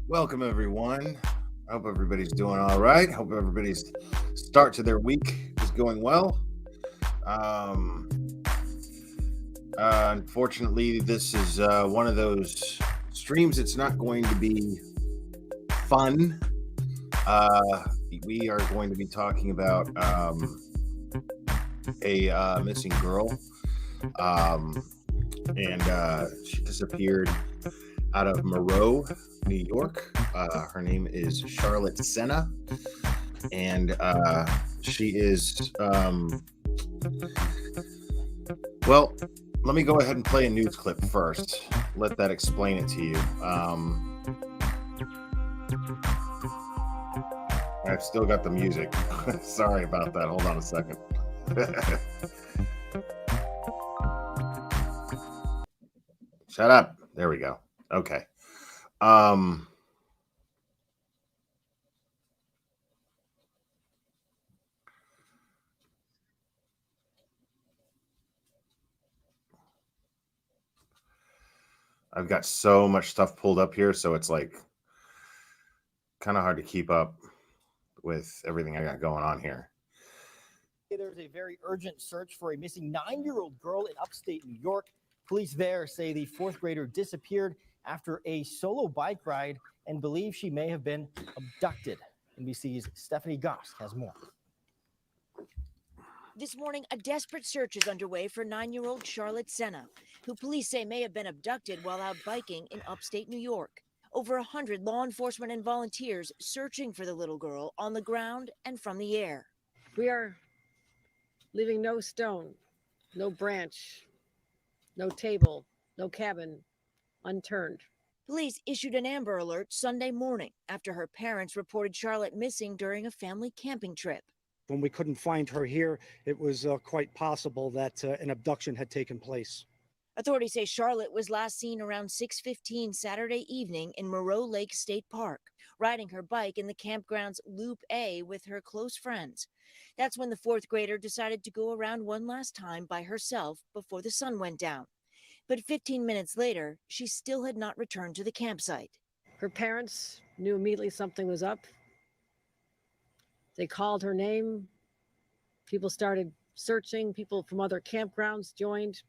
Welcome, everyone. I hope everybody's doing all right. Hope everybody's start to their week is going well. Um, Unfortunately, this is one of those streams. It's not going to be fun. Uh, we are going to be talking about a missing girl, um, and she disappeared out of Moreau, New York. Her name is Charlotte Sena, and she is well. Let me go ahead and play a news clip first. Let that explain it to you. I've still got the music. Sorry about that. Hold on a second. Shut up. There we go. Okay. Um, I've got so much stuff pulled up here, so it's like kind of hard to keep up with everything I got going on here. There's a very urgent search for a missing 9-year-old girl in upstate New York. Police there say the fourth grader disappeared after a solo bike ride and believe she may have been abducted. NBC's Stephanie Goss has more. This morning, a desperate search is underway for 9-year-old Charlotte Sena, who police say may have been abducted while out biking in upstate New York. Over 100 law enforcement and volunteers searching for the little girl on the ground and from the air. We are leaving no stone, no branch, no table, no cabin unturned. Police issued an Amber Alert Sunday morning after her parents reported Charlotte missing during a family camping trip. When we couldn't find her here, it was quite possible that an abduction had taken place. Authorities say Charlotte was last seen around 6:15 Saturday evening in Moreau Lake State Park, riding her bike in the campground's Loop A with her close friends. That's when the fourth grader decided to go around one last time by herself before the sun went down. But 15 minutes later, she still had not returned to the campsite. Her parents knew immediately something was up. They called her name. People started searching. People from other campgrounds joined.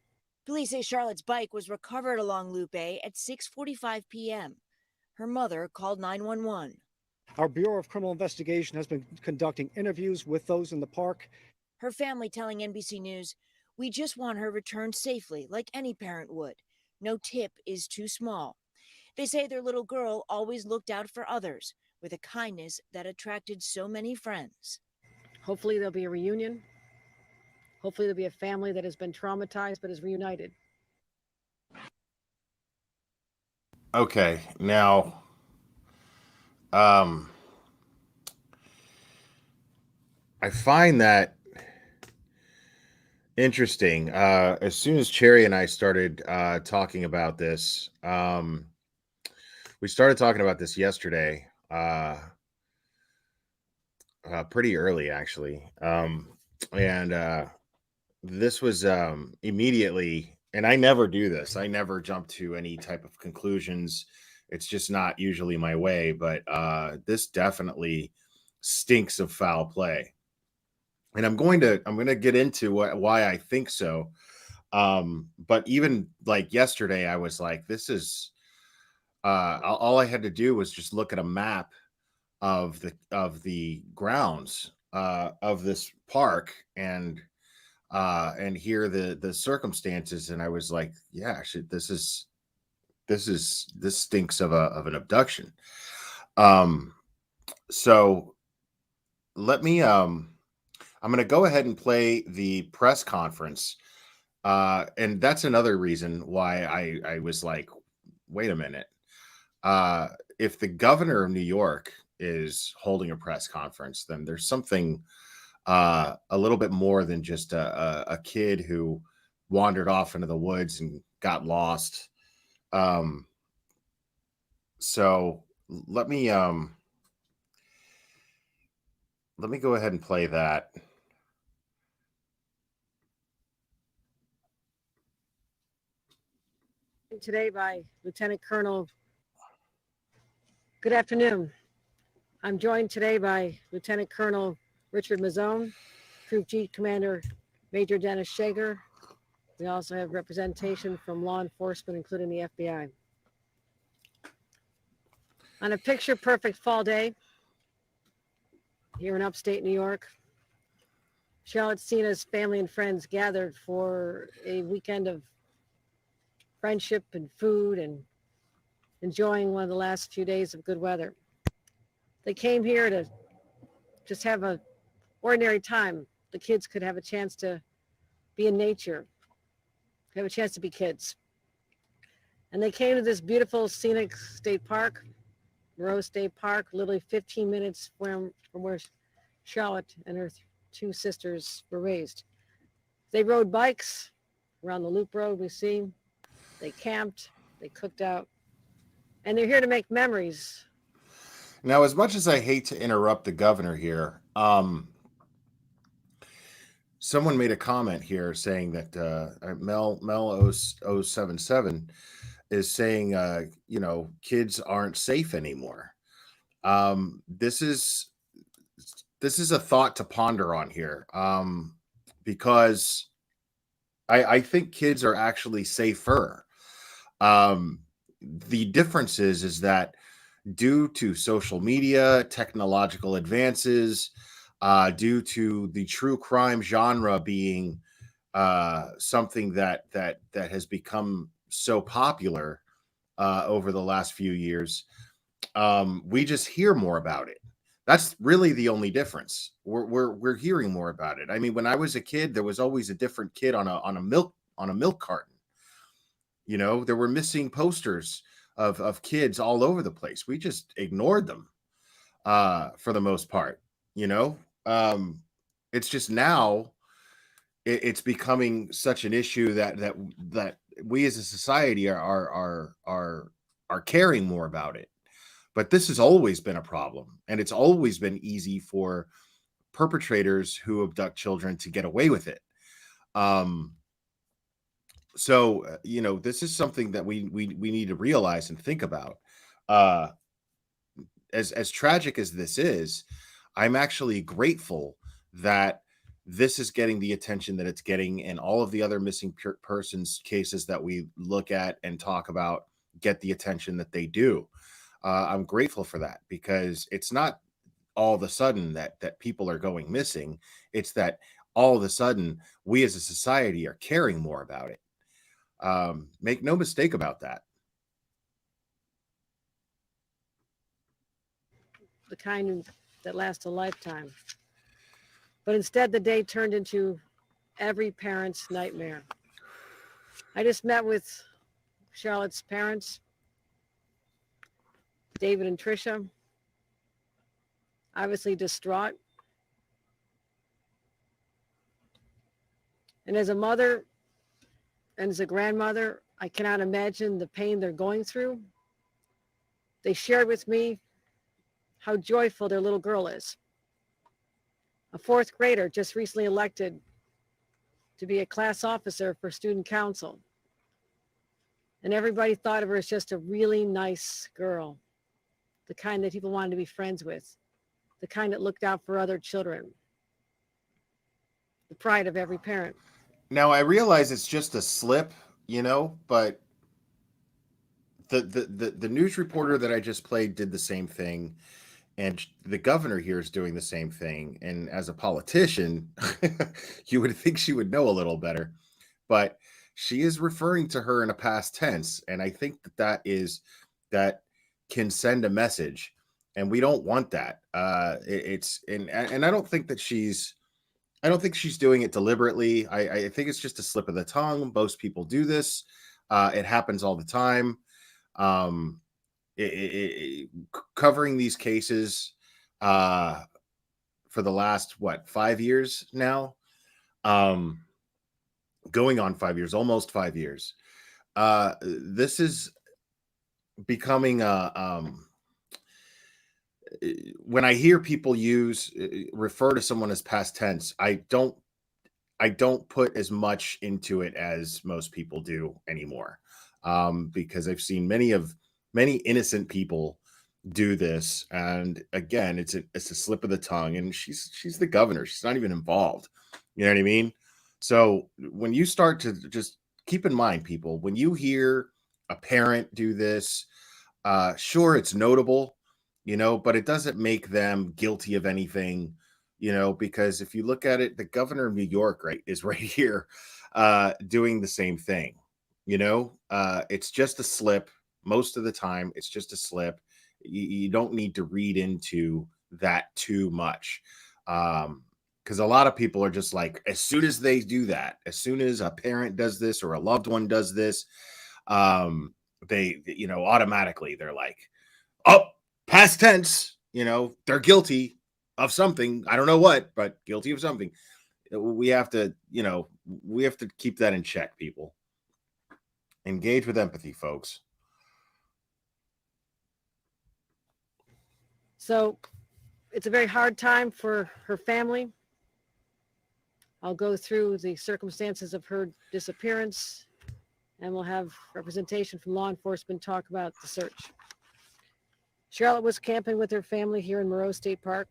Police say Charlotte's bike was recovered along Loop A at 6:45 p.m. Her mother called 911. Our Bureau of Criminal Investigation has been conducting interviews with those in the park. Her family telling NBC News, "We just want her returned safely, like any parent would. No tip is too small." They say their little girl always looked out for others with a kindness that attracted so many friends. Hopefully there'll be a reunion. Hopefully there'll be a family that has been traumatized but is reunited. Okay, now, I find that interesting. As soon as Cherry and I started talking about this, we started talking about this yesterday, pretty early actually, and this was immediately. And I never do this. I never jump to any type of conclusions. It's just not usually my way. But this definitely stinks of foul play, and I'm going to get into why I think so. But even like yesterday, I was like, this is all I had to do was just look at a map of the grounds of this park and hear the circumstances, and I was like, yeah, shit, this stinks of an abduction. Um, so let me I'm going to go ahead and play the press conference, and that's another reason why I was like, wait a minute, uh, if the governor of New York is holding a press conference, then there's something a little bit more than just a kid who wandered off into the woods and got lost. Um, so let me go ahead and play that. Today by Lieutenant Colonel Good afternoon. I'm joined today by Lieutenant Colonel Richard Mazzone, Troop G Commander Major Dennis Shager. We also have representation from law enforcement, including the FBI. On a picture-perfect fall day here in upstate New York, Charlotte Sena's family and friends gathered for a weekend of friendship and food and enjoying one of the last few days of good weather. They came here to just have an ordinary time. The kids could have a chance to be in nature, have a chance to be kids. And they came to this beautiful scenic state park, Moreau State Park, literally 15 minutes from where Charlotte and her two sisters were raised. They rode bikes around the loop road we see. They camped, they cooked out, and they're here to make memories. Now, as much as I hate to interrupt the governor here, someone made a comment here saying that Mel 077 is saying, kids aren't safe anymore. This is a thought to ponder on here, because I think kids are actually safer. The difference is that due to social media, technological advances, due to the true crime genre being something that has become so popular over the last few years, we just hear more about it. That's really the only difference. We're hearing more about it. I mean, when I was a kid, there was always a different kid on a milk carton. There were missing posters of kids all over the place. We just ignored them for the most part. It's just now it's becoming such an issue that we as a society are caring more about it. But this has always been a problem, and it's always been easy for perpetrators who abduct children to get away with it. So this is something that we need to realize and think about. As tragic as this is, I'm actually grateful that this is getting the attention that it's getting, and all of the other missing persons cases that we look at and talk about get the attention that they do. I'm grateful for that, because it's not all of a sudden that people are going missing. It's that all of a sudden we as a society are caring more about it. Make no mistake about that. The kind that lasts a lifetime. But instead, the day turned into every parent's nightmare. I just met with Charlotte's parents, David and Tricia, obviously distraught. And as a mother and as a grandmother, I cannot imagine the pain they're going through. They shared with me how joyful their little girl is. A fourth grader just recently elected to be a class officer for student council. And everybody thought of her as just a really nice girl, the kind that people wanted to be friends with, the kind that looked out for other children, the pride of every parent. Now, I realize it's just a slip, but the news reporter that I just played did the same thing, and the governor here is doing the same thing. And as a politician, you would think she would know a little better, but she is referring to her in a past tense, and I think that can send a message, and we don't want that. And I don't think that she's doing it deliberately. I think it's just a slip of the tongue. Most people do this. It happens all the time. Covering these cases for the last 5 years now, going on 5 years, almost 5 years. This is becoming when I hear people refer to someone as past tense, I don't put as much into it as most people do anymore, because I've seen many innocent people do this. And again, it's a slip of the tongue, and she's the governor. She's not even involved. You know what I mean? So when you start to just keep in mind, people, when you hear a parent do this, sure, it's notable, but it doesn't make them guilty of anything, because if you look at it, the governor of New York, right, is right here doing the same thing. It's just a slip. Most of the time, it's just a slip. You don't need to read into that too much. Because a lot of people are just like, as soon as they do that, as soon as a parent does this or a loved one does this, they, automatically they're like, oh, past tense, they're guilty of something. I don't know what, but guilty of something. We have to, we have to keep that in check, people. Engage with empathy, folks. So it's a very hard time for her family. I'll go through the circumstances of her disappearance, and we'll have representation from law enforcement talk about the search. Charlotte was camping with her family here in Moreau State Park.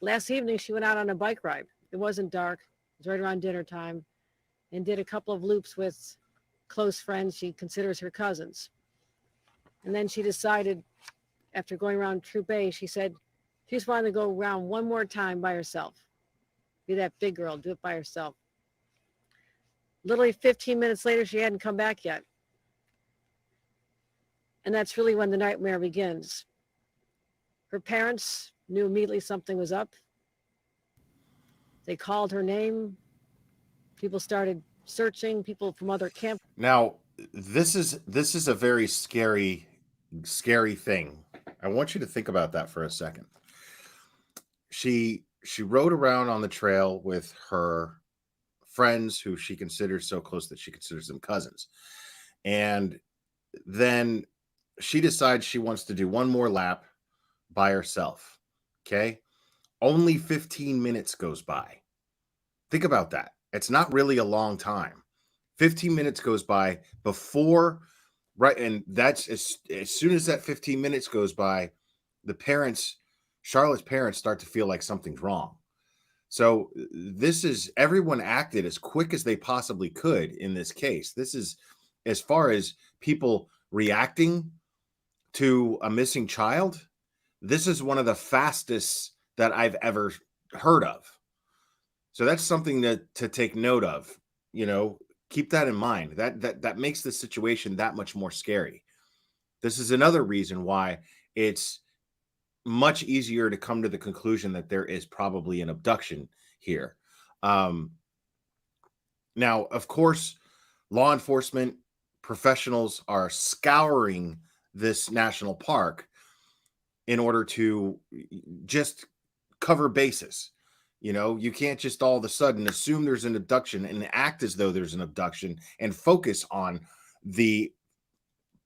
Last evening, she went out on a bike ride. It wasn't dark. It was right around dinner time, and did a couple of loops with close friends she considers her cousins. And then she decided, after going around Troop A, she said she just wanted to go around one more time by herself. Be that big girl, do it by herself. Literally 15 minutes later, she hadn't come back yet. And that's really when the nightmare begins. Her parents knew immediately something was up. They called her name. People started searching, people from other camp. Now, this is a very scary thing. I want you to think about that for a second. She rode around on the trail with her friends who she considers so close that she considers them cousins. And then she decides she wants to do one more lap by herself. Okay. Only 15 minutes goes by. Think about that. It's not really a long time. 15 minutes goes by before, right? And that's as soon as that 15 minutes goes by, Charlotte's parents start to feel like something's wrong. So everyone acted as quick as they possibly could in this case. This is, as far as people reacting to a missing child, this is one of the fastest that I've ever heard of. So that's something to take note of. Keep that in mind. That makes the situation that much more scary. This is another reason why it's much easier to come to the conclusion that there is probably an abduction here. Now, of course, law enforcement professionals are scouring this national park in order to just cover bases. You can't just all of a sudden assume there's an abduction and act as though there's an abduction and focus on the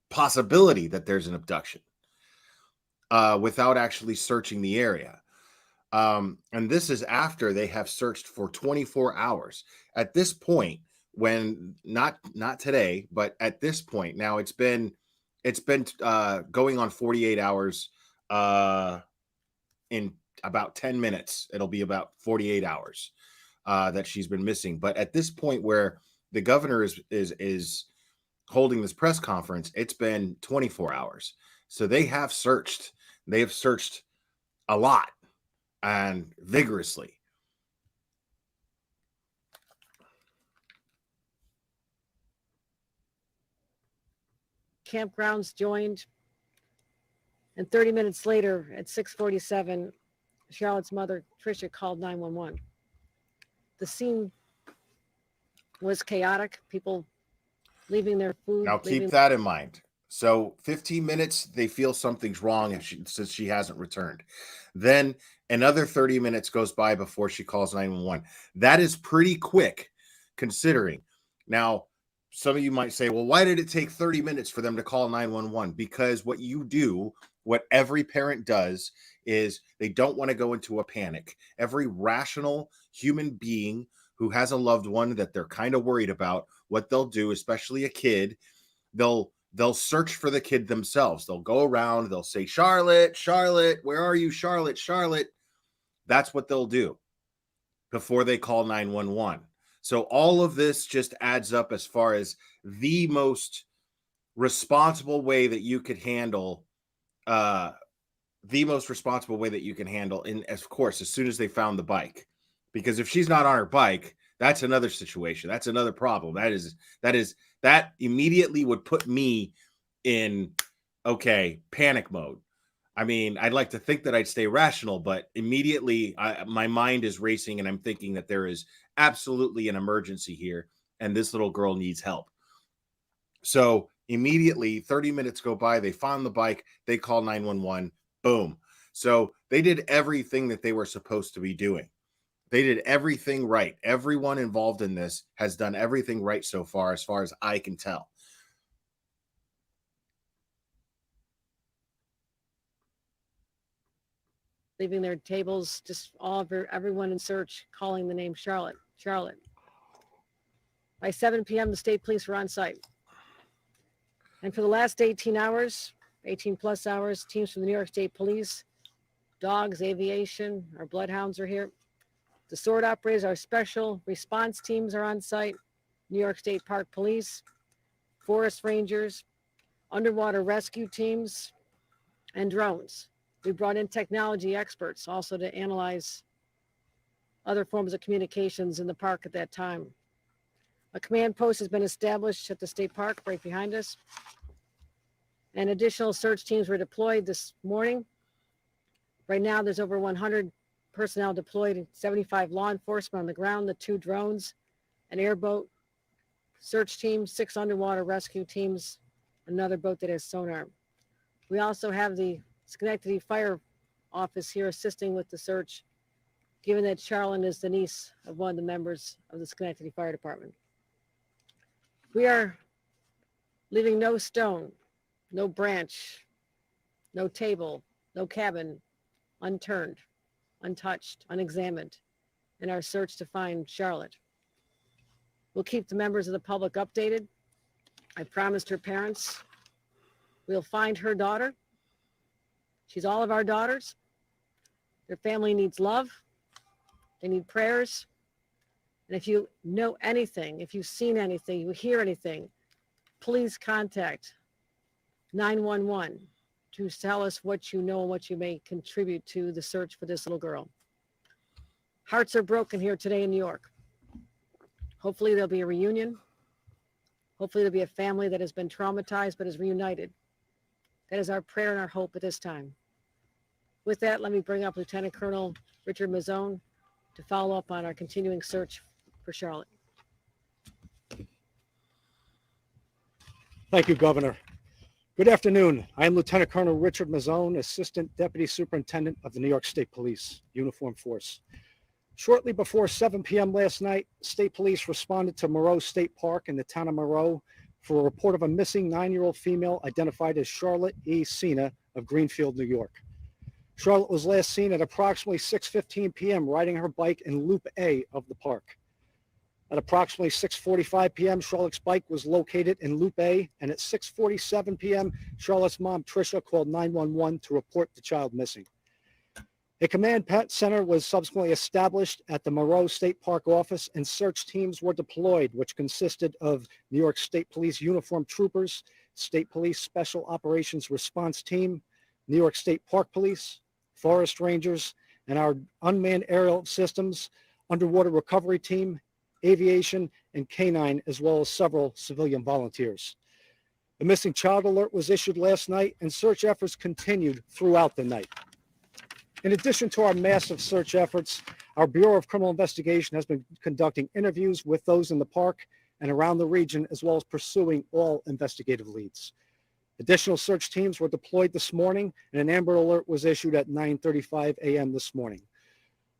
possibility that there's an abduction without actually searching the area. And this is after they have searched for 24 hours. At this point, when not today, but at this point, now it's been going on 48 hours in about 10 minutes. It'll be about 48 hours that she's been missing. But at this point where the governor is holding this press conference, it's been 24 hours. So they have searched a lot and vigorously. Campgrounds joined, and 30 minutes later at 6:47, Charlotte's mother, Tricia, called 911. The scene was chaotic. People leaving their food. Now keep that in mind. So 15 minutes, they feel something's wrong since she hasn't returned. Then another 30 minutes goes by before she calls 911. That is pretty quick considering. Now, some of you might say, well, why did it take 30 minutes for them to call 911? Because what every parent does is they don't want to go into a panic. Every rational human being who has a loved one that they're kind of worried about, what they'll do, especially a kid, they'll they'll search for the kid themselves. They'll go around, they'll say, Charlotte, Charlotte, where are you, Charlotte, Charlotte? That's what they'll do before they call 911. So all of this just adds up as far as the most responsible way that you could handle and of course, as soon as they found the bike, because if she's not on her bike, that's another situation. That's another problem. That immediately would put me in, okay, panic mode. I mean, I'd like to think that I'd stay rational, but immediately my mind is racing and I'm thinking that there is absolutely an emergency here and this little girl needs help. So immediately 30 minutes go by, they found the bike, they call 911, boom. So they did everything that they were supposed to be doing. They did everything right. Everyone involved in this has done everything right so far as I can tell. Leaving their tables, just everyone in search, calling the name Charlotte. Charlotte. By 7 p.m., the state police were on site. And for the last 18 plus hours, teams from the New York State Police, dogs, aviation, our bloodhounds are here. The sword operators, our special response teams are on site. New York State Park Police, forest rangers, underwater rescue teams, and drones. We brought in technology experts also to analyze other forms of communications in the park at that time. A command post has been established at the state park right behind us. And additional search teams were deployed this morning. Right now, there's over 100 personnel deployed, 75 law enforcement on the ground, the 2 drones, an airboat search team, 6 underwater rescue teams, another boat that has sonar. We also have the Schenectady Fire Office here assisting with the search, given that Charlene is the niece of one of the members of the Schenectady Fire Department. We are leaving no stone, no branch, no table, no cabin unturned, untouched, unexamined in our search to find Charlotte. We'll keep the members of the public updated. I promised her parents we'll find her daughter. She's all of our daughters. Their family needs love. They need prayers. And if you know anything, if you've seen anything, you hear anything, please contact 911 to tell us what you know and what you may contribute to the search for this little girl. Hearts are broken here today in New York. Hopefully there'll be a reunion. Hopefully there'll be a family that has been traumatized but is reunited. That is our prayer and our hope at this time. With that, let me bring up Lieutenant Colonel Richard Mazzone to follow up on our continuing search for Charlotte. Thank you, Governor. Good afternoon. I am Lieutenant Colonel Richard Mazzone, Assistant Deputy Superintendent of the New York State Police Uniform Force. Shortly before 7 p.m. last night, State Police responded to Moreau State Park in the town of Moreau for a report of a missing 9-year-old female identified as Charlotte E. Sena of Greenfield, New York. Charlotte was last seen at approximately 6:15 p.m. riding her bike in Loop A of the park. At approximately 6:45 p.m., Charlotte's bike was located in Loop A, and at 6:47 p.m., Charlotte's mom, Tricia, called 911 to report the child missing. A command center was subsequently established at the Moreau State Park office, and search teams were deployed, which consisted of New York State Police uniformed troopers, State Police Special Operations Response Team, New York State Park Police, Forest Rangers, and our unmanned aerial systems, underwater recovery team, aviation, and canine, as well as several civilian volunteers. The missing child alert was issued last night, and search efforts continued throughout the night. In addition to our massive search efforts, our Bureau of Criminal Investigation has been conducting interviews with those in the park and around the region, as well as pursuing all investigative leads. Additional search teams were deployed this morning, and an Amber Alert was issued at 9:35 a.m. this morning.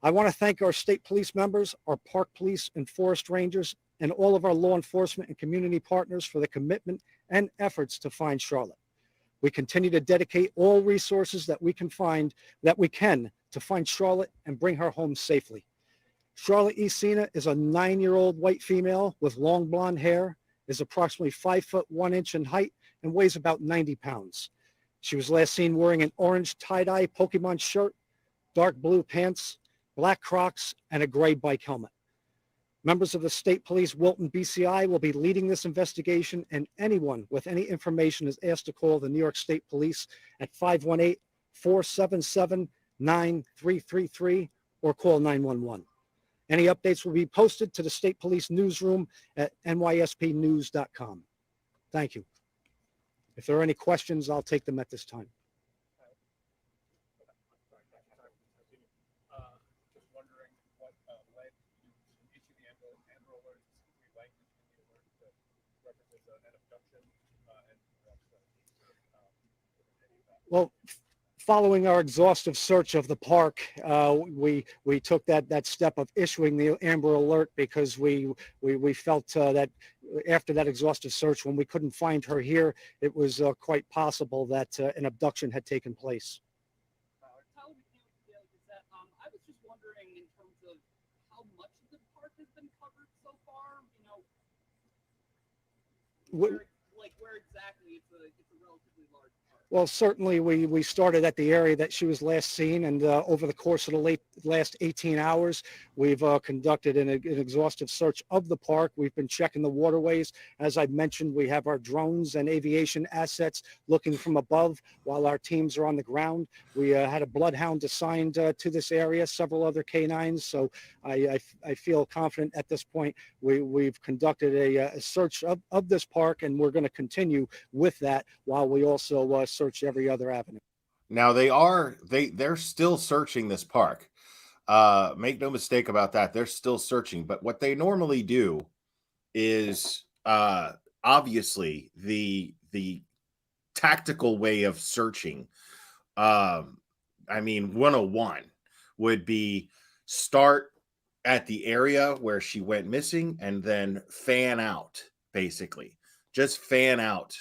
I want to thank our state police members, our park police and forest rangers, and all of our law enforcement and community partners for the commitment and efforts to find Charlotte. We continue to dedicate all resources that we can to find Charlotte and bring her home safely. Charlotte E. Sena is a 9-year-old white female with long blonde hair, is approximately 5 foot 1 inch in height, and weighs about 90 pounds. She was last seen wearing an orange tie-dye Pokemon shirt, dark blue pants, black Crocs, and a gray bike helmet. Members of the State Police Wilton BCI will be leading this investigation, and anyone with any information is asked to call the New York State Police at 518-477-9333 or call 911. Any updates will be posted to the State Police newsroom at nyspnews.com. Thank you. If there are any questions, I'll take them at this time. Just wondering what led you to issue the Amber Alert, specifically language in the alert that references an abduction and perhaps Well, following our exhaustive search of the park, we took that step of issuing the Amber Alert because we felt that after that exhaustive search, when we couldn't find her here, it was quite possible that an abduction had taken place. I was just wondering in terms of how much of the park has been covered so far. Where exactly? It's a relatively large park. Well, certainly we started at the area that she was last seen, and over the course of the last 18 hours, we've conducted an exhaustive search of the park. We've been checking the waterways. As I mentioned, we have our drones and aviation assets looking from above while our teams are on the ground. We had a bloodhound assigned to this area, several other canines. So I feel confident at this point. We've conducted a search of this park, and we're going to continue with that while we also search every other avenue. Now they're still searching this park. Make no mistake about that. They're still searching, but what they normally do is obviously the tactical way of searching. I mean, 101 would be start at the area where she went missing and then fan out, basically. Just fan out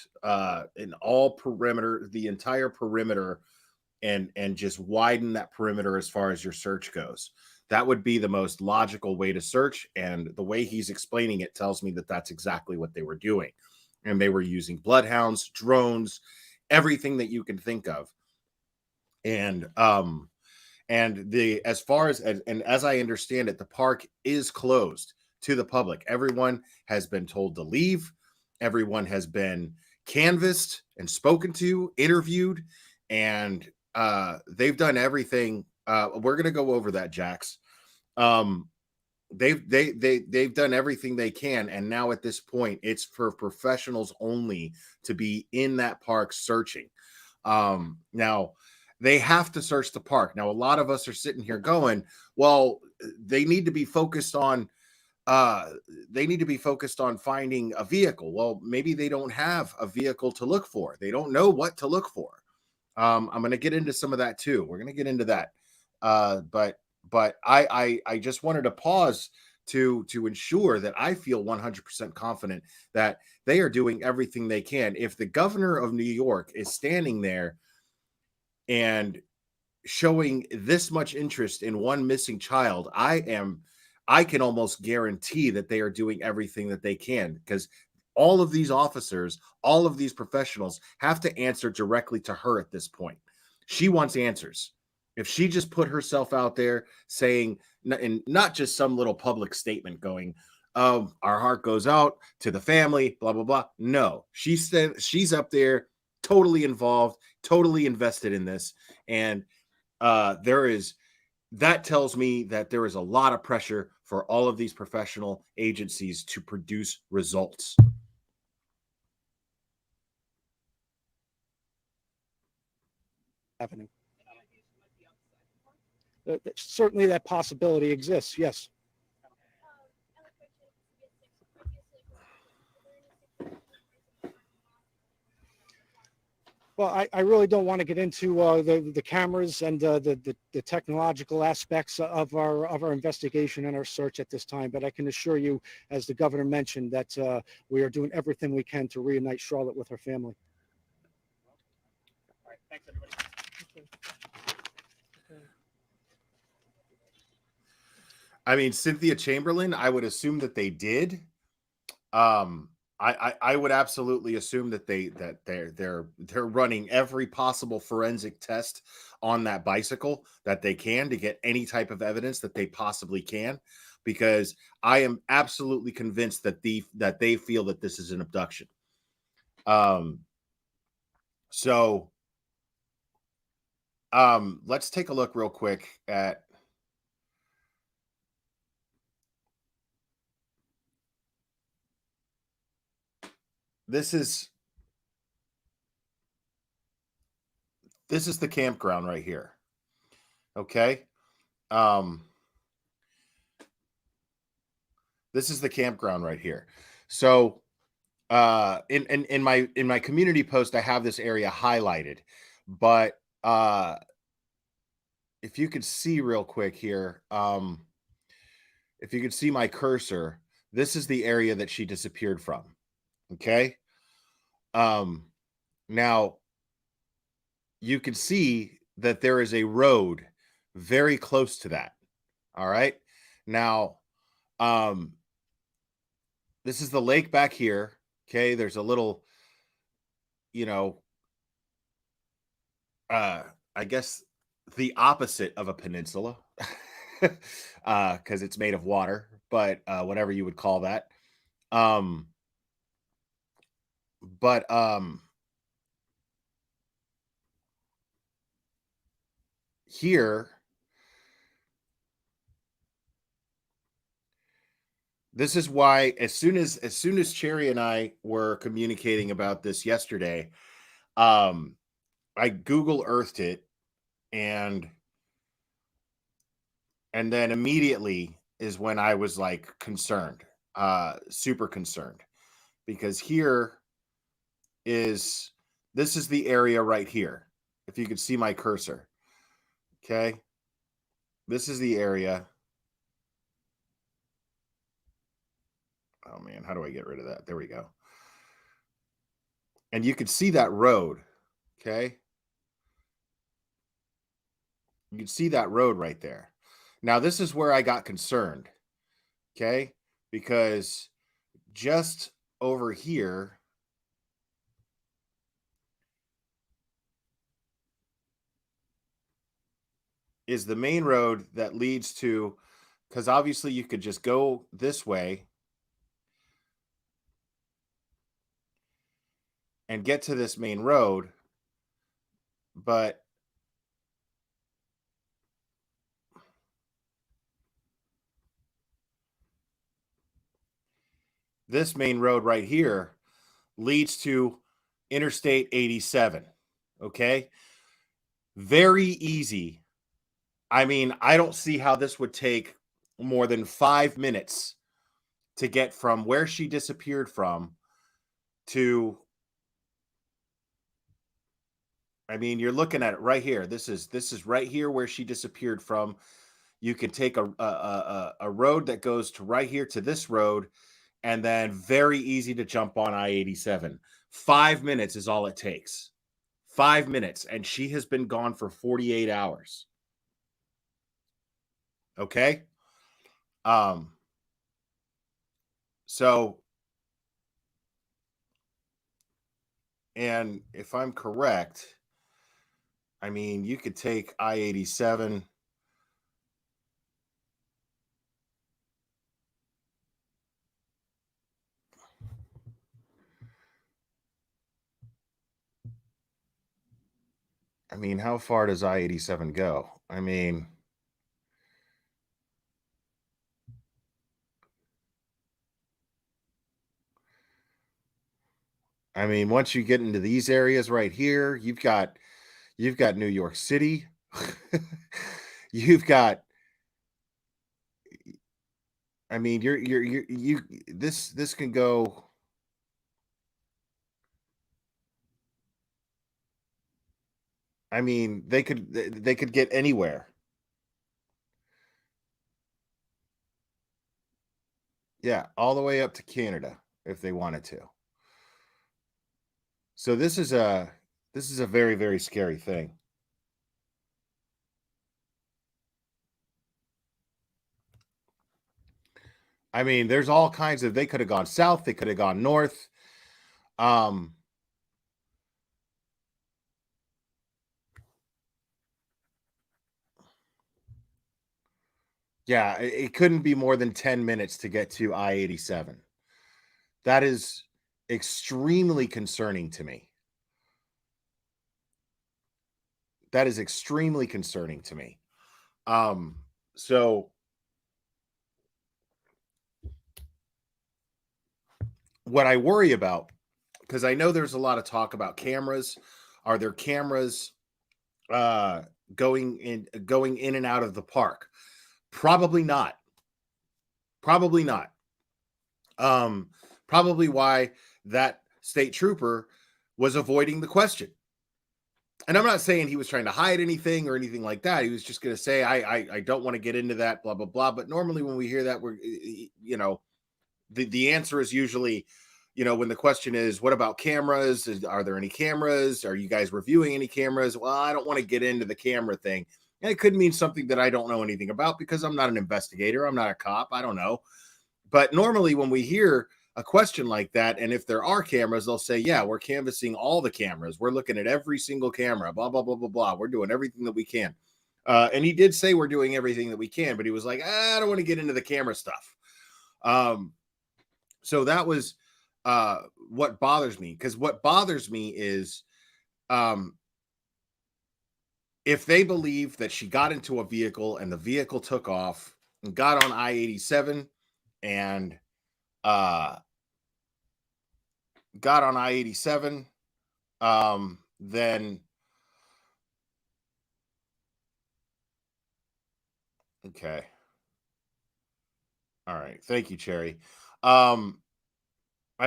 in all perimeter, the entire perimeter, and just widen that perimeter as far as your search goes. That would be the most logical way to search, and the way he's explaining it tells me that that's exactly what they were doing. And they were using bloodhounds, drones, everything that you can think of. And as far as I understand it, the park is closed to the public. Everyone has been told to leave. Everyone has been canvassed and spoken to, interviewed, and they've done everything. We're going to go over that, Jax. They've done everything they can, and now at this point, it's for professionals only to be in that park searching. Now they have to search the park. Now, a lot of us are sitting here going, well, they need to be focused on finding a vehicle. Well, maybe they don't have a vehicle to look for. They don't know what to look for. I'm going to get into some of that too. We're going to get into that. But I just wanted to pause to ensure that I feel 100% confident that they are doing everything they can. If the governor of New York is standing there and showing this much interest in one missing child, I can almost guarantee that they are doing everything that they can, because all of these officers, all of these professionals have to answer directly to her at this point. She wants answers. If she just put herself out there saying, and not just some little public statement going, our heart goes out to the family, blah, blah, blah. No, she's up there totally involved, totally invested in this. And that tells me that there is a lot of pressure for all of these professional agencies to produce results. Happening. Certainly that possibility exists, yes. Well, I really don't want to get into the cameras and the technological aspects of our investigation and our search at this time, but I can assure you, as the governor mentioned, that we are doing everything we can to reunite Charlotte with her family. All right, thanks everybody. I mean, Cynthia Chamberlain, I would assume that they did. I would absolutely assume that they're running every possible forensic test on that bicycle that they can to get any type of evidence that they possibly can, because I am absolutely convinced that they feel that this is an abduction. Um, so let's take a look real quick at this is the campground right here. Okay. Um, this is the campground right here. So in my community post, I have this area highlighted, but if you could see real quick here, if you could see my cursor, this is the area that she disappeared from. Okay. Um, now you can see that there is a road very close to that. All right. Now, this is the lake back here. Okay. There's a little, you know, I guess the opposite of a peninsula, because it's made of water, but whatever you would call that. Um, but here, this is why as soon as Cherry and I were communicating about this yesterday, I Google Earthed it, and then immediately is when I was like concerned, super concerned, because is this is the area right here. If you could see my cursor, okay, this is the area. Oh man, how do I get rid of that? There we go. And you can see that road, okay? You can see that road right there. Now, this is where I got concerned, okay? Because just over here is the main road that leads to, because obviously you could just go this way and get to this main road, but this main road right here leads to Interstate 87. Okay. Very easy. I mean, I don't see how this would take more than 5 minutes to get from where she disappeared from to, I mean, you're looking at it right here. This is right here where she disappeared from. You can take a road that goes to right here to this road, and then very easy to jump on I-87. 5 minutes is all it takes. 5 minutes, and she has been gone for 48 hours. Okay. So, and if I'm correct, I mean, you could take I-87. I mean, how far does I-87 go? I mean, once you get into these areas right here, you've got New York City. You've got, I mean, this can go. I mean, they could get anywhere. Yeah, all the way up to Canada if they wanted to. So this is a very, very scary thing. I mean, there's all kinds of, they could have gone south, they could have gone north. Um, yeah, it couldn't be more than 10 minutes to get to I-87. That is extremely concerning to me. That is extremely concerning to me. So what I worry about, because I know there's a lot of talk about cameras. Are there cameras uh going in and out of the park? Probably not. Probably not. Um, Probably why that state trooper was avoiding the question. And I'm not saying he was trying to hide anything or anything like that. He was just going to say, I don't want to get into that, blah, blah, blah. But normally when we hear that, we're, the answer is usually, when the question is, what about cameras? Are there any cameras? Are you guys reviewing any cameras? Well, I don't want to get into the camera thing. And it could mean something that I don't know anything about because I'm not an investigator. I'm not a cop. I don't know. But normally when we hear a question like that, and if there are cameras, they'll say, yeah, we're canvassing all the cameras. We're looking at every single camera, blah, blah, blah, blah, blah. We're doing everything that we can. And he did say we're doing everything that we can, but he was like, I don't want to get into the camera stuff. So that was what bothers me, because what bothers me is if they believe that she got into a vehicle and the vehicle took off and got on I-87 and got on I-87, then okay. All right. Thank you, Cherry. I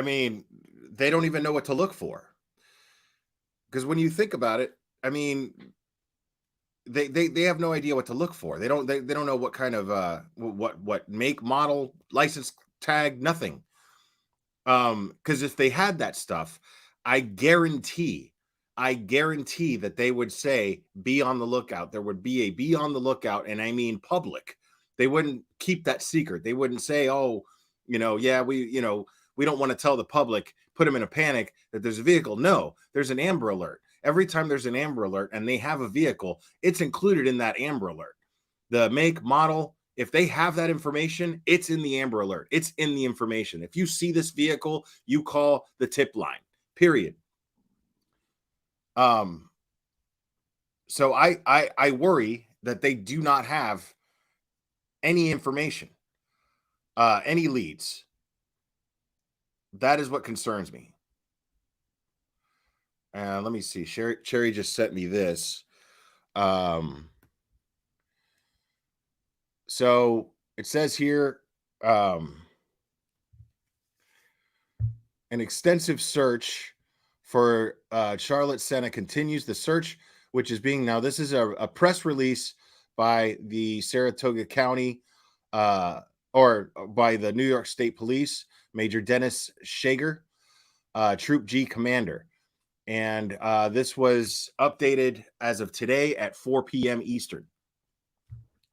mean, they don't even know what to look for. Because when you think about it, I mean, they have no idea what to look for. They don't know what kind of what make, model, license tag, nothing. Because if they had that stuff, I guarantee that they would say, be on the lookout. There would be a be on the lookout, and I mean public. They wouldn't keep that secret. They wouldn't say, oh, yeah, we don't want to tell the public, put them in a panic that there's a vehicle. No, there's an Amber Alert. Every time there's an Amber Alert and they have a vehicle, it's included in that Amber Alert. The make, model, if they have that information, it's in the Amber Alert. It's in the information. If you see this vehicle, you call the tip line, period. So I worry that they do not have any information, any leads. That is what concerns me. Let me see. Cherry just sent me this. So it says here, an extensive search for Charlotte Sena continues. The search, which is being, now this is a press release by the Saratoga County or by the New York State Police, Major Dennis Shager, Troop G commander. And this was updated as of today at 4 p.m. Eastern.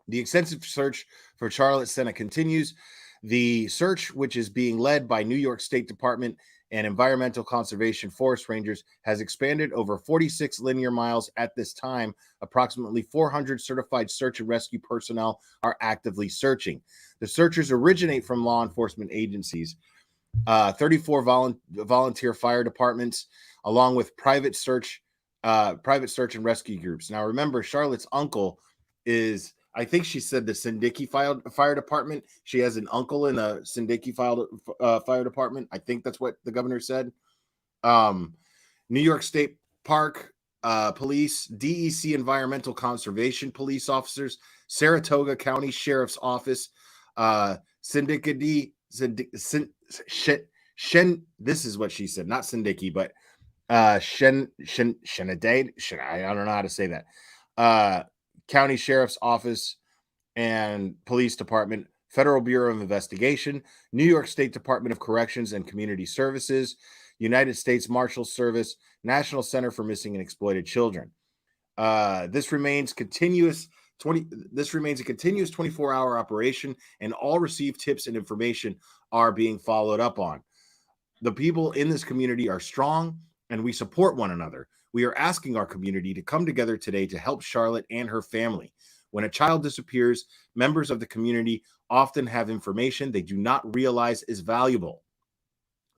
The extensive search for Charlotte Sena continues. The search, which is being led by New York State Department and Environmental Conservation Forest Rangers, has expanded over 46 linear miles at this time. Approximately 400 certified search and rescue personnel are actively searching. The searchers originate from law enforcement agencies, 34 volunteer fire departments, along with private search and rescue groups. Now, remember, Charlotte's uncle is, I think she said, the Sindiki Fire Department. She has an uncle in the Sindiki Fire Department. I think that's what the governor said. New York State Park Police, DEC Environmental Conservation Police officers, Saratoga County Sheriff's Office, this is what she said, not Sindiki, but Shenadade. I don't know how to say that. County Sheriff's Office and Police Department, Federal Bureau of Investigation, New York State Department of Corrections and Community Services, United States Marshals Service, National Center for Missing and Exploited Children. This remains continuous This remains a continuous 24-hour operation, and all received tips and information are being followed up on. The people in this community are strong, and we support one another. We are asking our community to come together today to help Charlotte and her family. When a child disappears, members of the community often have information they do not realize is valuable.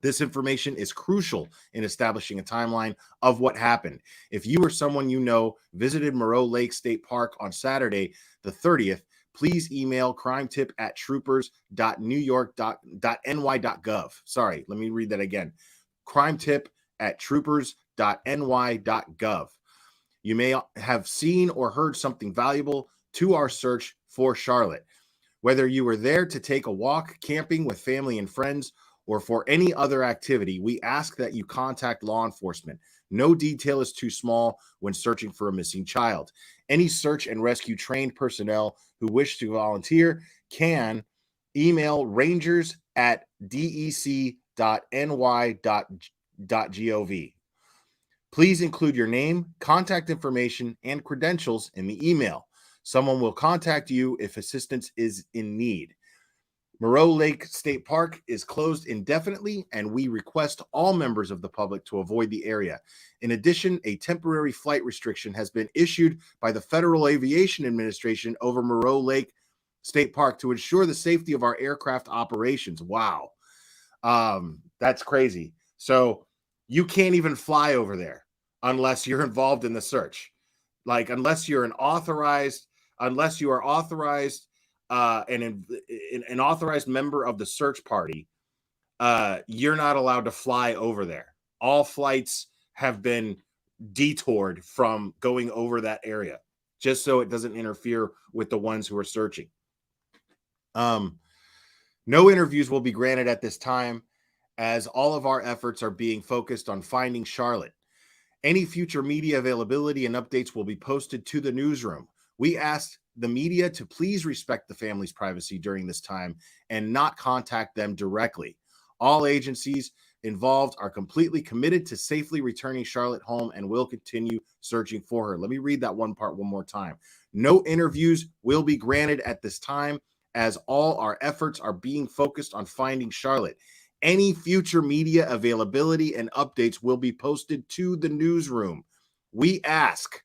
This information is crucial in establishing a timeline of what happened. If you or someone you know visited Moreau Lake State Park on Saturday, the 30th, please email crimetip@troopers.newyork.ny.gov. Sorry, let me read that again. crimetip@troopers.ny.gov. You may have seen or heard something valuable to our search for Charlotte. Whether you were there to take a walk, camping with family and friends, or for any other activity, we ask that you contact law enforcement. No detail is too small when searching for a missing child. Any search and rescue trained personnel who wish to volunteer can email rangers@dec.ny.gov. Please include your name, contact information, and credentials in the email. Someone will contact you if assistance is in need. Moreau Lake State Park is closed indefinitely, and we request all members of the public to avoid the area. In addition, a temporary flight restriction has been issued by the Federal Aviation Administration over Moreau Lake State Park to ensure the safety of our aircraft operations. Wow. That's crazy. So you can't even fly over there unless you're involved in the search. Like, unless you are authorized and an authorized member of the search party, you're not allowed to fly over there. All flights have been detoured from going over that area, just so it doesn't interfere with the ones who are searching. No interviews will be granted at this time, as all of our efforts are being focused on finding Charlotte. Any future media availability and updates will be posted to the newsroom. We ask the media to please respect the family's privacy during this time and not contact them directly. All agencies involved are completely committed to safely returning Charlotte home and will continue searching for her. Let me read that one part one more time. No interviews will be granted at this time, as all our efforts are being focused on finding Charlotte. Any future media availability and updates will be posted to the newsroom. We ask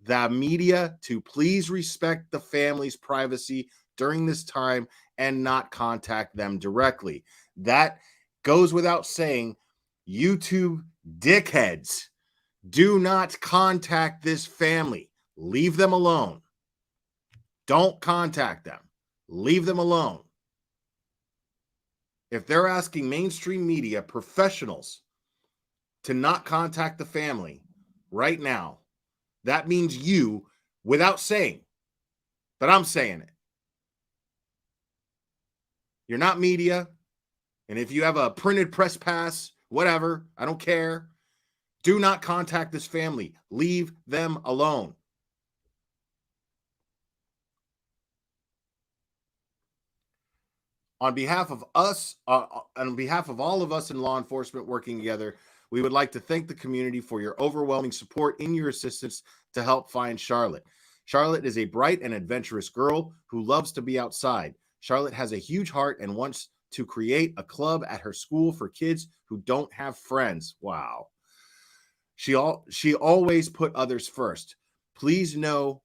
the media to please respect the family's privacy during this time and not contact them directly. That goes without saying. YouTube dickheads, do not contact this family. Leave them alone. Don't contact them. Leave them alone. If they're asking mainstream media professionals to not contact the family right now, that means you, without saying, but I'm saying it. You're not media. And if you have a printed press pass, whatever, I don't care. Do not contact this family. Leave them alone. On behalf of us, on behalf of all of us in law enforcement working together, we would like to thank the community for your overwhelming support in your assistance to help find Charlotte. Charlotte is a bright and adventurous girl who loves to be outside. Charlotte has a huge heart and wants to create a club at her school for kids who don't have friends. Wow. She always put others first. Please know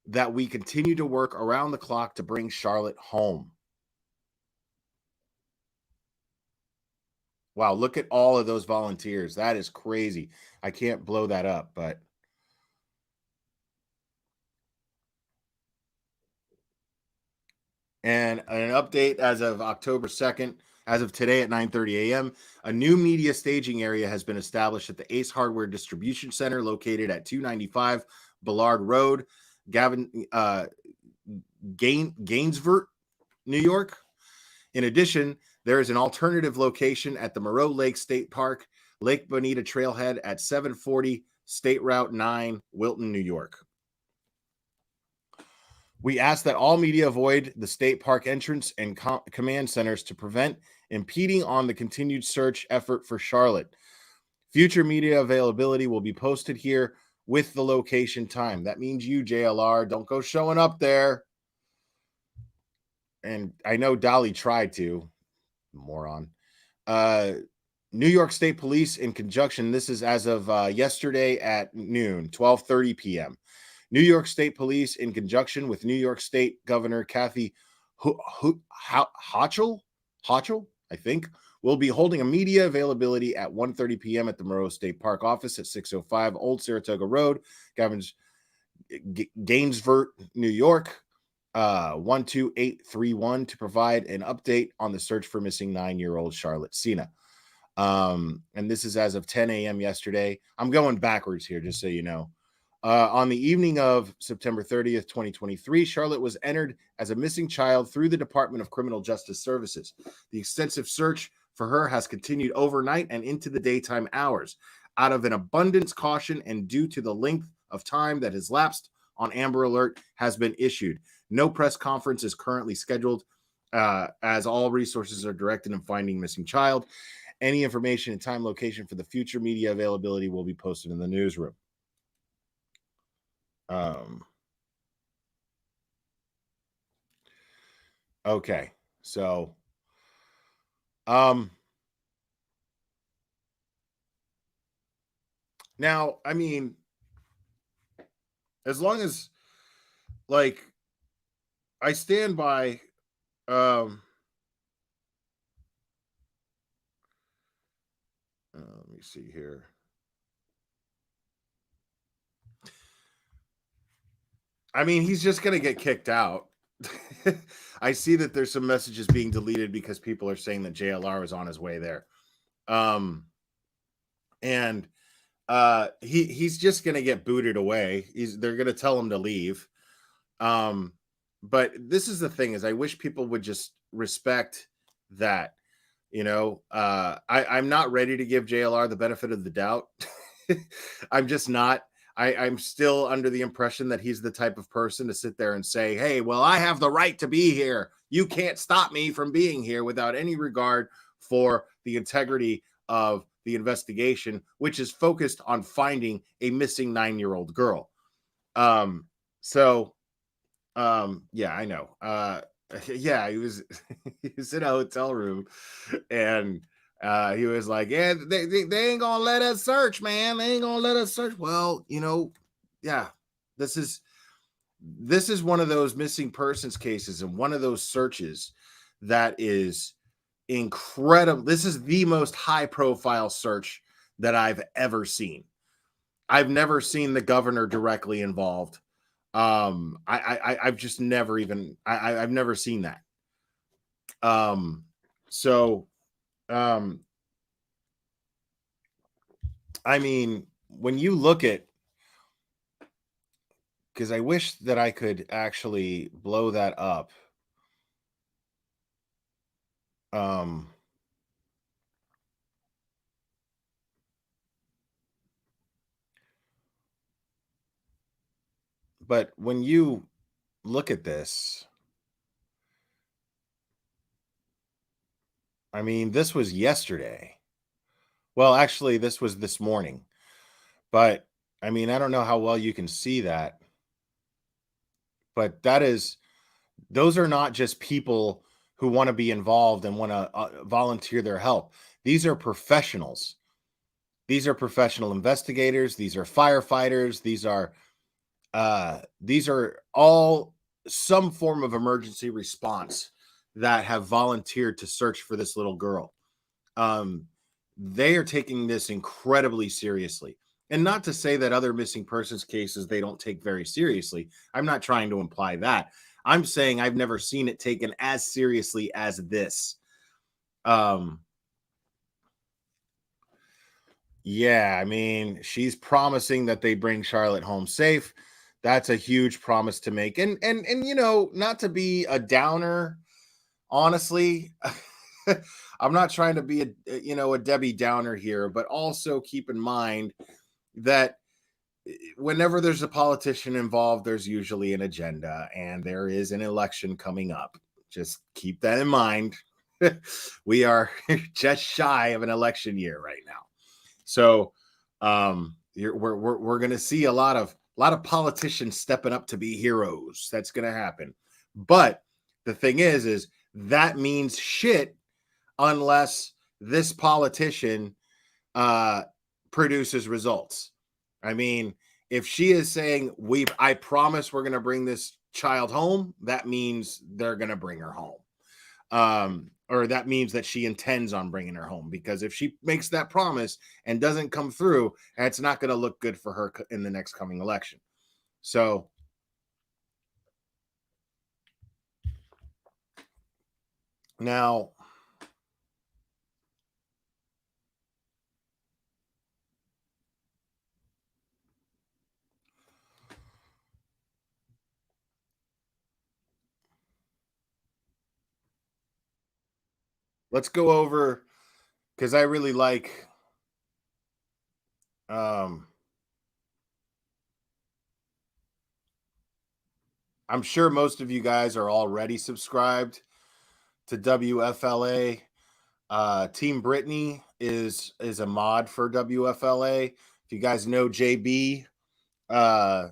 that we continue to work around the clock to bring Charlotte home. Wow, look at all of those volunteers. That is crazy. I can't blow that up, but and an update as of October 2nd, as of today at 9:30 a.m., a new media staging area has been established at the Ace Hardware Distribution Center located at 295 Ballard Road, Gainesville, New York. In addition, there is an alternative location at the Moreau Lake State Park, Lake Bonita Trailhead at 740 State Route 9, Wilton, New York. We ask that all media avoid the state park entrance and command centers to prevent impeding on the continued search effort for Charlotte. Future media availability will be posted here with the location time. That means you, JLR, don't go showing up there. And I know Dolly tried to, moron. New York State Police in conjunction, this is as of yesterday at noon, 12:30 p.m. New York State Police in conjunction with New York State Governor Kathy Hochul, I think, will be holding a media availability at 1:30 p.m. at the Monroe State Park office at 605 Old Saratoga Road, Gainesville, New York, 12831 to provide an update on the search for missing 9-year-old Charlotte Sena. And this is as of 10 a.m. yesterday. I'm going backwards here, just so you know. On the evening of September 30th, 2023, Charlotte was entered as a missing child through the Department of Criminal Justice Services. The extensive search for her has continued overnight and into the daytime hours. Out of an abundance caution and due to the length of time that has lapsed on Amber Alert has been issued. No press conference is currently scheduled as all resources are directed in finding missing child. Any information and time location for the future media availability will be posted in the newsroom. Okay, so now, I mean, as long as, like, I stand by let me see here. I mean, he's just going to get kicked out. I see that there's some messages being deleted because people are saying that JLR is on his way there. And he's just going to get booted away. They're going to tell him to leave. But this is the thing, is I wish people would just respect that. You know, I'm not ready to give JLR the benefit of the doubt. I'm just not. I'm still under the impression that he's the type of person to sit there and say, hey, well, I have the right to be here. You can't stop me from being here, without any regard for the integrity of the investigation, which is focused on finding a missing 9-year-old girl. Yeah, I know. Yeah, he was in a hotel room, and he was like, yeah, they ain't gonna let us search, man. They ain't gonna let us search. Well, you know, yeah, this is one of those missing persons cases and one of those searches that is incredible. This is the most high profile search that I've ever seen. I've never seen the governor directly involved. I've just never even, I've never seen that. I mean, when you look at, because I wish that I could actually blow that up. But when you look at this, I mean, this was yesterday. Well, actually, this was this morning. But I mean, I don't know how well you can see that. But those are not just people who want to be involved and want to volunteer their help. These are professionals. These are professional investigators. These are firefighters. These are all some form of emergency response that have volunteered to search for this little girl. They are taking this incredibly seriously. And not to say that other missing persons cases they don't take very seriously. I'm not trying to imply that. I'm saying I've never seen it taken as seriously as this. Yeah, I mean, she's promising that they bring Charlotte home safe. That's a huge promise to make. And you know, not to be a downer, honestly, I'm not trying to be a Debbie Downer here, but also keep in mind that whenever there's a politician involved, there's usually an agenda, and there is an election coming up. Just keep that in mind. We are just shy of an election year right now. So, We're going to see a lot of politicians stepping up to be heroes. That's going to happen. But the thing is that means shit unless this politician produces results. I mean, if she is saying I promise we're going to bring this child home, that means they're going to bring her home. Or that means that she intends on bringing her home, because if she makes that promise and doesn't come through, it's not going to look good for her in the next coming election. So now, let's go over, because I really like I'm sure most of you guys are already subscribed to WFLA. Team Brittany is a mod for WFLA. If you guys know JB, go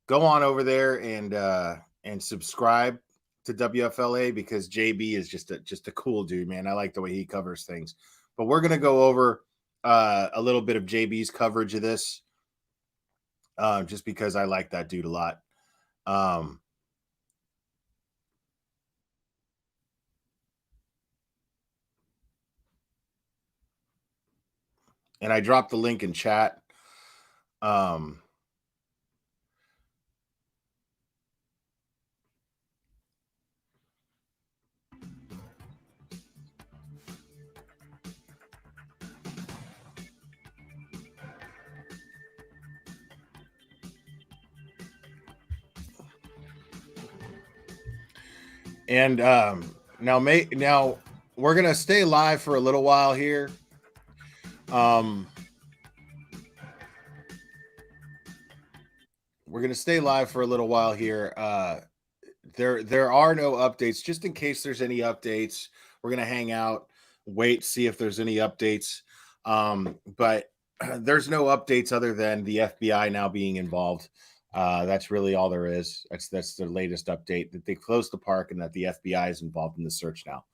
on over there and subscribe to WFLA, because JB is just a cool dude, man. I like the way he covers things. But we're gonna go over a little bit of JB's coverage of this, just because I like that dude a lot. And I dropped the link in chat. And now we're gonna stay live for a little while here. We're gonna stay live for a little while here. There are no updates. Just in case there's any updates, we're gonna hang out, wait, see if there's any updates. But there's no updates other than the FBI now being involved. That's really all there is. That's the latest update, that they closed the park and that the FBI is involved in the search now.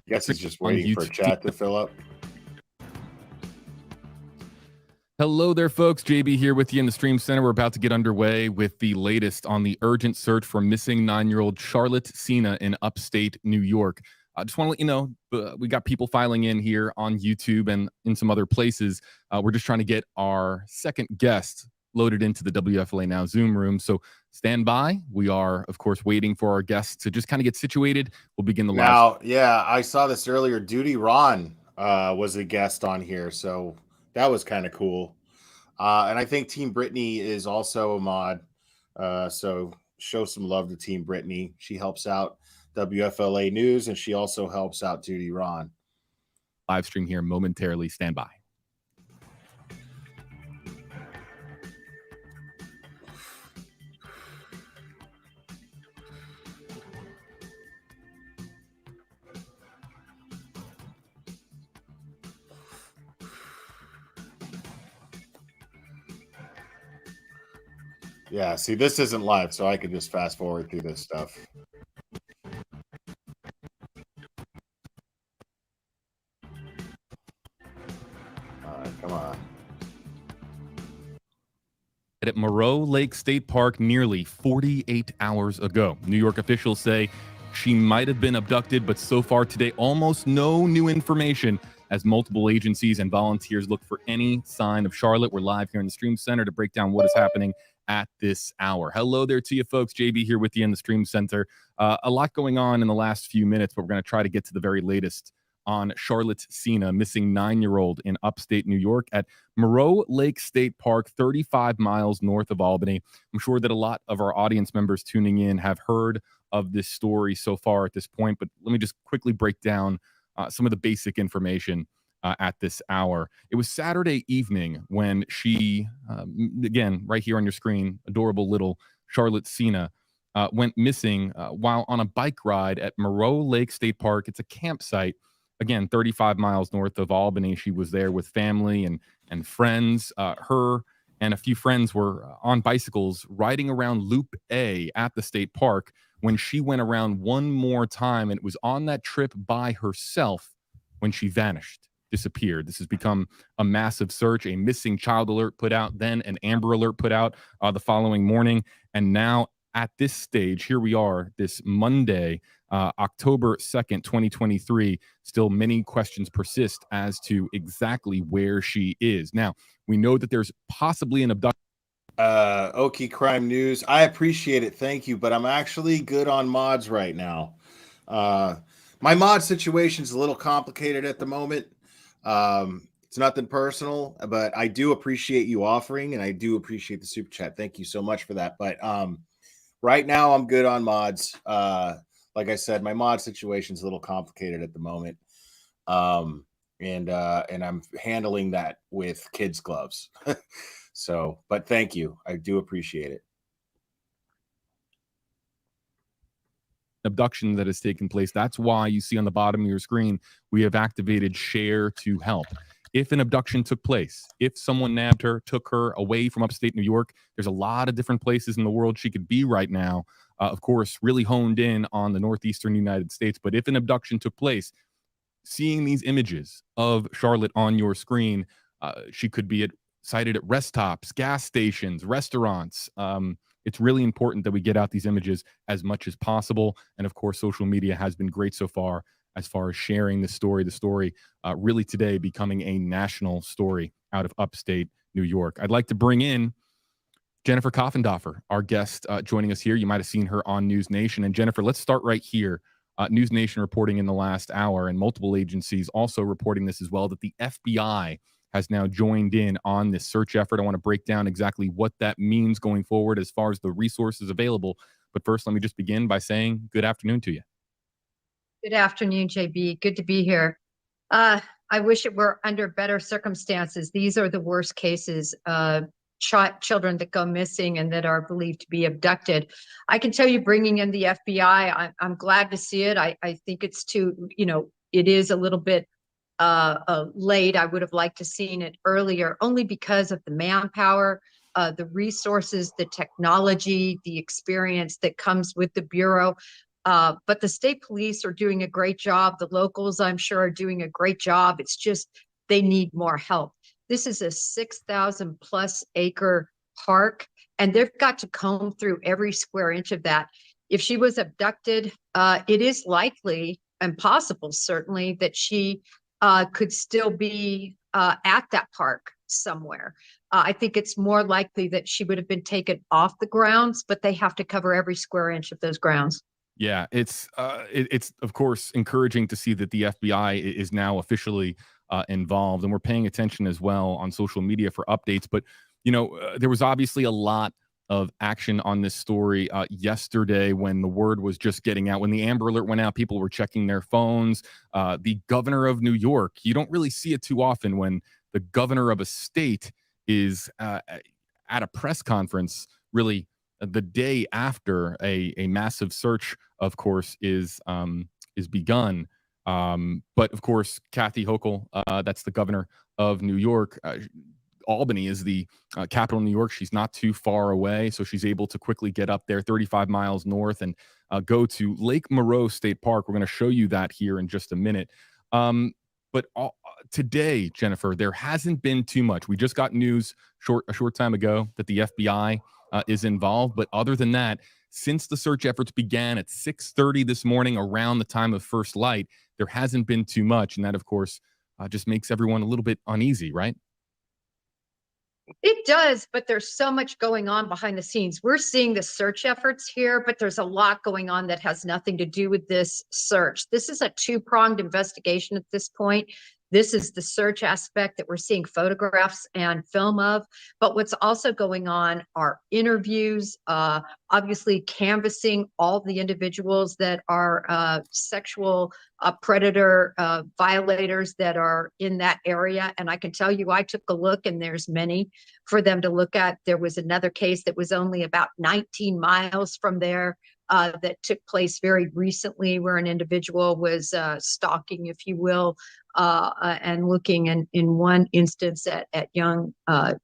Guess it's just waiting for chat to fill up. Hello there, folks. JB here with you in the Stream Center. We're about to get underway with the latest on the urgent search for missing 9-year-old Charlotte Sena in upstate New York. I just want to let you know, we got people filing in here on YouTube and in some other places. We're just trying to get our second guest loaded into the WFLA Now Zoom room. So stand by. We are, of course, waiting for our guests to just kind of get situated. We'll begin the live. Now, yeah, I saw this earlier. Duty Ron was a guest on here, so that was kind of cool. And I think Team Brittany is also a mod. So show some love to Team Brittany. She helps out WFLA News, and she also helps out Duty Ron. Live stream here momentarily. Stand by. Yeah, see, this isn't live, so I can just fast forward through this stuff. All right, come on. At Moreau Lake State Park nearly 48 hours ago. New York officials say she might have been abducted, but so far today, almost no new information as multiple agencies and volunteers look for any sign of Charlotte. We're live here in the Stream Center to break down what is happening at this hour. Hello there to you folks. JB here with you in the Stream Center. A lot going on in the last few minutes, but we're going to try to get to the very latest on Charlotte Sena, missing 9-year-old in upstate New York at Moreau Lake State Park, 35 miles north of Albany. I'm sure that a lot of our audience members tuning in have heard of this story so far at this point, but let me just quickly break down some of the basic information at this hour. It was Saturday evening when she, again, right here on your screen, adorable little Charlotte Sena, went missing while on a bike ride at Moreau Lake State Park. It's a campsite, again, 35 miles north of Albany. She was there with family and friends. Her and a few friends were on bicycles riding around Loop A at the state park when she went around one more time, and it was on that trip by herself when she vanished, disappeared. This has become a massive search, a missing child alert put out, then an Amber Alert put out the following morning, and now at this stage, here we are, this Monday, October 2nd, 2023. Still many questions persist as to exactly where she is. Now, we know that there's possibly an abduction. Okie Crime News. I appreciate it. Thank you. But I'm actually good on mods right now. My mod situation is a little complicated at the moment. It's nothing personal, but I do appreciate you offering, and I do appreciate the super chat. Thank you so much for that. But right now I'm good on mods. Like I said, my mod situation is a little complicated at the moment. And I'm handling that with kids gloves. So, but thank you. I do appreciate it. Abduction that has taken place. That's why you see on the bottom of your screen, we have activated share to help. If an abduction took place, if someone nabbed her, took her away from upstate New York, there's a lot of different places in the world she could be right now. Of course, really honed in on the northeastern United States. But if an abduction took place, seeing these images of Charlotte on your screen, she could be sighted at rest stops, gas stations, restaurants. It's really important that we get out these images as much as possible. And of course, social media has been great so far as sharing the story really today becoming a national story out of upstate New York. I'd like to bring in Jennifer Koffendorfer, our guest joining us here. You might have seen her on News Nation. And Jennifer, let's start right here. News Nation reporting in the last hour, and multiple agencies also reporting this as well, that the FBI has now joined in on this search effort. I want to break down exactly what that means going forward as far as the resources available. But first, let me just begin by saying good afternoon to you. Good afternoon, JB. Good to be here. I wish it were under better circumstances. These are the worst cases, children that go missing and that are believed to be abducted. I can tell you, bringing in the FBI, I'm glad to see it. I think it's it is a little bit late. I would have liked to seen it earlier, only because of the manpower, the resources, the technology, the experience that comes with the Bureau. But the state police are doing a great job. The locals, I'm sure, are doing a great job. It's just they need more help. This is a 6,000 plus acre park, and they've got to comb through every square inch of that. If she was abducted, it is likely and possible, certainly, that she could still be at that park somewhere. I think it's more likely that she would have been taken off the grounds, but they have to cover every square inch of those grounds. Yeah, it's of course encouraging to see that the FBI is now officially involved, and we're paying attention as well on social media for updates. But there was obviously a lot of action on this story yesterday when the word was just getting out. When the Amber Alert went out, people were checking their phones. The governor of New York, you don't really see it too often when the governor of a state is at a press conference, really the day after a massive search, of course, is begun. But of course, Kathy Hochul, that's the governor of New York. Albany is the capital of New York. She's not too far away, so she's able to quickly get up there 35 miles north and go to Lake Moreau State Park. We're going to show you that here in just a minute. But today, Jennifer, there hasn't been too much. We just got news a short time ago that the FBI is involved. But other than that, since the search efforts began at 6:30 this morning, around the time of first light, there hasn't been too much. And that, of course, just makes everyone a little bit uneasy, right? It does, but there's so much going on behind the scenes. We're seeing the search efforts here, but there's a lot going on that has nothing to do with this search. This is a two-pronged investigation at this point. This is the search aspect that we're seeing photographs and film of. But what's also going on are interviews, obviously canvassing all the individuals that are sexual predator violators that are in that area. And I can tell you, I took a look and there's many for them to look at. There was another case that was only about 19 miles from there that took place very recently, where an individual was stalking, if you will, and looking in one instance at young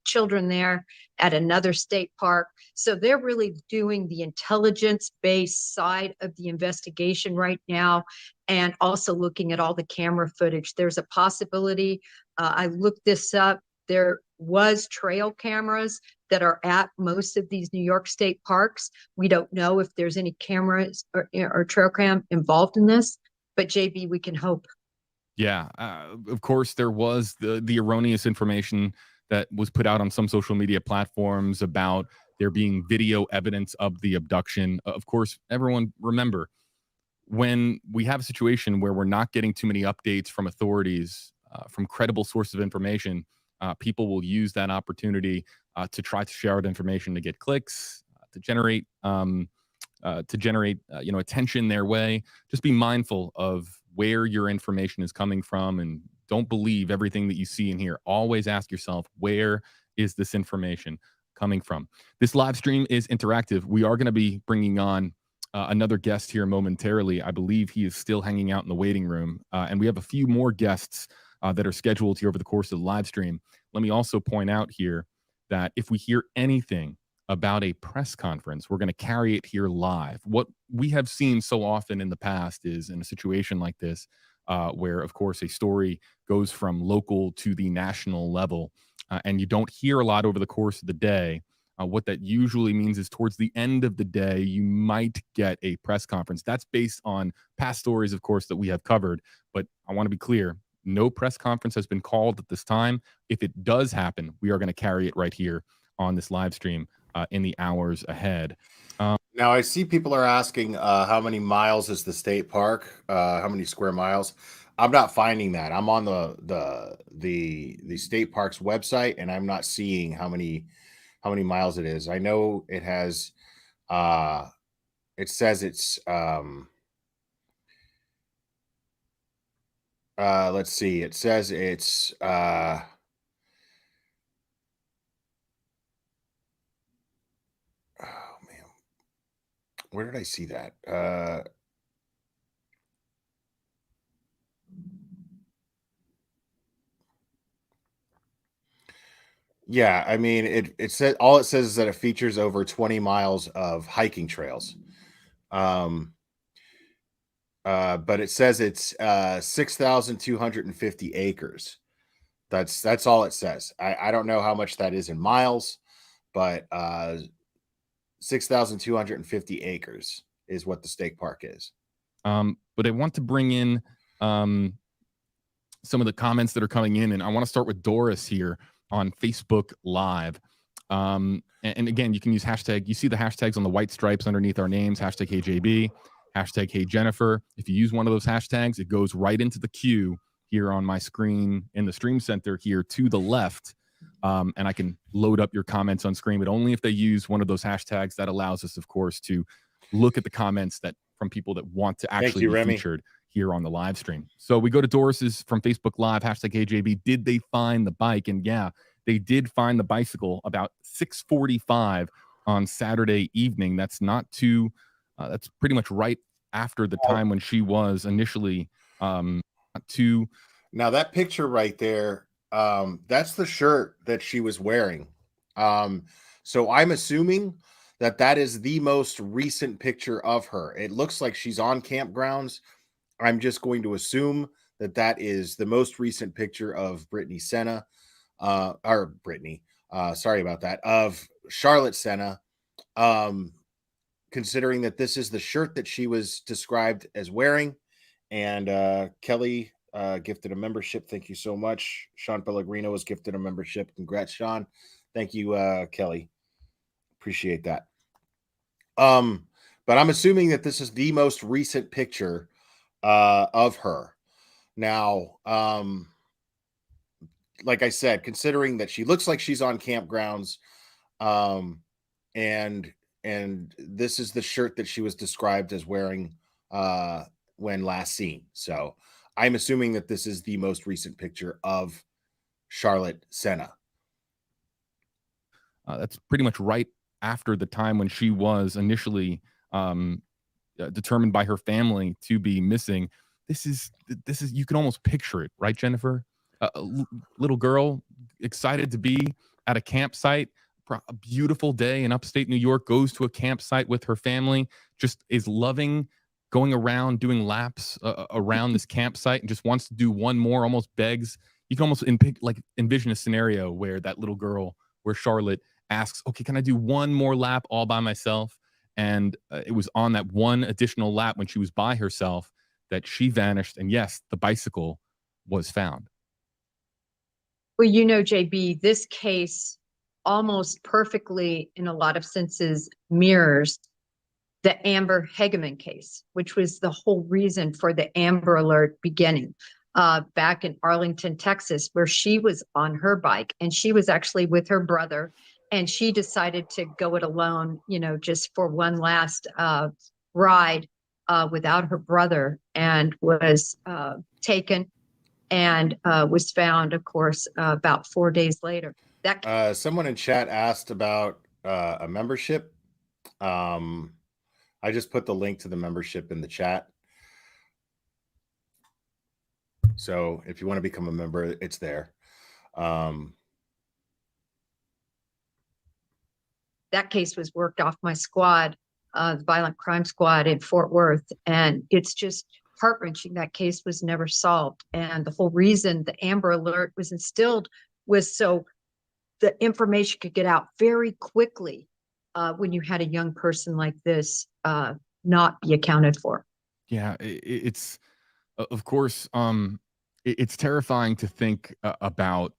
children there at another state park. So they're really doing the intelligence-based side of the investigation right now, and also looking at all the camera footage. There's a possibility, I looked this up, there was trail cameras that are at most of these New York State parks. We don't know if there's any cameras or trail cam involved in this, but JB, we can hope. Yeah, of course, there was the erroneous information that was put out on some social media platforms about there being video evidence of the abduction. Of course, everyone remember, when we have a situation where we're not getting too many updates from authorities, from credible sources of information, people will use that opportunity to try to share out information to get clicks, to generate attention their way. Just be mindful of where your information is coming from, and don't believe everything that you see and hear. Always ask yourself, where is this information coming from? This live stream is interactive. We are going to be bringing on another guest here momentarily. I believe he is still hanging out in the waiting room, and we have a few more guests that are scheduled here over the course of the live stream. Let me also point out here that if we hear anything about a press conference, we're going to carry it here live. What we have seen so often in the past is, in a situation like this, where, of course, a story goes from local to the national level, and you don't hear a lot over the course of the day. What that usually means is towards the end of the day, you might get a press conference. That's based on past stories, of course, that we have covered. But I want to be clear, no press conference has been called at this time. If it does happen, we are going to carry it right here on this live stream in the hours ahead. Now I see people are asking how many miles is the state park? How many square miles? I'm not finding that. I'm on the state park's website, and I'm not seeing how many miles it is. I know it has. It says it's. Let's see. It says it's. Oh man, where did I see that? Yeah, I mean, it said, all it says is that it features over 20 miles of hiking trails. Um, but it says it's 6,250 acres. That's all it says. I don't know how much that is in miles, but 6,250 acres is what the state park is. But I want to bring in some of the comments that are coming in, and I want to start with Doris here on Facebook Live. And again, you can use hashtag. You see the hashtags on the white stripes underneath our names, hashtag HeyJB, hashtag HeyJennifer. If you use one of those hashtags, it goes right into the queue here on my screen in the stream center here to the left. And I can load up your comments on screen, but only if they use one of those hashtags. That allows us, of course, to look at the comments that from people that want to actually be Remy. featured here on the live stream. So we go to Doris's from Facebook Live, hashtag HeyJB. Did they find the bike? And yeah, they did find the bicycle about 6:45 on Saturday evening. That's not too, that's pretty much right after the time when she was initially to. Now that picture right there, that's the shirt that she was wearing. So I'm assuming that is the most recent picture of her. It looks like she's on campgrounds. I'm just going to assume that is the most recent picture of Brittany Sena, or Brittany, sorry about that, of Charlotte Sena, considering that this is the shirt that she was described as wearing. And Kelly gifted a membership. Thank you so much. Sean Pellegrino was gifted a membership. Congrats, Sean. Thank you, Kelly. Appreciate that. But I'm assuming that this is the most recent picture of her. Now, like I said, considering that she looks like she's on campgrounds, um, and this is the shirt that she was described as wearing when last seen. So I'm assuming that this is the most recent picture of Charlotte Sena. That's pretty much right after the time when she was initially determined by her family to be missing. This is you can almost picture it, right, Jennifer? Little girl excited to be at a campsite, a beautiful day in upstate New York, goes to a campsite with her family, just is loving going around doing laps around this campsite and just wants to do one more, almost begs. You can almost envision a scenario where that little girl, where Charlotte asks, okay, can I do one more lap all by myself? And it was on that one additional lap when she was by herself that she vanished. And yes, the bicycle was found. Well, JB, this case almost perfectly, in a lot of senses, mirrors the Amber Hegeman case, which was the whole reason for the Amber Alert beginning back in Arlington, Texas, where she was on her bike and she was actually with her brother, and she decided to go it alone, just for one last ride without her brother, and was taken and was found, of course, about 4 days later. Someone in chat asked about a membership. I just put the link to the membership in the chat. So if you want to become a member, it's there. That case was worked off my squad, the violent crime squad in Fort Worth. And it's just heart-wrenching. That case was never solved. And the whole reason the Amber Alert was instilled was so the information could get out very quickly when you had a young person like this not be accounted for. Yeah, it's of course, it's terrifying to think about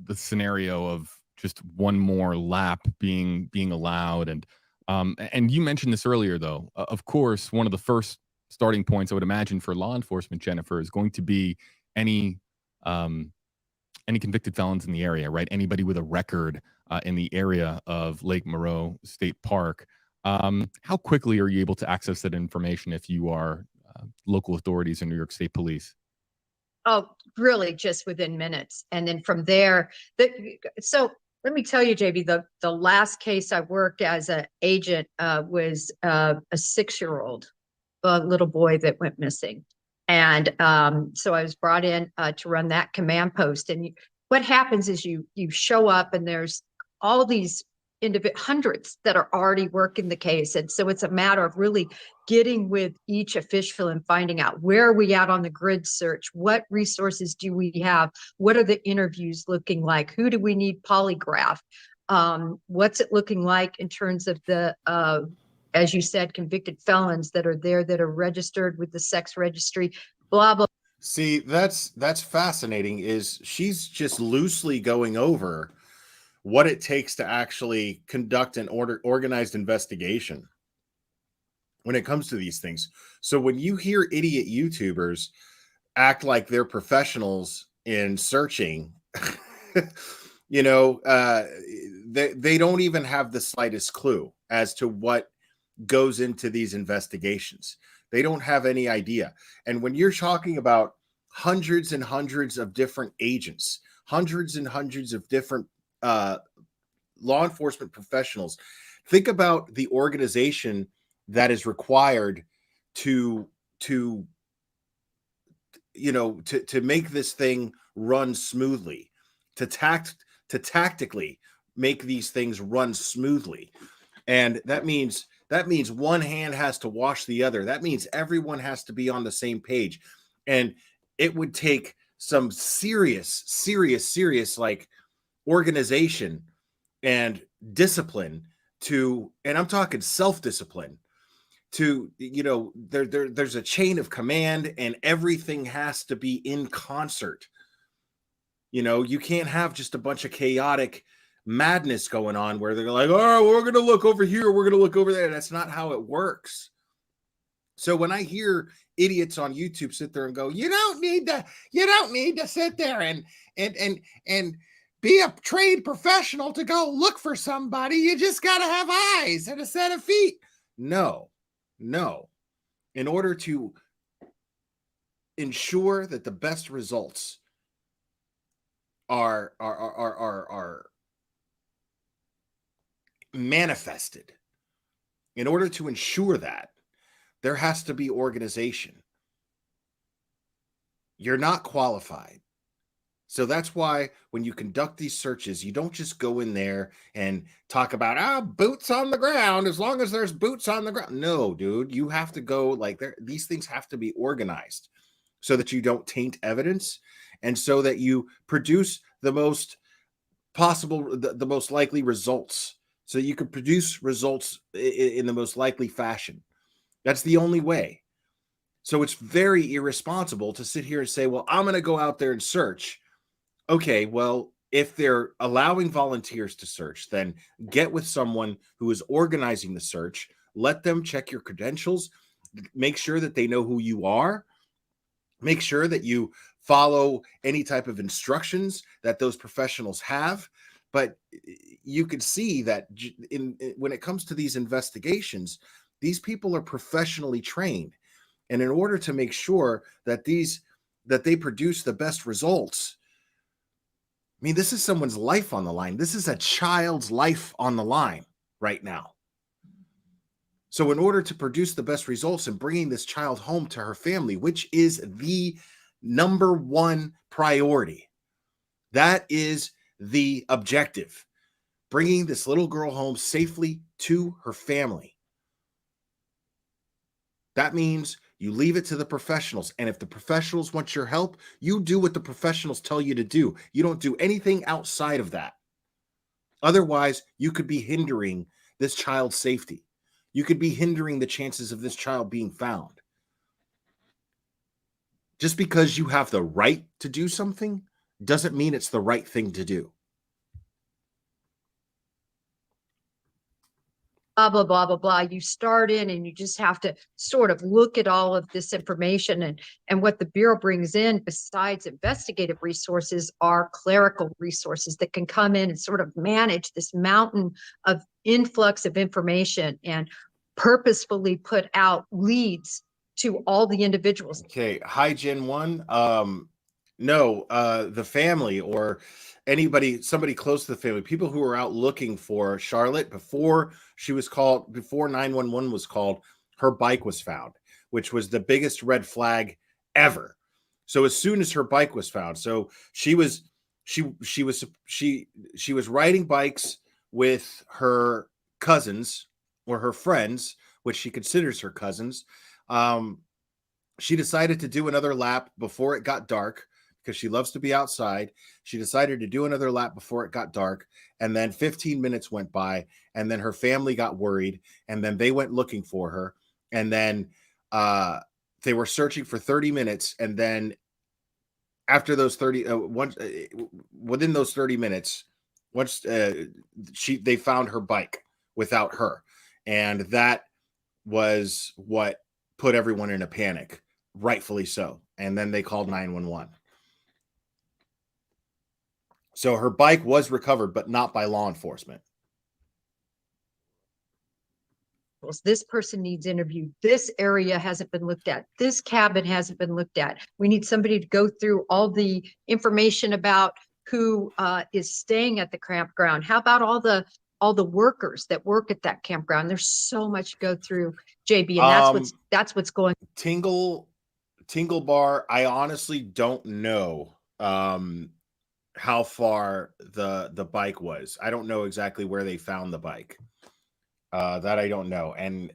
the scenario of just one more lap being allowed. And you mentioned this earlier, though. Of course, one of the first starting points I would imagine for law enforcement, Jennifer, is going to be any convicted felons in the area, right? Anybody with a record in the area of Lake Moreau State Park. How quickly are you able to access that information if you are local authorities or New York State Police? Oh, really, just within minutes. And then from there, so let me tell you, JB, the last case I worked as an agent was a 6-year-old little boy that went missing. And so I was brought in to run that command post. And what happens is you show up and there's all these hundreds that are already working the case. And so it's a matter of really getting with each official and finding out where are we at on the grid search? What resources do we have? What are the interviews looking like? Who do we need polygraph? What's it looking like in terms of the, as you said, convicted felons that are there that are registered with the sex registry, blah, blah. See, that's fascinating. Is she's just loosely going over what it takes to actually conduct an organized investigation when it comes to these things. So when you hear idiot YouTubers act like they're professionals in searching, they don't even have the slightest clue as to what goes into these investigations. They don't have any idea. And when you're talking about hundreds and hundreds of different agents, hundreds and hundreds of different law enforcement professionals, think about the organization that is required to make this thing run smoothly, to tactically make these things run smoothly. And that means one hand has to wash the other. That means everyone has to be on the same page. And it would take some serious like organization and discipline and I'm talking self-discipline there's a chain of command and everything has to be in concert. You can't have just a bunch of chaotic madness going on where they're like, oh, we're going to look over here, we're going to look over there. That's not how it works. So when I hear idiots on YouTube sit there and go, you don't need to sit there and be a trained professional to go look for somebody. You just got to have eyes and a set of feet. No. In order to ensure that the best results are manifested, in order to ensure that, there has to be organization. You're not qualified. So that's why when you conduct these searches, you don't just go in there and talk about boots on the ground, as long as there's boots on the ground. No, dude, you have to go like these things have to be organized so that you don't taint evidence and so that you produce the most possible, the most likely results, so you can produce results in the most likely fashion. That's the only way. So it's very irresponsible to sit here and say, well, I'm going to go out there and search. Okay, well, if they're allowing volunteers to search, then get with someone who is organizing the search. Let them check your credentials. Make sure that they know who you are. Make sure that you follow any type of instructions that those professionals have. But you could see that when it comes to these investigations, these people are professionally trained. And in order to make sure that they produce the best results, I mean, this is someone's life on the line. This is a child's life on the line right now. So in order to produce the best results and bringing this child home to her family, which is the number one priority, that is the objective, bringing this little girl home safely to her family. That means you leave it to the professionals. And if the professionals want your help, you do what the professionals tell you to do. You don't do anything outside of that. Otherwise, you could be hindering this child's safety. You could be hindering the chances of this child being found. Just because you have the right to do something doesn't mean it's the right thing to do. Blah, blah, blah, blah, blah. You start in and you just have to sort of look at all of this information, and what the Bureau brings in besides investigative resources are clerical resources that can come in and sort of manage this mountain of influx of information and purposefully put out leads to all the individuals. Okay. Hi, Gen 1. No, the family or somebody close to the family, people who were out looking for Charlotte before she was called, before 911 was called, her bike was found, which was the biggest red flag ever. So as soon as her bike was found, so she was riding bikes with her cousins or her friends, which she considers her cousins. She decided to do another lap before it got dark because she loves to be outside. She decided to do another lap before it got dark. And then 15 minutes went by, and then her family got worried, and then they went looking for her. And then they were searching for 30 minutes. And then after those 30, within those 30 minutes, once they found her bike without her. And that was what put everyone in a panic, rightfully so. And then they called 911. So her bike was recovered, but not by law enforcement. This person needs interviewed. This area hasn't been looked at. This cabin hasn't been looked at. We need somebody to go through all the information about who is staying at the campground. How about all the workers that work at that campground? There's so much to go through, JB, and that's what's going. Tingle Bar. I honestly don't know how far the bike was. I don't know exactly where they found the bike. That I don't know. And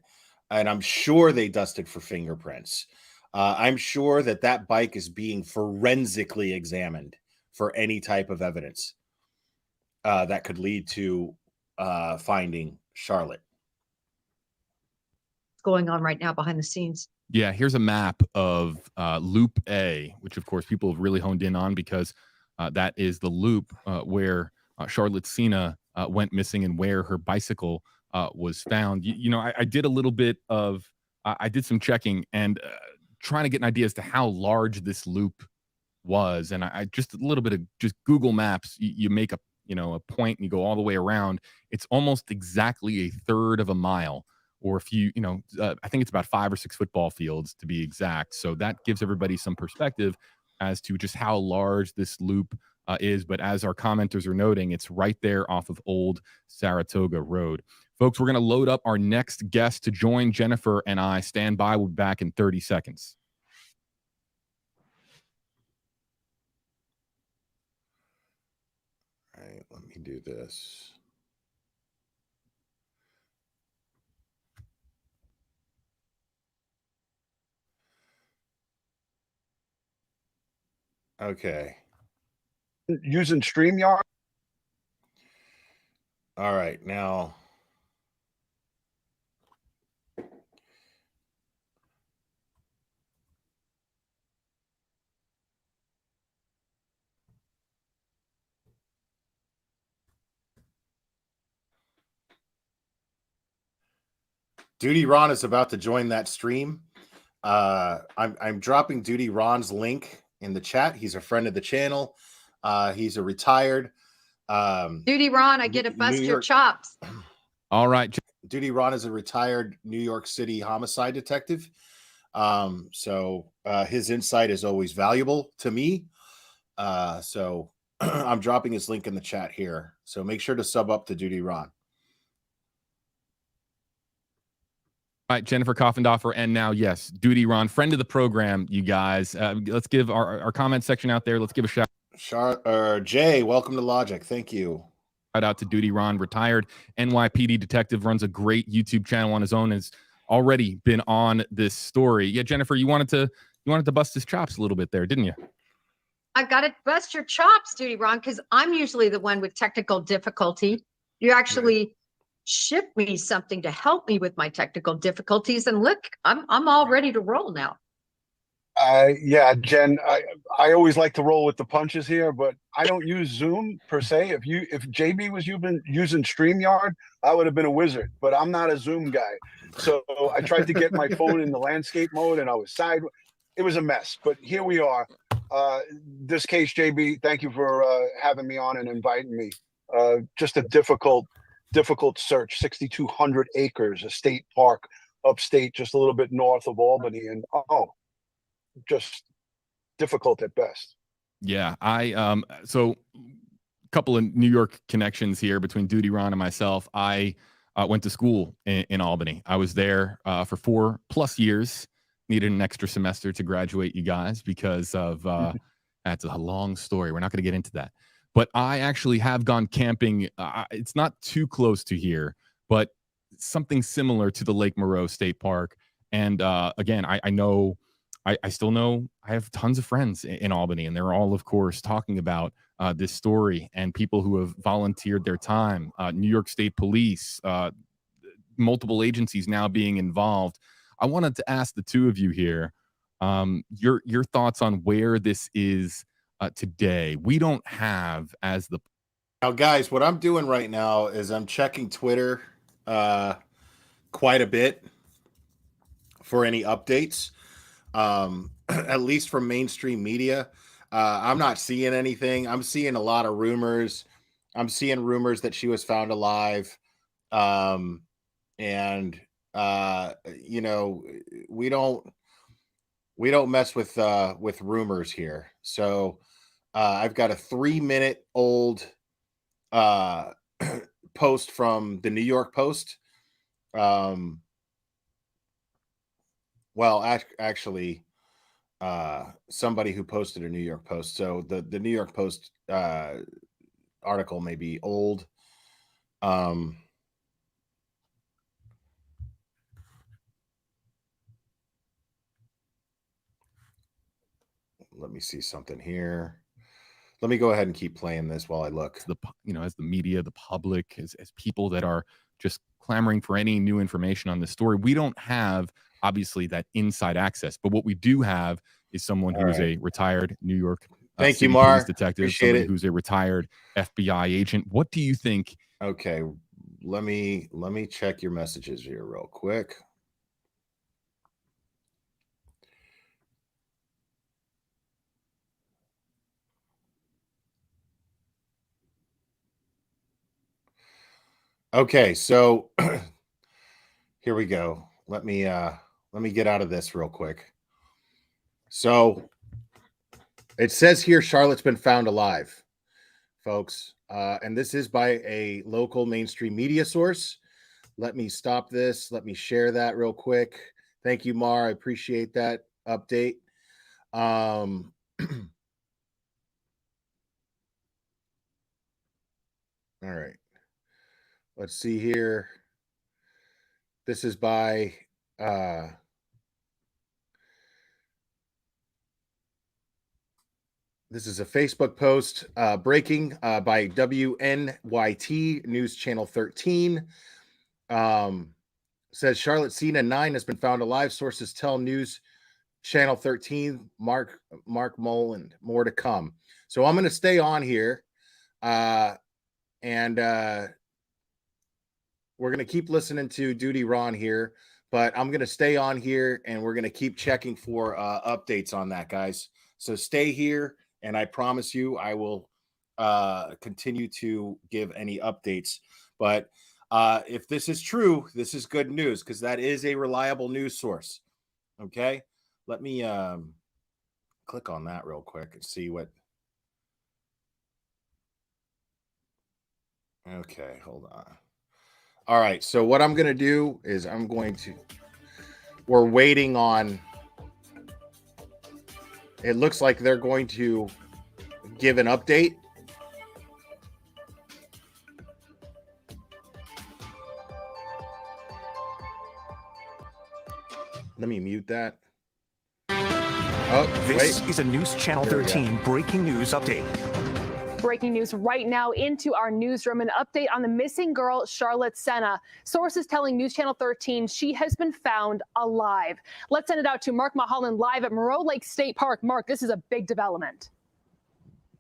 I'm sure they dusted for fingerprints. I'm sure that bike is being forensically examined for any type of evidence that could lead to finding Charlotte. Going on right now behind the scenes. Yeah, here's a map of Loop A, which of course people have really honed in on because that is the loop where Charlotte Sena went missing and where her bicycle was found. I did a little bit of, I did some checking, and trying to get an idea as to how large this loop was. And I just a little bit of just Google Maps, you make a point and you go all the way around. It's almost exactly a third of a mile, or if you I think it's about 5 or 6 football fields to be exact. So that gives everybody some perspective as to just how large this loop is. But as our commenters are noting, it's right there off of Old Saratoga Road. Folks, we're going to load up our next guest to join Jennifer and I. Stand by. We'll be back in 30 seconds. All right, let me do this. Okay. Using StreamYard? All right, now Duty Ron is about to join that stream. I'm dropping Duty Ron's link in the chat. He's a friend of the channel. He's a retired Duty Ron, I get to bust your chops. All right. Duty Ron is a retired New York City homicide detective. So his insight is always valuable to me. So I'm dropping his link in the chat here. So make sure to sub up to Duty Ron. All right, Jennifer Koffendorfer, and now, yes, Duty Ron, friend of the program, you guys. Let's give our comment section out there. Let's give a shout. Jay, welcome to Logic. Thank you. Shout out to Duty Ron, retired NYPD detective, runs a great YouTube channel on his own, has already been on this story. Yeah, Jennifer, you wanted to bust his chops a little bit there, didn't you? I got to bust your chops, Duty Ron, because I'm usually the one with technical difficulty. You actually ship me something to help me with my technical difficulties, and look, I'm all ready to roll now. Yeah, Jen, I always like to roll with the punches here, but I don't use Zoom per se. If JB was using StreamYard, I would have been a wizard, but I'm not a Zoom guy. So I tried to get my phone in the landscape mode and I was sideways. It was a mess, but here we are. This case, JB, thank you for having me on and inviting me. Just a difficult search, 6,200 acres, a state park upstate, just a little bit north of Albany. And just difficult at best. Yeah, so a couple of New York connections here between Duty Ron and myself. I went to school in Albany. I was there for 4+ years. Needed an extra semester to graduate, you guys, because of that's a long story. We're not going to get into that. But I actually have gone camping. It's not too close to here, but something similar to the Lake Moreau State Park. And again, I know. I still know I have tons of friends in Albany, and they're all, of course, talking about this story and people who have volunteered their time. New York State Police, multiple agencies now being involved. I wanted to ask the two of you here your thoughts on where this is today. We don't have now, guys. What I'm doing right now is I'm checking Twitter quite a bit for any updates. At least from mainstream media. I'm not seeing anything. I'm seeing a lot of rumors. I'm seeing rumors that she was found alive. And we don't mess with rumors here. So I've got a 3-minute old post from the New York Post. Well, actually, somebody who posted a New York Post. So the New York Post article may be old. Let me see something here. Let me go ahead and keep playing this while I look. As the media, the public, as people that are just clamoring for any new information on this story, we don't have obviously that inside access. But what we do have is someone who is a retired New York Thank City you, Mar. police detective, Appreciate somebody it. who's a retired FBI agent. What do you think? Okay, let me check your messages here real quick. Okay, so here we go. Let me get out of this real quick. So it says here Charlotte's been found alive, folks. And this is by a local mainstream media source. Let me stop this. Let me share that real quick. Thank you, Mar. I appreciate that update. All right. Let's see here. This is by this is a Facebook post breaking by WNYT News Channel 13. Says Charlotte Sena 9 has been found alive. Sources tell News Channel 13. Mark Mullen. More to come. So I'm going to stay on here, and we're going to keep listening to Duty Ron here. But I'm going to stay on here, and we're going to keep checking for updates on that, guys. So stay here, and I promise you I will continue to give any updates. But if this is true, this is good news because that is a reliable news source. Okay, let me click on that real quick and see what. Okay, hold on. All right, so what I'm going to do is we're waiting on. It looks like they're going to give an update. Let me mute that. Oh, This wait. is a News Channel There we go. 13 breaking news update. Breaking news right now into our newsroom. An update on the missing girl, Charlotte Sena. Sources telling News Channel 13 she has been found alive. Let's send it out to Mark Mulholland live at Moreau Lake State Park. Mark, this is a big development.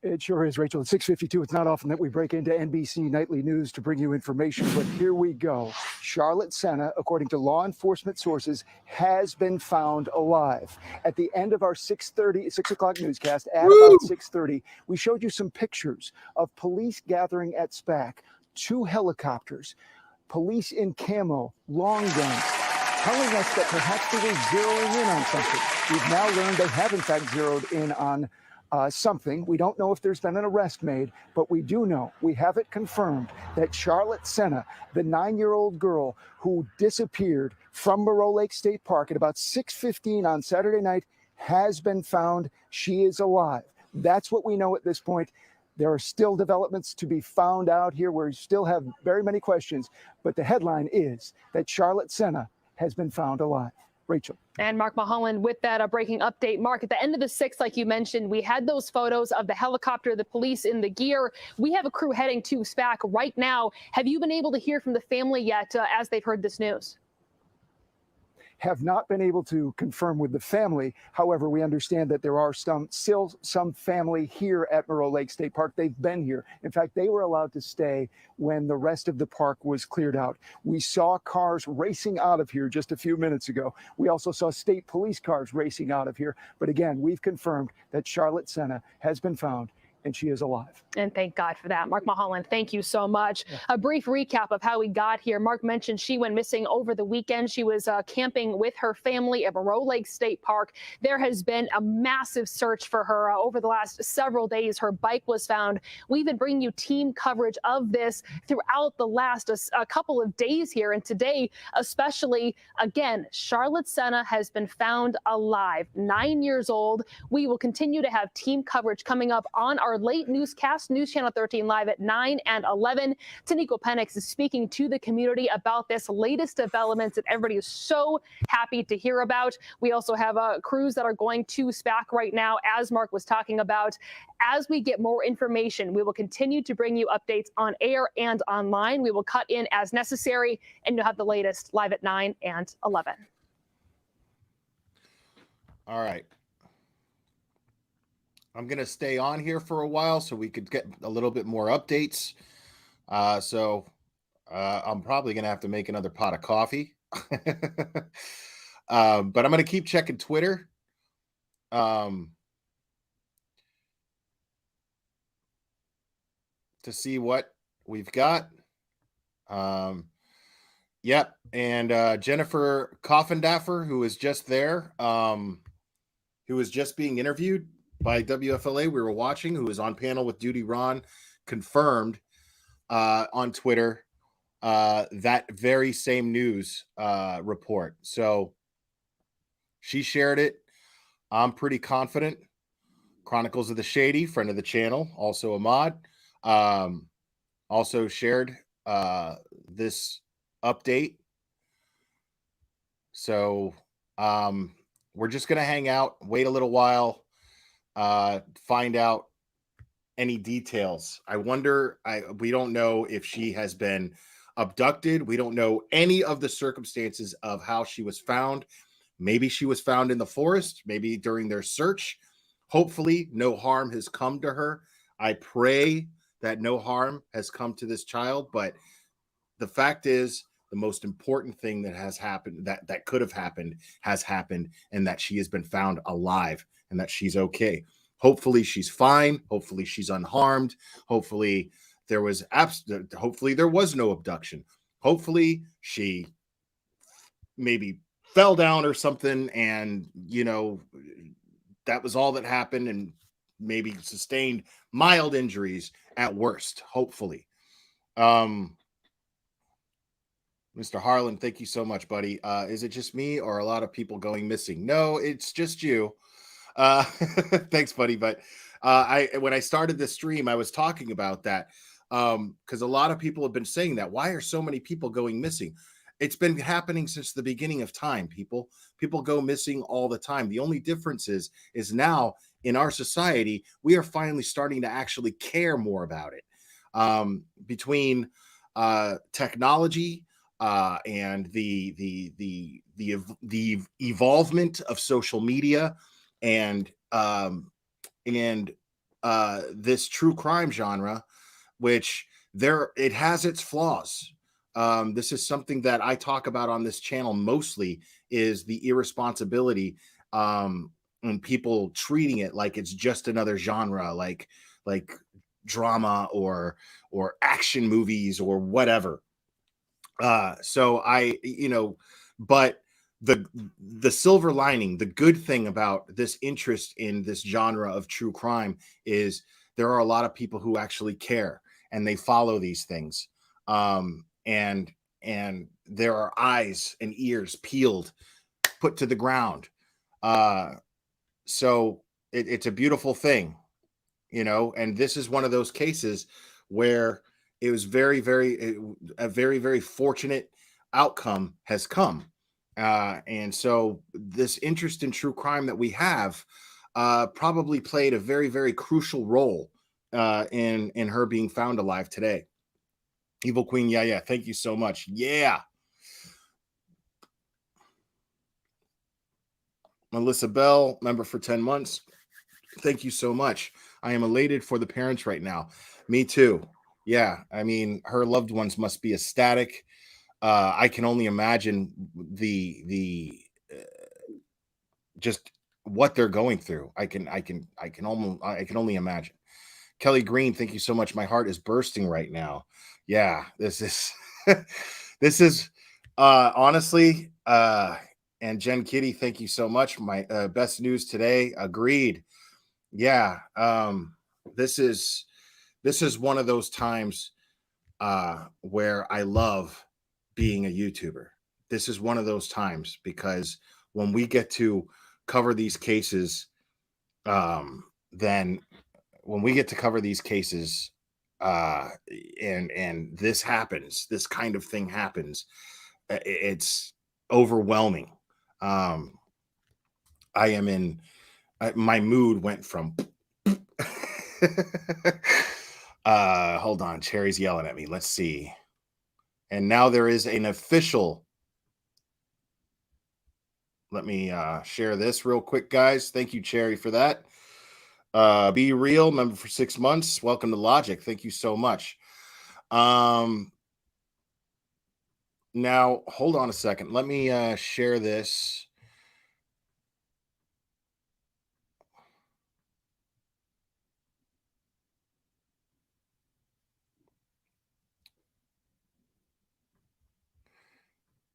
It sure is, Rachel. At 6:52, it's not often that we break into NBC Nightly News to bring you information, but here we go. Charlotte Sena, according to law enforcement sources, has been found alive. At the end of our 6 o'clock newscast, at about 6:30, we showed you some pictures of police gathering at SPAC, 2 helicopters, police in camo, long guns, telling us that perhaps they were zeroing in on something. We've now learned they have, in fact, zeroed in on something. We don't know if there's been an arrest made, but we do know, we have it confirmed, that Charlotte Sena, the 9-year-old girl who disappeared from Moreau Lake State Park at about 6:15 on Saturday night, has been found. She is alive. That's what we know at this point. There are still developments to be found out here. We still have very many questions, but the headline is that Charlotte Sena has been found alive. Rachel. And Mark Mulholland with that breaking update. Mark, at the end of the 6th, like you mentioned, we had those photos of the helicopter, the police in the gear. We have a crew heading to SPAC right now. Have you been able to hear from the family yet as they've heard this news? Have not been able to confirm with the family. However, we understand that there are still some family here at Moreau Lake State Park. They've been here. In fact, they were allowed to stay when the rest of the park was cleared out. We saw cars racing out of here just a few minutes ago. We also saw state police cars racing out of here. But again, we've confirmed that Charlotte Sena has been found and she is alive. And thank God for that. Mark Mulholland, thank you so much. Yeah. A brief recap of how we got here. Mark mentioned she went missing over the weekend. She was camping with her family at Moreau Lake State Park. There has been a massive search for her over the last several days. Her bike was found. We've been bringing you team coverage of this throughout the last a couple of days here. And today, especially, again, Charlotte Sena has been found alive, 9 years old. We will continue to have team coverage coming up on our late newscast, News Channel 13 live at 9 and 11. Taniqua Penix is speaking to the community about this latest developments that everybody is so happy to hear about. We also have crews that are going to SPAC right now, as Mark was talking about. As we get more information, we will continue to bring you updates on air and online. We will cut in as necessary, and you'll have the latest live at 9 and 11. All right. I'm going to stay on here for a while so we could get a little bit more updates. So I'm probably going to have to make another pot of coffee. But I'm going to keep checking Twitter. To see what we've got. Yep. And Jennifer Coffindaffer, who was just there, who was just being interviewed by WFLA, we were watching, who was on panel with Duty Ron, confirmed on Twitter that very same news report. So she shared it. I'm pretty confident. Chronicles of the Shady, friend of the channel, also a mod, also shared this update. So we're just going to hang out, wait a little while, find out any details. I wonder, we don't know if she has been abducted. We don't know any of the circumstances of how she was found. Maybe she was found in the forest, maybe during their search. Hopefully, no harm has come to her. I pray that no harm has come to this child, but the fact is, the most important thing that has happened, that could have happened, has happened, and that she has been found alive and that she's okay. Hopefully she's fine. Hopefully she's unharmed. Hopefully there was hopefully there was no abduction. Hopefully she maybe fell down or something, and that was all that happened, and maybe sustained mild injuries at worst, hopefully. Mr. Harlan, thank you so much, buddy. Is it just me or a lot of people going missing? No, it's just you. Thanks, buddy. But when I started the stream, I was talking about that because a lot of people have been saying that. Why are so many people going missing? It's been happening since the beginning of time. People go missing all the time. The only difference is now in our society, we are finally starting to actually care more about it. Between technology and the evolvement of social media and this true crime genre, which it has its flaws. This is something that I talk about on this channel mostly, is the irresponsibility and people treating it like it's just another genre, like drama or action movies or whatever. So but the silver lining, the good thing about this interest in this genre of true crime is there are a lot of people who actually care and they follow these things. And there are eyes and ears peeled, put to the ground. So it's a beautiful thing, and this is one of those cases where it was a very, very fortunate outcome has come. And so this interest in true crime that we have probably played a very, very crucial role in her being found alive today. Evil Queen, yeah, thank you so much. Yeah. Melissa Bell, member for 10 months. Thank you so much. I am elated for the parents right now. Me too. Yeah, I mean, her loved ones must be ecstatic. I can only imagine the just what they're going through. I can only imagine. Kelly Green, thank you so much. My heart is bursting right now. Yeah, this is this is honestly and Jen Kitty, thank you so much. My best news today. Agreed. Yeah, this is one of those times where I love being a YouTuber. This is one of those times because when we get to cover these cases, then when we get to cover these cases, and this happens, this kind of thing happens, it's overwhelming. I am in my mood went from hold on, Cherry's yelling at me. Let's see. And now there is an official. Let me share this real quick, guys. Thank you, Cherry, for that. Be Real, member for 6 months. Welcome to Logic. Thank you so much. Now, hold on a second. Let me share this.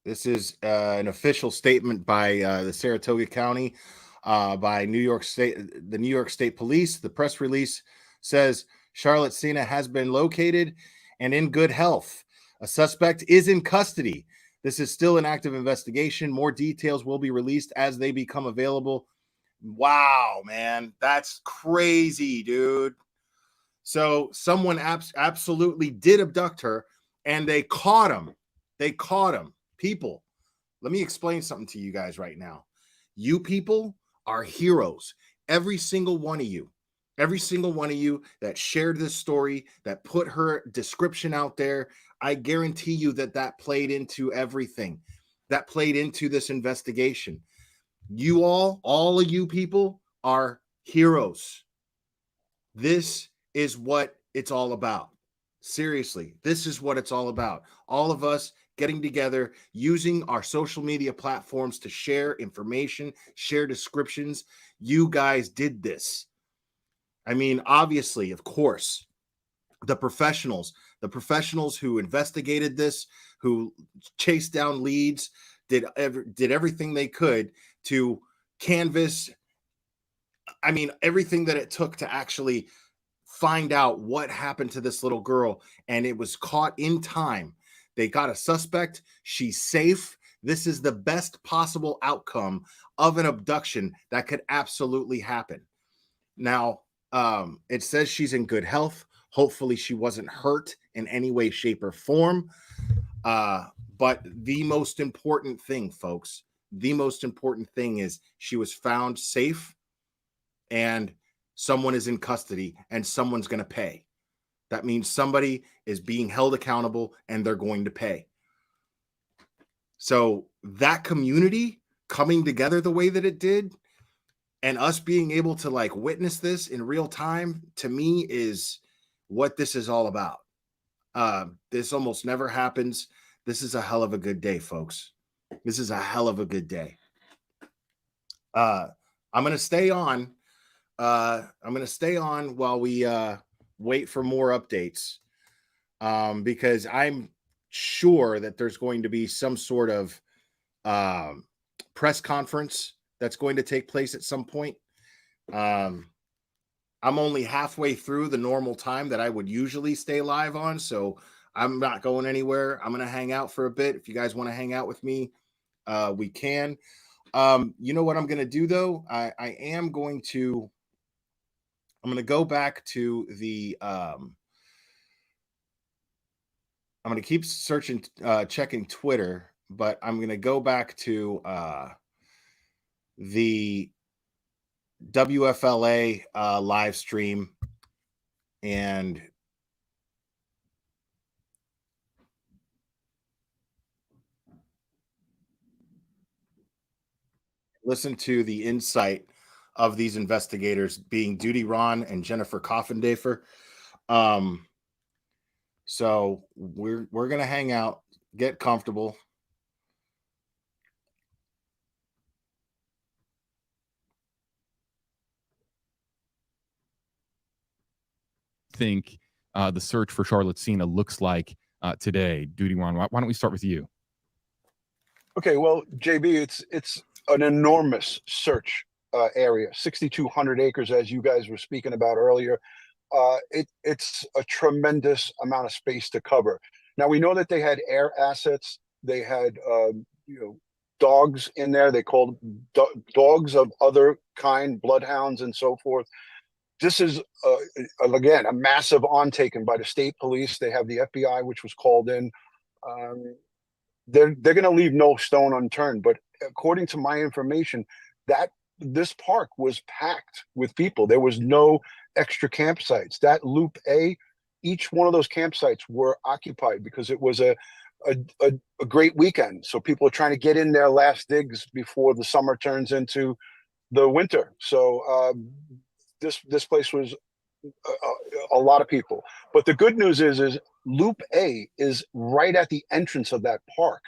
This is an official statement by the Saratoga County, by New York State, the New York State Police. The press release says Charlotte Sena has been located and in good health. A suspect is in custody. This is still an active investigation. More details will be released as they become available. Wow, man, that's crazy, dude. So someone absolutely did abduct her, and they caught him. They caught him. People, let me explain something to you guys right now. You people are heroes. Every single one of you that shared this story, that put her description out there, I guarantee you that played into everything. That played into this investigation. You all of you people are heroes. This is what it's all about. Seriously, this is what it's all about. All of us getting together, using our social media platforms to share information, share descriptions. You guys did this. I mean, obviously, of course, the professionals who investigated this, who chased down leads, did everything they could to canvas, I mean, everything that it took to actually find out what happened to this little girl, and it was caught in time. They got a suspect. She's safe. This is the best possible outcome of an abduction that could absolutely happen. Now, it says she's in good health. Hopefully she wasn't hurt in any way, shape, or form. But the most important thing, folks, the most important thing is she was found safe, and someone is in custody, and someone's going to pay. That means somebody is being held accountable, and they're going to pay. So that community coming together the way that it did, and us being able to like witness this in real time, to me, is what this is all about. This almost never happens. This is a hell of a good day, folks. This is a hell of a good day. I'm going to stay on. I'm going to stay on while we wait for more updates, because I'm sure that there's going to be some sort of press conference that's going to take place at some point. I'm only halfway through the normal time that I would usually stay live on, so I'm not going anywhere. I'm going to hang out for a bit. If you guys want to hang out with me, we can. You know what I'm going to do, though? I'm going to go back to the I'm going to keep searching, checking Twitter, but I'm going to go back to the WFLA live stream and listen to the insight of these investigators, being Duty Ron and Jennifer Coffendafer. So we're going to hang out, get comfortable. Think the search for Charlotte Sena looks like today? Duty Ron, why don't we start with you? Okay, well, JB, it's an enormous search area, 6,200 acres, as you guys were speaking about earlier. It's a tremendous amount of space to cover. Now, we know that they had air assets. They had, dogs in there. They called dogs of other kind, bloodhounds and so forth. This is, again, a massive on-taken by the state police. They have the FBI, which was called in. They're going to leave no stone unturned. But according to my information, that this park was packed with people. There was no extra campsites. That Loop A, each one of those campsites were occupied because it was a great weekend. So people are trying to get in their last digs before the summer turns into the winter. So this place was a lot of people. But the good news is Loop A is right at the entrance of that park.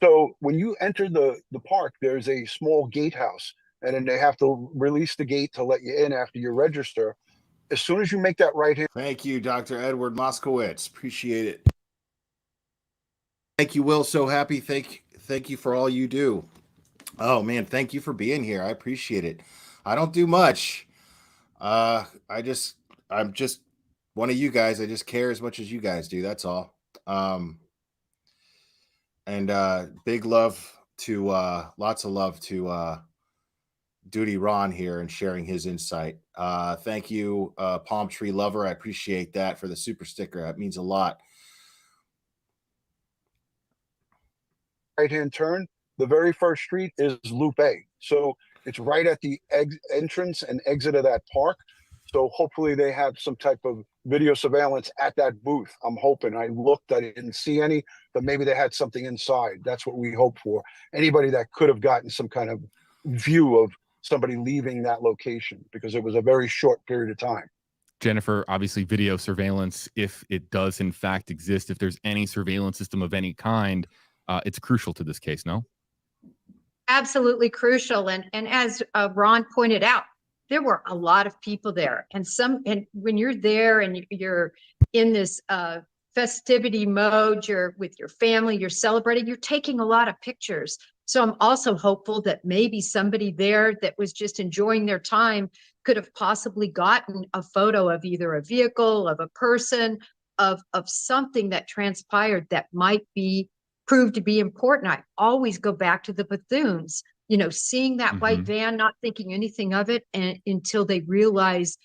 So when you enter the park, there's a small gatehouse, and then they have to release the gate to let you in after you register. As soon as you make that right hand. Thank you, Dr. Edward Moskowitz. Appreciate it. Thank you, Will. So happy. Thank Thank you for all you do. Oh man, thank you for being here. I appreciate it. I don't do much. I'm just one of you guys. I just care as much as you guys do. That's all. Um, and big love to lots of love to Duty Ron here and sharing his insight. Thank you, Palm Tree Lover. I appreciate that for the super sticker. That means a lot. Right-hand turn, the very first street is Loop A. So it's right at the entrance and exit of that park. So hopefully they have some type of video surveillance at that booth. I'm hoping. I looked, I didn't see any, but maybe they had something inside. That's what we hope for. Anybody that could have gotten some kind of view of somebody leaving that location, because it was a very short period of time. Jennifer, obviously video surveillance, if it does in fact exist, if there's any surveillance system of any kind, it's crucial to this case, no? Absolutely crucial. And as Ron pointed out, there were a lot of people there. And when you're there and you're in this festivity mode, you're with your family, you're celebrating, you're taking a lot of pictures. So I'm also hopeful that maybe somebody there that was just enjoying their time could have possibly gotten a photo of either a vehicle, of a person, of something that transpired that might be proved to be important. I always go back to the Bethunes, seeing that white van, not thinking anything of it, and until they realize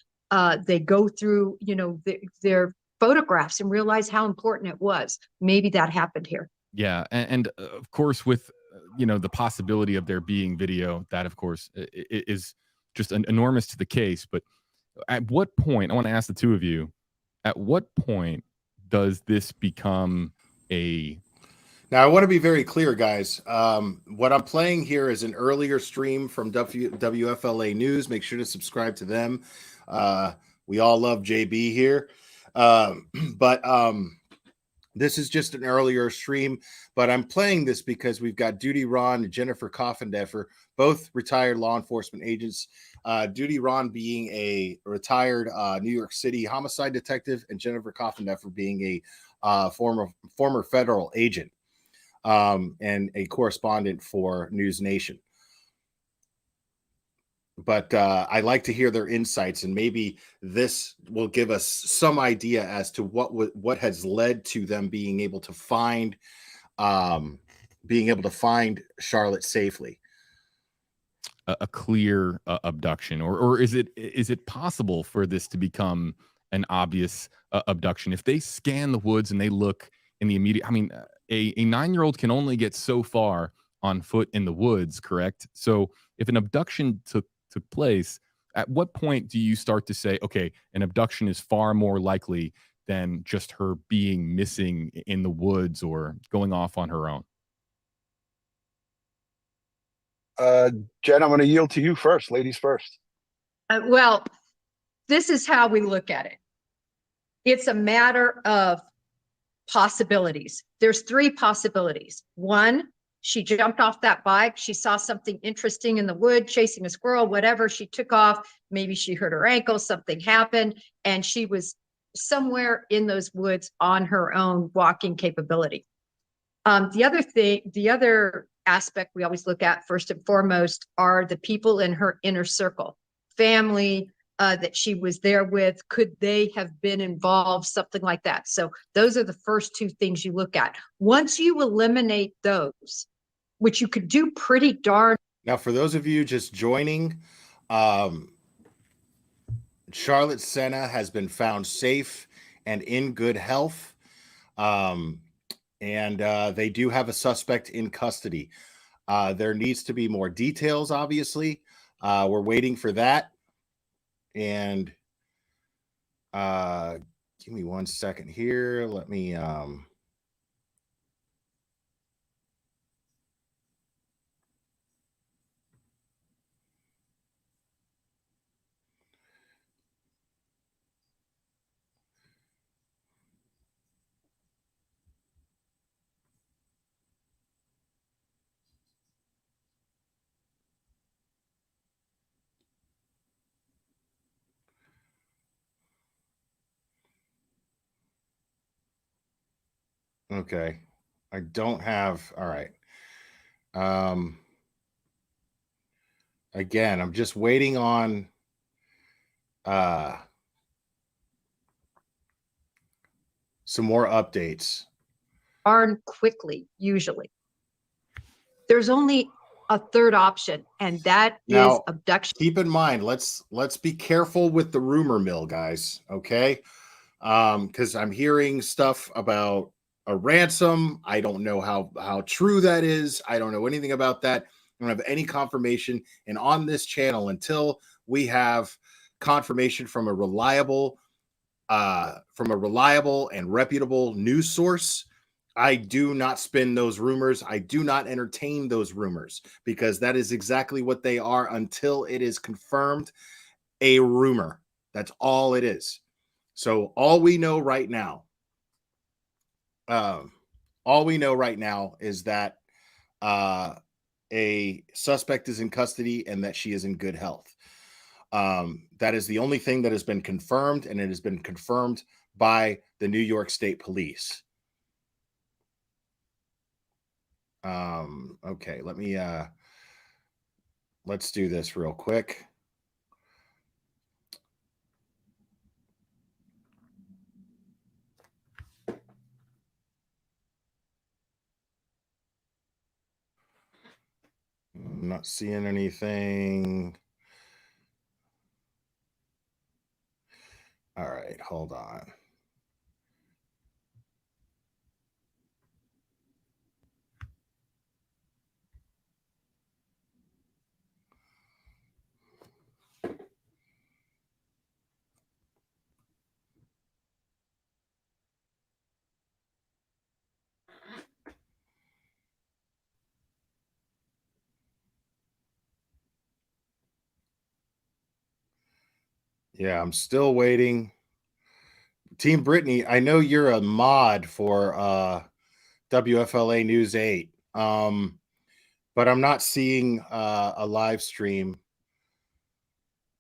they go through, their photographs and realize how important it was. Maybe that happened here. Yeah, and of course, with the possibility of there being video, that of course is just enormous to the case. But at what point, I want to ask the two of you, at what point does this become a... Now, I want to be very clear, guys. What I'm playing here is an earlier stream from WFLA News. Make sure to subscribe to them. We all love JB here. But this is just an earlier stream. But I'm playing this because we've got Duty Ron and Jennifer Coffendeffer, both retired law enforcement agents. Duty Ron being a retired New York City homicide detective, and Jennifer Coffendeffer being a former federal agent. And a correspondent for News Nation. But I like to hear their insights, and maybe this will give us some idea as to what has led to them being able to find Charlotte safely. A clear abduction, or is it possible for this to become an obvious abduction? If they scan the woods and they look in the immediate, I mean, a 9-year-old can only get so far on foot in the woods, correct? So if an abduction took place, at what point do you start to say, okay, an abduction is far more likely than just her being missing in the woods or going off on her own? Jen, I'm going to yield to you first. Ladies first. Well, this is how we look at it. It's a matter of possibilities. There's 3 possibilities. 1, she jumped off that bike. She saw something interesting in the wood, chasing a squirrel, whatever. She took off. Maybe she hurt her ankle. Something happened. And she was somewhere in those woods on her own walking capability. The other aspect we always look at first and foremost are the people in her inner circle, family, that she was there with. Could they have been involved? Something like that. So those are the first 2 things you look at. Once you eliminate those, which you could do pretty darn. Now, for those of you just joining, Charlotte Sena has been found safe and in good health. And they do have a suspect in custody. There needs to be more details, obviously. We're waiting for that. And give me 1 second here. Let me okay. I don't have, all right. Again, I'm just waiting on some more updates. Darn quickly, usually. There's only a third option, and that is Now, abduction. keep in mind, let's be careful with the rumor mill, guys. Okay, because I'm hearing stuff about a ransom. I don't know how true that is. I don't know anything about that. I don't have any confirmation. And on this channel, until we have confirmation from a reliable and reputable news source, I do not spin those rumors. I do not entertain those rumors, because that is exactly what they are until it is confirmed a rumor. That's all it is. So all we know right now is that a suspect is in custody and that she is in good health. That is the only thing that has been confirmed, and it has been confirmed by the New York State Police. Okay, let's do this real quick. I'm not seeing anything. All right, hold on. Yeah, I'm still waiting. Team Brittany, I know you're a mod for WFLA News 8. But I'm not seeing a live stream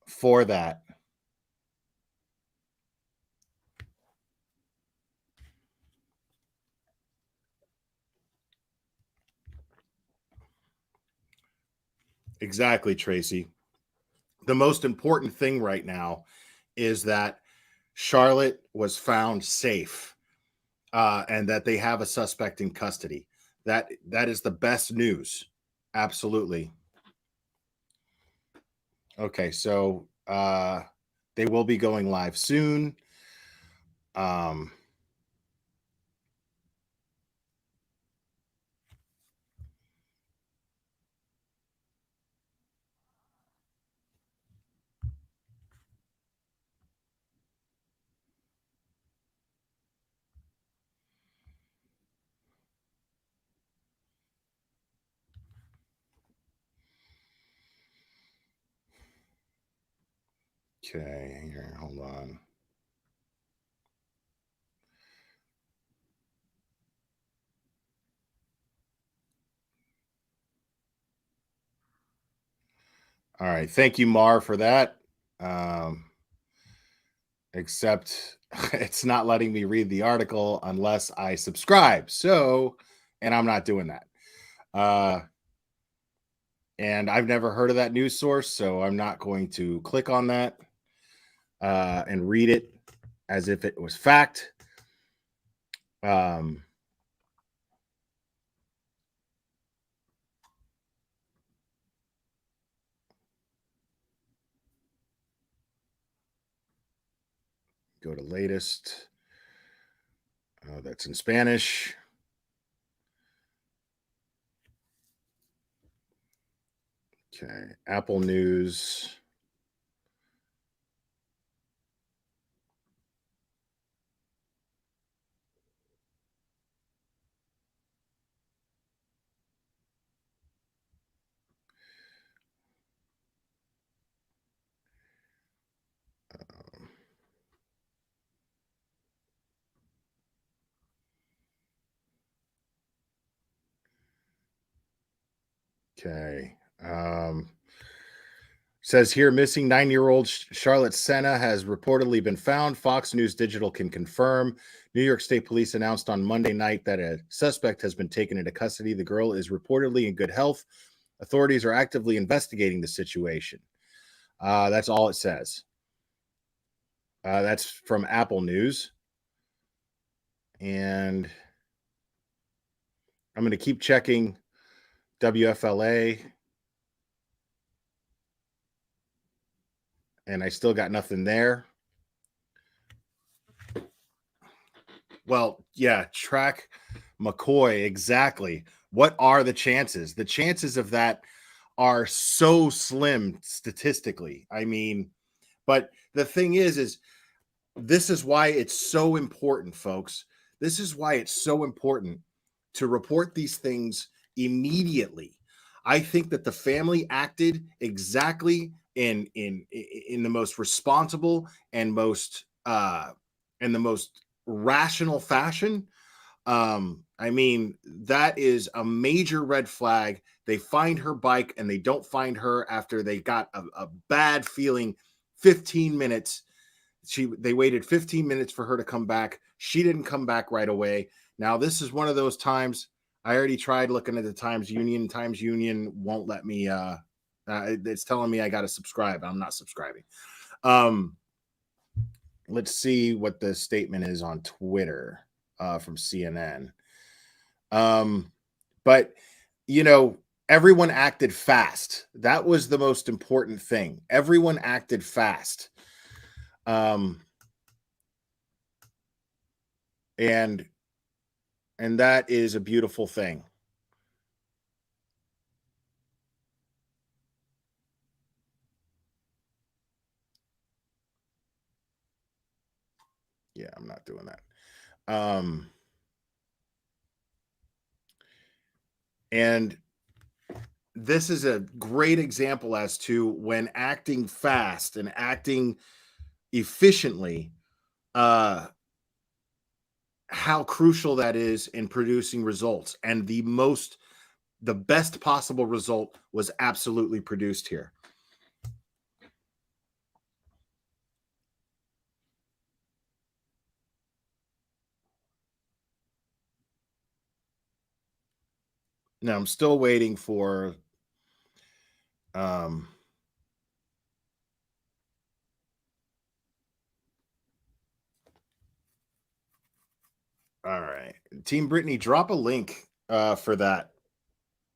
for that. Exactly, Tracy. The most important thing right now is that Charlotte was found safe, and that they have a suspect in custody. That is the best news. Absolutely. Okay, so they will be going live soon. Okay, here, hold on. All right, thank you, Mar, for that. Except it's not letting me read the article unless I subscribe. So, and I'm not doing that. And I've never heard of that news source, so I'm not going to click on that and read it as if it was fact. Go to latest. That's in Spanish. Okay, Apple News. Okay. Says here, missing 9-year-old Charlotte Sena has reportedly been found. Fox News Digital can confirm. New York State Police announced on Monday night that a suspect has been taken into custody. The girl is reportedly in good health. Authorities are actively investigating the situation. That's all it says. That's from Apple News. And I'm going to keep checking WFLA. And I still got nothing there. Well, yeah, track McCoy, exactly. What are the chances? The chances of that are so slim statistically. I mean, but the thing is this is why it's so important, folks. This is why it's so important to report these things immediately. I think that the family acted exactly in the most responsible and most rational fashion. I mean, that is a major red flag. They find her bike and they don't find her after they got a bad feeling. 15 minutes. They waited 15 minutes for her to come back. She didn't come back right away. Now, this is one of those times. I already tried looking at the Times Union. Times Union won't let me. It's telling me I got to subscribe. I'm not subscribing. Let's see what the statement is on Twitter from CNN. But everyone acted fast. That was the most important thing. Everyone acted fast. And that is a beautiful thing. Yeah, I'm not doing that. And this is a great example as to when acting fast and acting efficiently, how crucial that is in producing results. And the best possible result was absolutely produced here. Now I'm still waiting for all right. Team Brittany, drop a link for that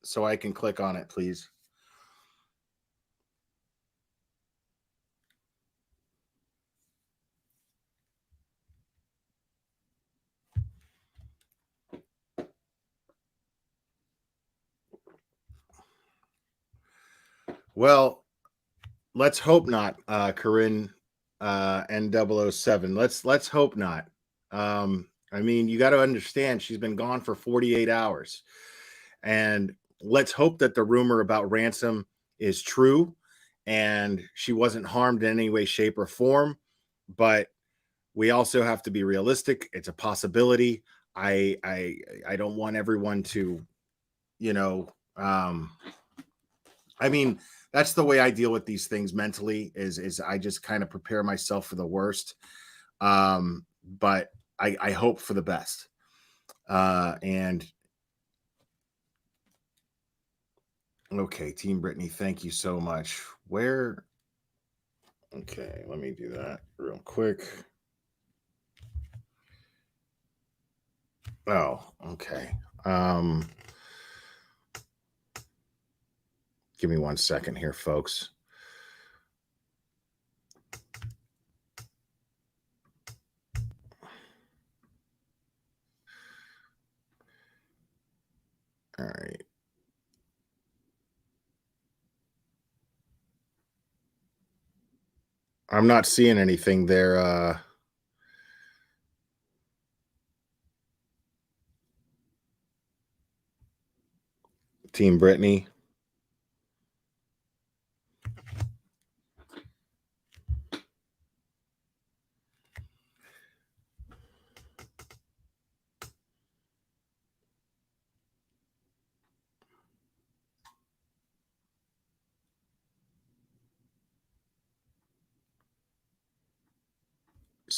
so I can click on it, please. Well, let's hope not, Corinne N007. Let's hope not. I mean, you got to understand she's been gone for 48 hours. And let's hope that the rumor about ransom is true and she wasn't harmed in any way, shape, or form. But we also have to be realistic. It's a possibility. I don't want everyone to, I mean, that's the way I deal with these things mentally is I just kind of prepare myself for the worst. But I hope for the best. And okay, Team Brittany, thank you so much. Okay, let me do that real quick. Oh, okay. Give me 1 second here, folks. All right. I'm not seeing anything there. Team Brittany.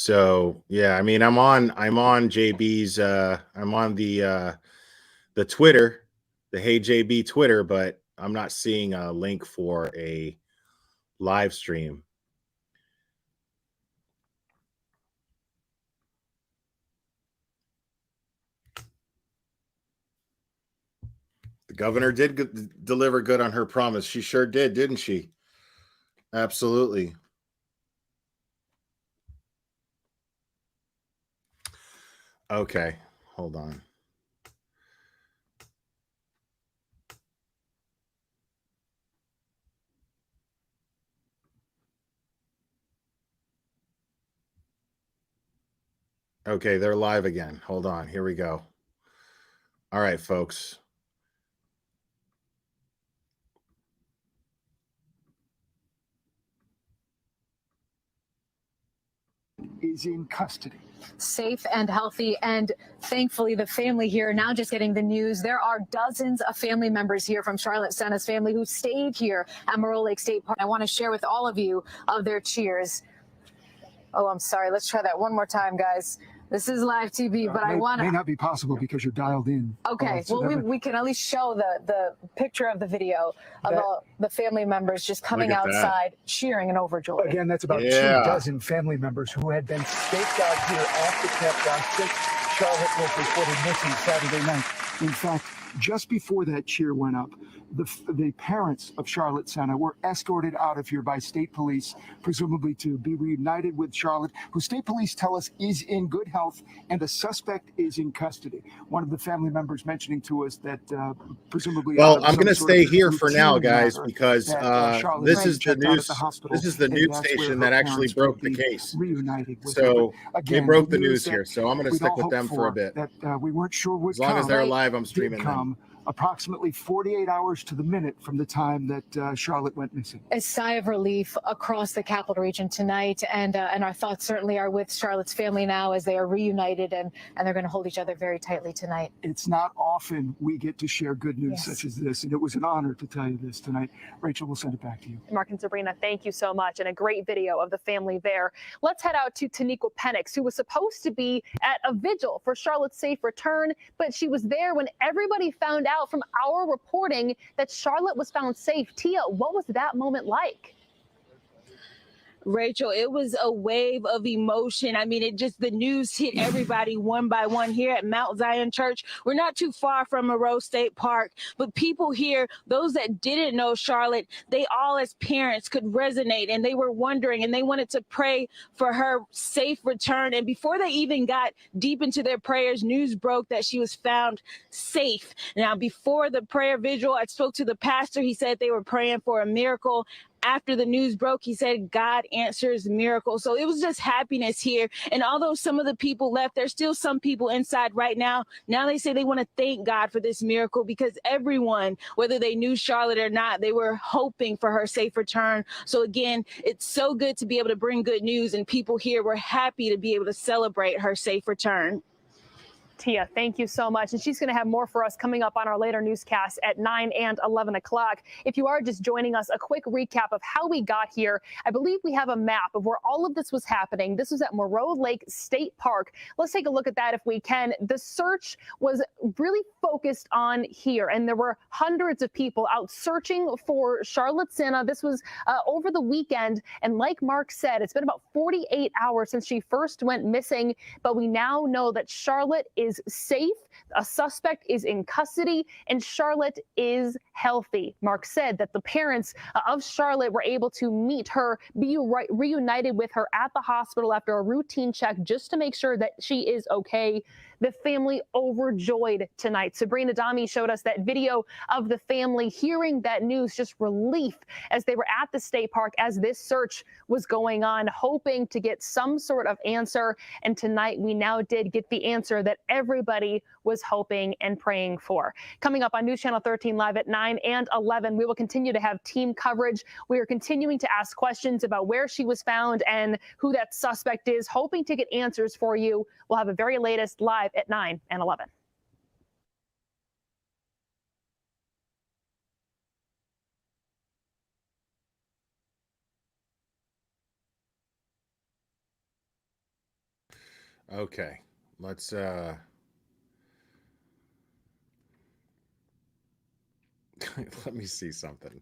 So yeah, I mean, I'm on JB's I'm on the Twitter, the Hey JB Twitter, but I'm not seeing a link for a live stream. The governor did deliver good on her promise. She sure did, didn't she? Absolutely. Okay, hold on. Okay, they're live again. Hold on. Here we go. All right, folks. Is in custody. Safe and healthy, and thankfully the family here now just getting the news. There are dozens of family members here from Charlotte Sena's family who stayed here at Moreau Lake State Park. I want to share with all of you of their cheers. Oh, I'm sorry. Let's try that one more time, guys. This is live TV, but I want May to. not be possible because you're dialed in. Okay, So well, that we can at least show the picture of the video of all the family members just coming Look at that. outside, cheering and overjoyed. Again, that's about Yeah. 24 family members who had been staked out here at the campground since Charlotte was reported missing Saturday night. In fact, just before that cheer went up, the parents of Charlotte Sena were escorted out of here by state police, presumably to be reunited with Charlotte, who state police tell us is in good health, and the suspect is in custody. One of the family members mentioning to us that presumably. Well, I'm going to stay here for now, guys, because this is the news. This is the news station that actually broke the case. Reunited with So her. they Again, broke the news here. So I'm going to stick with them for a bit. That we weren't sure would As long as they're come. live, I'm streaming them. Approximately 48 hours to the minute from the time that Charlotte went missing. A sigh of relief across the capital region tonight, and our thoughts certainly are with Charlotte's family now as they are reunited, and they're going to hold each other very tightly tonight. It's not often we get to share good news such as this, and it was an honor to tell you this tonight. Rachel, we'll send it back to you. Mark and Sabrina, thank you so much, and a great video of the family there. Let's head out to Taniqua Penix, who was supposed to be at a vigil for Charlotte's safe return, but she was there when everybody found out from our reporting that Charlotte was found safe. Tia, what was that moment like? Rachel, it was a wave of emotion. I mean, the news hit everybody one by one here at Mount Zion Church. We're not too far from Moreau State Park, but people here, those that didn't know Charlotte, they all as parents could resonate, and they were wondering, and they wanted to pray for her safe return. And before they even got deep into their prayers, news broke that she was found safe. Now, before the prayer vigil, I spoke to the pastor. He said they were praying for a miracle. After the news broke, he said God answers miracles. So it was just happiness here. And although some of the people left, there's still some people inside right now. Now they say they want to thank God for this miracle because everyone, whether they knew Charlotte or not, they were hoping for her safe return. So again, it's so good to be able to bring good news, and people here were happy to be able to celebrate her safe return. Tia, thank you so much. And she's going to have more for us coming up on our later newscasts at 9 and 11 o'clock. If you are just joining us, a quick recap of how we got here. I believe we have a map of where all of this was happening. This was at Moreau Lake State Park. Let's take a look at that if we can. The search was really focused on here, and there were hundreds of people out searching for Charlotte Sena. This was over the weekend, and like Mark said, it's been about 48 hours since she first went missing, but we now know that Charlotte is safe, a suspect is in custody, and Charlotte is healthy. Mark said that the parents of Charlotte were able to meet her, be reunited with her at the hospital after a routine check just to make sure that she is okay. The family overjoyed tonight. Sabrina Dami showed us that video of the family hearing that news, just relief as they were at the state park as this search was going on, hoping to get some sort of answer. And tonight we now did get the answer that everybody was hoping and praying for. Coming up on News Channel 13 Live at 9 and 11, we will continue to have team coverage. We are continuing to ask questions about where she was found and who that suspect is, hoping to get answers for you. We'll have a very latest live at 9 and 11. Okay, let's let me see something.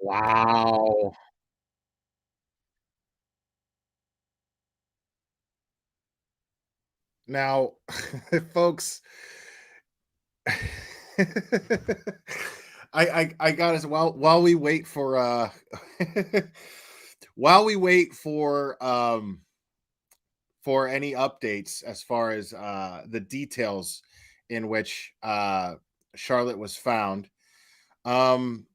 Wow. Now, folks, I got us while we wait for while we wait for any updates as far as the details in which Charlotte was found. Um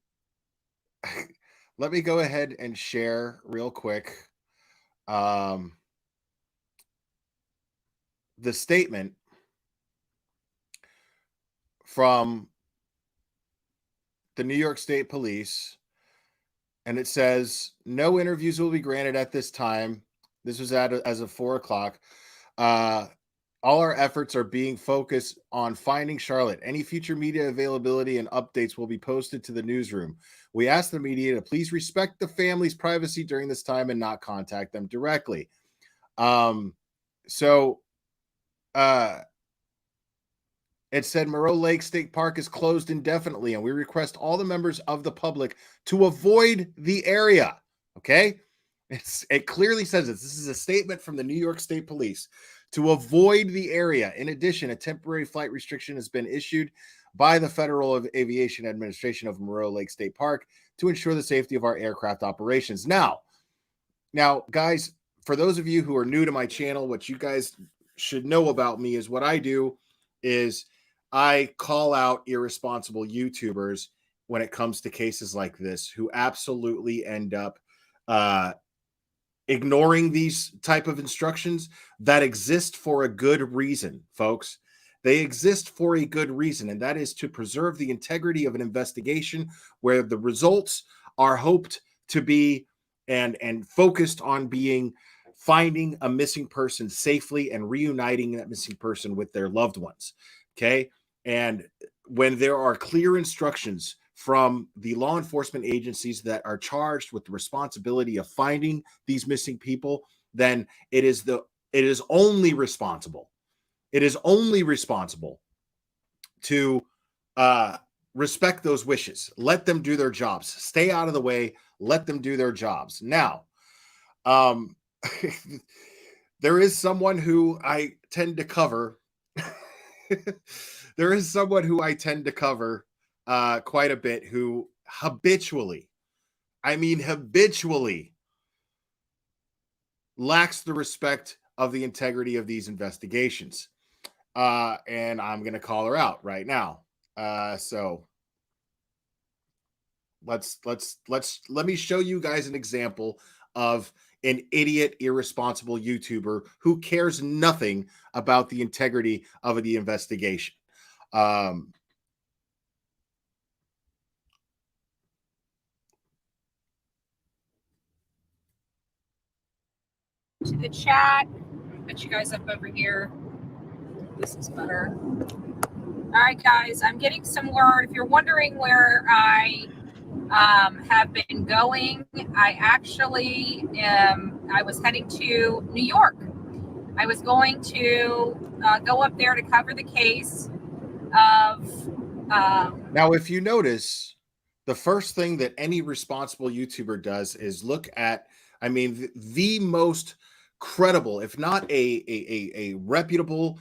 let me go ahead and share real quick um the statement from the New York State Police, and it says no interviews will be granted at this time. This was as of 4 o'clock. Uh, all our efforts are being focused on finding Charlotte. Any future media availability and updates will be posted to the newsroom. We ask the media to please respect the family's privacy during this time and not contact them directly. Um, so uh, It said Moreau Lake State Park is closed indefinitely, and we request all the members of the public to avoid the area. Okay? It clearly says this. This is a statement from the New York State Police to avoid the area. In addition, a temporary flight restriction has been issued by the Federal Aviation Administration of Moreau Lake State Park to ensure the safety of our aircraft operations. Now, guys, for those of you who are new to my channel, what you guys should know about me is what I do is I call out irresponsible YouTubers when it comes to cases like this who absolutely end up uh, ignoring these type of instructions that exist for a good reason, folks. They exist for a good reason, and that is to preserve the integrity of an investigation where the results are hoped to be and focused on being finding a missing person safely and reuniting that missing person with their loved ones. Okay. And when there are clear instructions from the law enforcement agencies that are charged with the responsibility of finding these missing people, then it is only responsible. It is only responsible to respect those wishes. Let them do their jobs. Stay out of the way. Let them do their jobs. Now, um, there is someone who I tend to cover. There is someone who I tend to cover quite a bit who habitually, I mean, habitually lacks the respect of the integrity of these investigations. And I'm going to call her out right now. So let me show you guys an example of an idiot, irresponsible YouTuber who cares nothing about the integrity of the investigation. To the chat, put you guys up over here. This is better. All right, guys, I'm getting some word. If you're wondering where I have been going, I actually I was heading to New York. I was going to go up there to cover the case of. Now, if you notice, the first thing that any responsible YouTuber does is look at, I mean, the most credible, if not a reputable,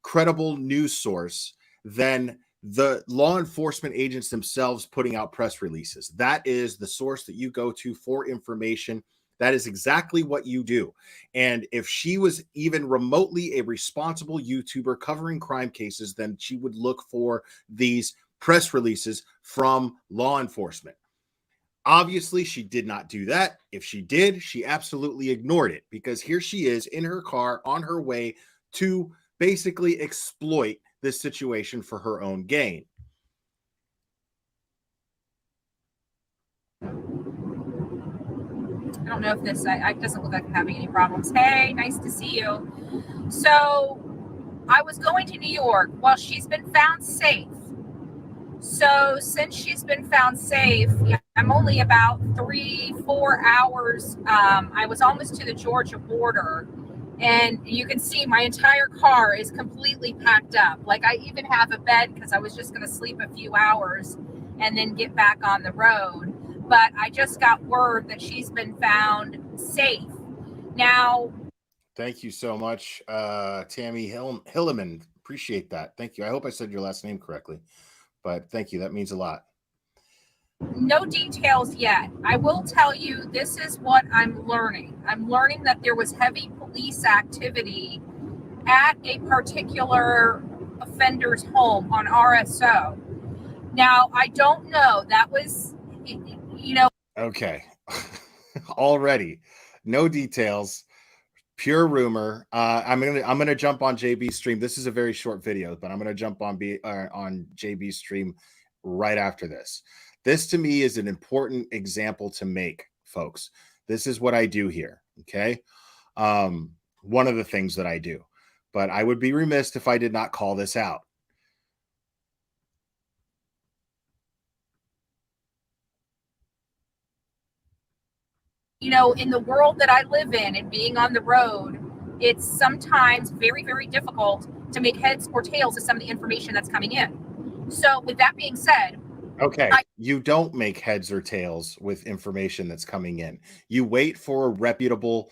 credible news source, then the law enforcement agents themselves putting out press releases. That is the source that you go to for information. That is exactly what you do. And if she was even remotely a responsible YouTuber covering crime cases, then she would look for these press releases from law enforcement. Obviously, she did not do that. If she did, she absolutely ignored it, because here she is in her car on her way to basically exploit this situation for her own gain. I don't know if this it doesn't look like I'm having any problems. Hey, nice to see you. So I was going to New York. Well, she's been found safe. So since she's been found safe, I'm only about 3-4 hours. I was almost to the Georgia border, and you can see my entire car is completely packed up. Like, I even have a bed because I was just going to sleep a few hours and then get back on the road. But I just got word that she's been found safe. Now, thank you so much, Tammy Hilleman. Appreciate that. Thank you. I hope I said your last name correctly, but thank you. That means a lot. No details yet. I will tell you, this is what I'm learning. I'm learning that there was heavy police activity at a particular offender's home on RSO. Now, I don't know. That was, Okay. Already. No details. Pure rumor. I'm gonna jump on JB's stream. This is a very short video, but I'm gonna jump on JB's stream right after this. This to me is an important example to make, folks. This is what I do here. Okay. One of the things that I do, but I would be remiss if I did not call this out. In the world that I live in and being on the road, it's sometimes very, very difficult to make heads or tails of some of the information that's coming in. So with that being said, okay, you don't make heads or tails with information that's coming in. You wait for a reputable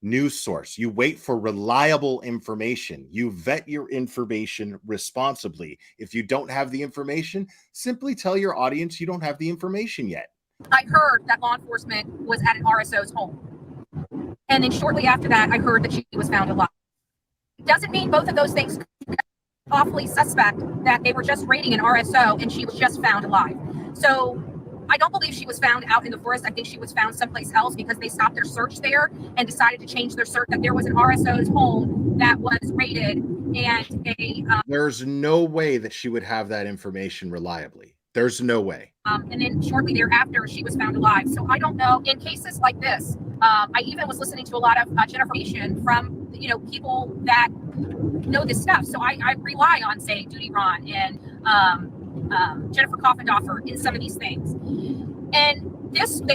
news source. You wait for reliable information. You vet your information responsibly. If you don't have the information, simply tell your audience you don't have the information yet. I heard that law enforcement was at an RSO's home. And then shortly after that, I heard that she was found alive. Doesn't mean both of those things awfully suspect that they were just raiding an RSO and she was just found alive. So I don't believe she was found out in the forest. I think she was found someplace else because they stopped their search there and decided to change their search, that there was an RSO's home that was raided, and there's no way that she would have that information reliably. There's no way. And then shortly thereafter, she was found alive. So I don't know. In cases like this, I even was listening to a lot of Jennifer from people that know this stuff. So I rely on, say, Duty Ron and Jennifer Coffendoffer in some of these things. And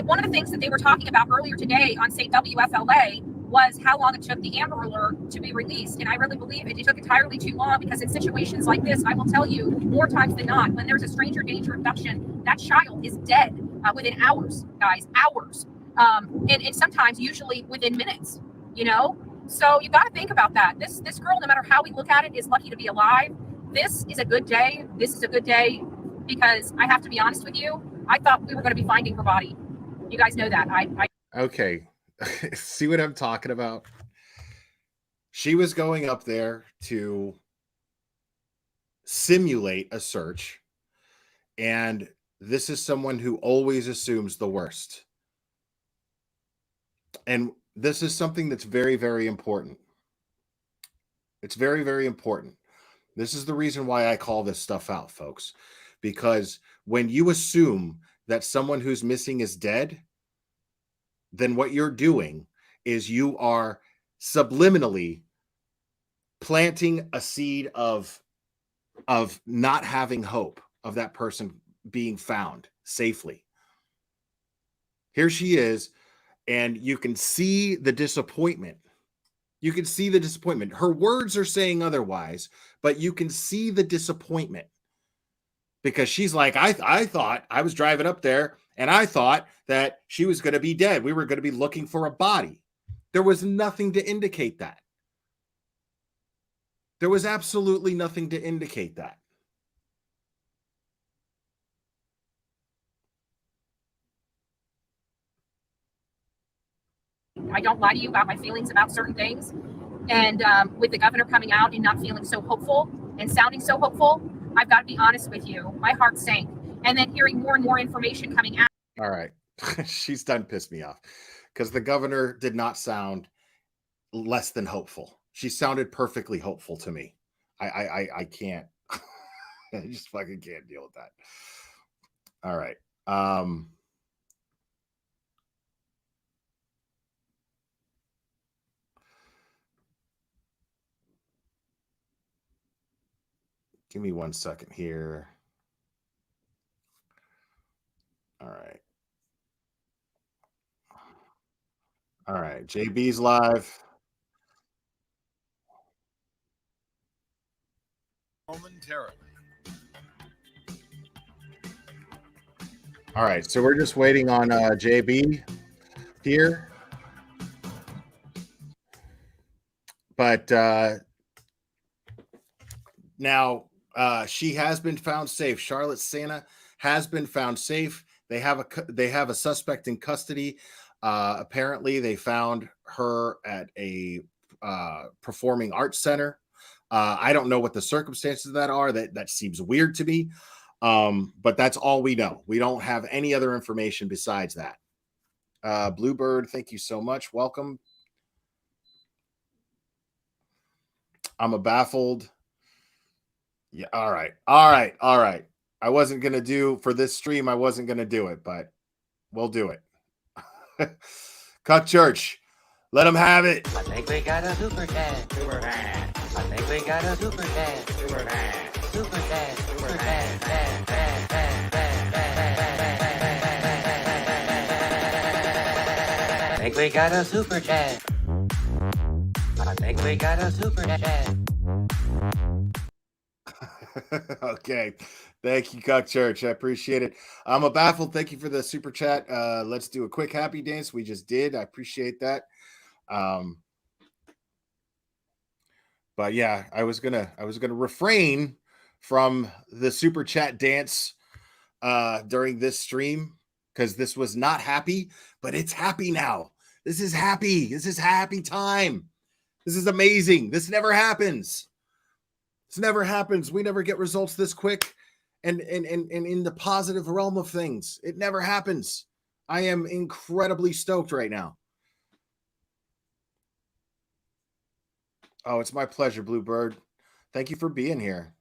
one of the things that they were talking about earlier today on, say, WFLA was how long it took the Amber Alert to be released. And I really believe it took entirely too long, because in situations like this, I will tell you, more times than not, when there's a stranger danger abduction, that child is dead within hours, guys, hours. And sometimes usually within minutes, So you got to think about that. This girl, no matter how we look at it, is lucky to be alive. This is a good day. This is a good day because I have to be honest with you. I thought we were going to be finding her body. You guys know that. Okay. See what I'm talking about? She was going up there to simulate a search, and this is someone who always assumes the worst. And this is something that's very, very important. It's very, very important. This is the reason why I call this stuff out, folks, because when you assume that someone who's missing is dead, then what you're doing is you are subliminally planting a seed of not having hope of that person being found safely. Here she is, and you can see the disappointment. You can see the disappointment. Her words are saying otherwise, but you can see the disappointment, because she's like, I thought I was driving up there and I thought that she was going to be dead. We were going to be looking for a body. There was nothing to indicate that. There was absolutely nothing to indicate that. I don't lie to you about my feelings about certain things. And with the governor coming out and not feeling so hopeful and sounding so hopeful, I've got to be honest with you. My heart sank. And then hearing more and more information coming out. All right. She's done pissed me off because the governor did not sound less than hopeful. She sounded perfectly hopeful to me. I can't. I just fucking can't deal with that. All right. Give me 1 second here. All right. All right. JB's live. Momentarily. All right. So we're just waiting on JB here. But now she has been found safe. Charlotte Sena has been found safe. They have a suspect in custody. Apparently, they found her at a performing arts center. I don't know what the circumstances of that are. That seems weird to me. But that's all we know. We don't have any other information besides that. Bluebird, thank you so much. Welcome. I'm a baffled. Yeah. All right. I wasn't going to do for this stream. I wasn't going to do it, but we'll do it. Cuck Church. Let them have it. I think we got a super chat. Super chat. I think we got a super chat. Super chat. Super chat. Super chat. I think we got a super chat. I think we got a super chat. Okay. Thank you, Cuck Church. I appreciate it. I'm a baffled. Thank you for the super chat. Let's do a quick happy dance. We just did. I appreciate that. But yeah, I was gonna refrain from the super chat dance during this stream because this was not happy, but it's happy now. This is happy. This is happy time. This is amazing. This never happens. This never happens. We never get results this quick and in the positive realm of things. It never happens. I am incredibly stoked right now. Oh, it's my pleasure, Bluebird. Thank you for being here.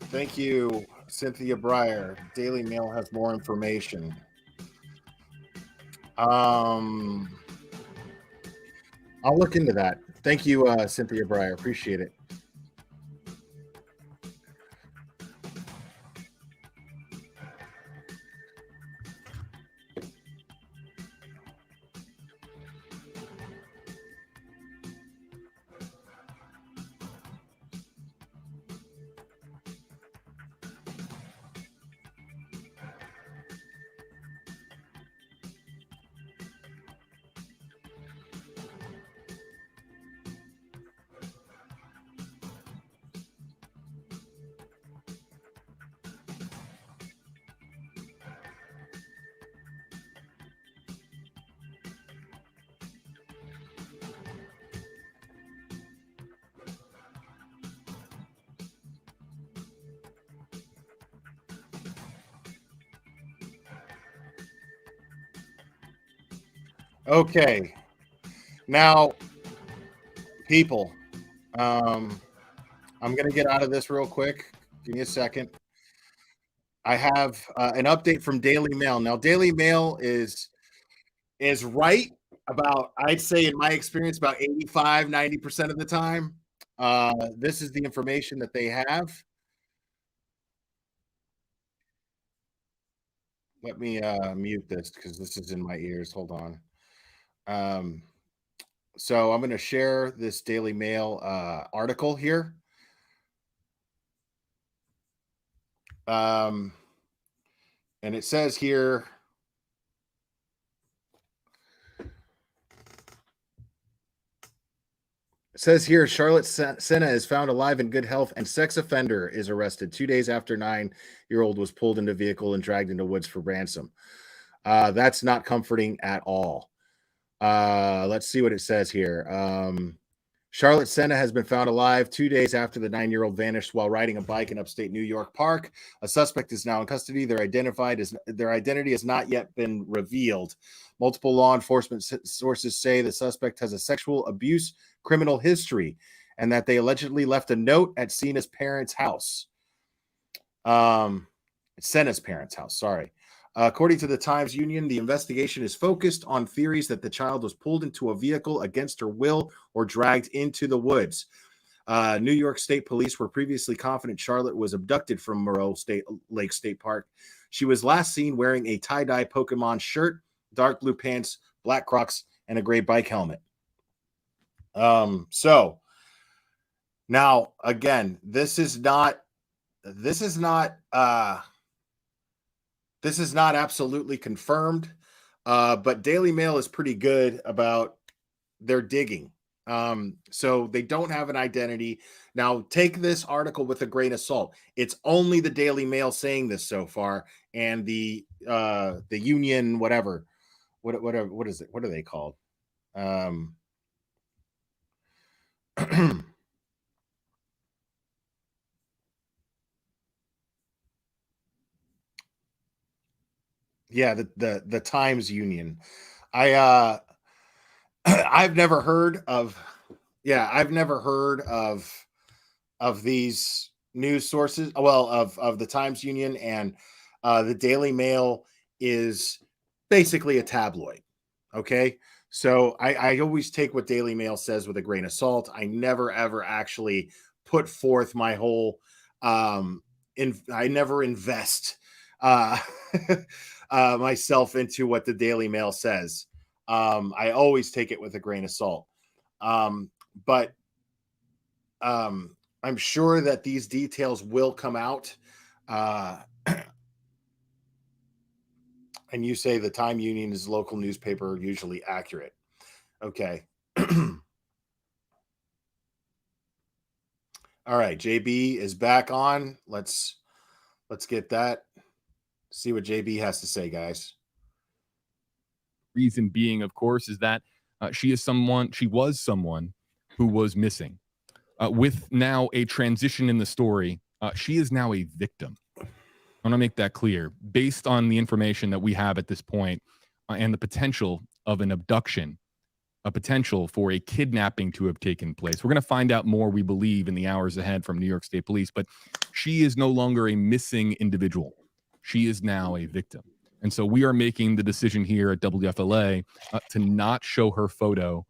Thank you, Cynthia Breyer. Daily Mail has more information. I'll look into that. Thank you, Cynthia Breyer. Appreciate it. Okay. Now, people, I'm going to get out of this real quick. Give me a second. I have an update from Daily Mail. Now, Daily Mail is right about, I'd say in my experience, about 85, 90% of the time. This is the information that they have. Let me mute this because this is in my ears. Hold on. So I'm going to share this Daily Mail article here. And it says here, Charlotte Sena is found alive in good health and sex offender is arrested 2 days after 9-year-old was pulled into vehicle and dragged into woods for ransom. That's not comforting at all. Let's see what it says here. Charlotte Sena has been found alive 2 days after the 9-year-old vanished while riding a bike in upstate New York Park. A suspect is now in custody. Their identity has not yet been revealed. Multiple law enforcement sources say the suspect has a sexual abuse criminal history and that they allegedly left a note at Sena's parents' house. Sena's parents' house, sorry. According to the Times Union, the investigation is focused on theories that the child was pulled into a vehicle against her will or dragged into the woods. New York State Police were previously confident Charlotte was abducted from Moreau Lake State Park. She was last seen wearing a tie-dye Pokemon shirt, dark blue pants, black Crocs, and a gray bike helmet. So now again, this is not absolutely confirmed, but Daily Mail is pretty good about their digging. So they don't have an identity. Now, take this article with a grain of salt. It's only the Daily Mail saying this so far, and the Union, whatever, what is it? What are they called? Yeah, the Times Union. I've never heard of these news sources. Well, of the Times Union, and the Daily Mail is basically a tabloid. Okay. So I always take what Daily Mail says with a grain of salt. I never ever actually put forth my whole I never invest myself into what the Daily Mail says. I always take it with a grain of salt. But I'm sure that these details will come out. And you say the Time Union is local newspaper, usually accurate. Okay. All right, JB is back on. Let's get that. See what JB has to say, guys. Reason being, of course, is that she was someone who was missing. With now a transition in the story, she is now a victim. I want to make that clear. Based on the information that we have at this point, and the potential of an abduction, a potential for a kidnapping to have taken place. We're going to find out more, we believe, in the hours ahead from New York State Police, but she is no longer a missing individual. She is now a victim. And so we are making the decision here at WFLA to not show her photo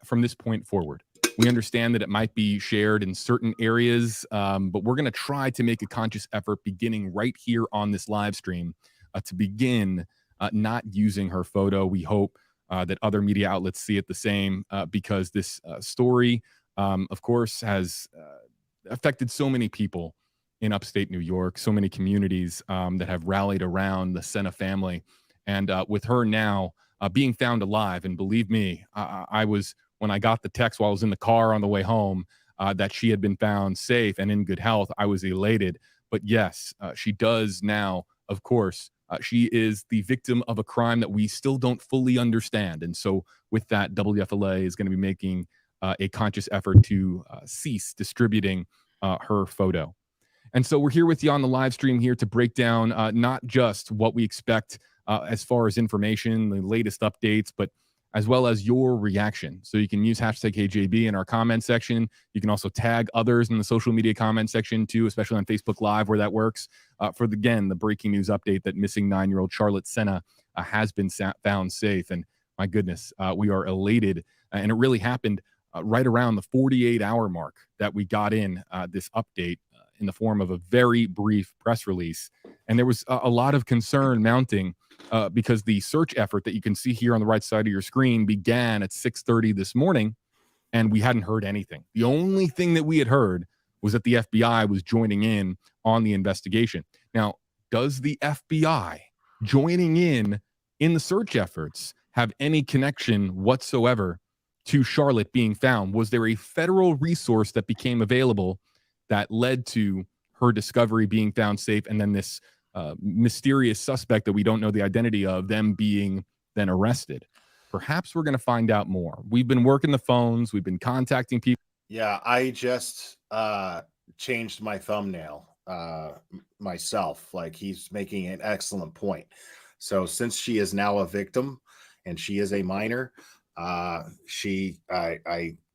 from this point forward. We understand that it might be shared in certain areas, but we're going to try to make a conscious effort beginning right here on this live stream to begin not using her photo. We hope that other media outlets see it the same, because this story, of course, has affected so many people in upstate New York, so many communities that have rallied around the Sena family. And with her now being found alive, and believe me, I was, when I got the text while I was in the car on the way home, that she had been found safe and in good health, I was elated. But yes, she does now, of course, she is the victim of a crime that we still don't fully understand. And so with that, WFLA is going to be making a conscious effort to cease distributing her photo. And so we're here with you on the live stream here to break down not just what we expect as far as information, the latest updates, but as well as your reaction. So you can use hashtag KJB in our comment section. You can also tag others in the social media comment section too, especially on Facebook Live where that works. For the breaking news update that missing 9-year-old Charlotte Sena has been found safe. And my goodness, we are elated. And it really happened right around the 48-hour mark that we got in this update in the form of a very brief press release. And there was a lot of concern mounting because the search effort that you can see here on the right side of your screen began at 6:30 this morning, and we hadn't heard anything. The only thing that we had heard was that the FBI was joining in on the investigation. Now, does the FBI joining in the search efforts have any connection whatsoever to Charlotte being found? Was there a federal resource that became available that led to her discovery, being found safe, and then this mysterious suspect that we don't know the identity of, them being then arrested? perhaps we're going to find out more. We've been working the phones. We've been contacting people. Yeah, I just changed my thumbnail myself. Like, he's making an excellent point. So since she is now a victim and she is a minor, I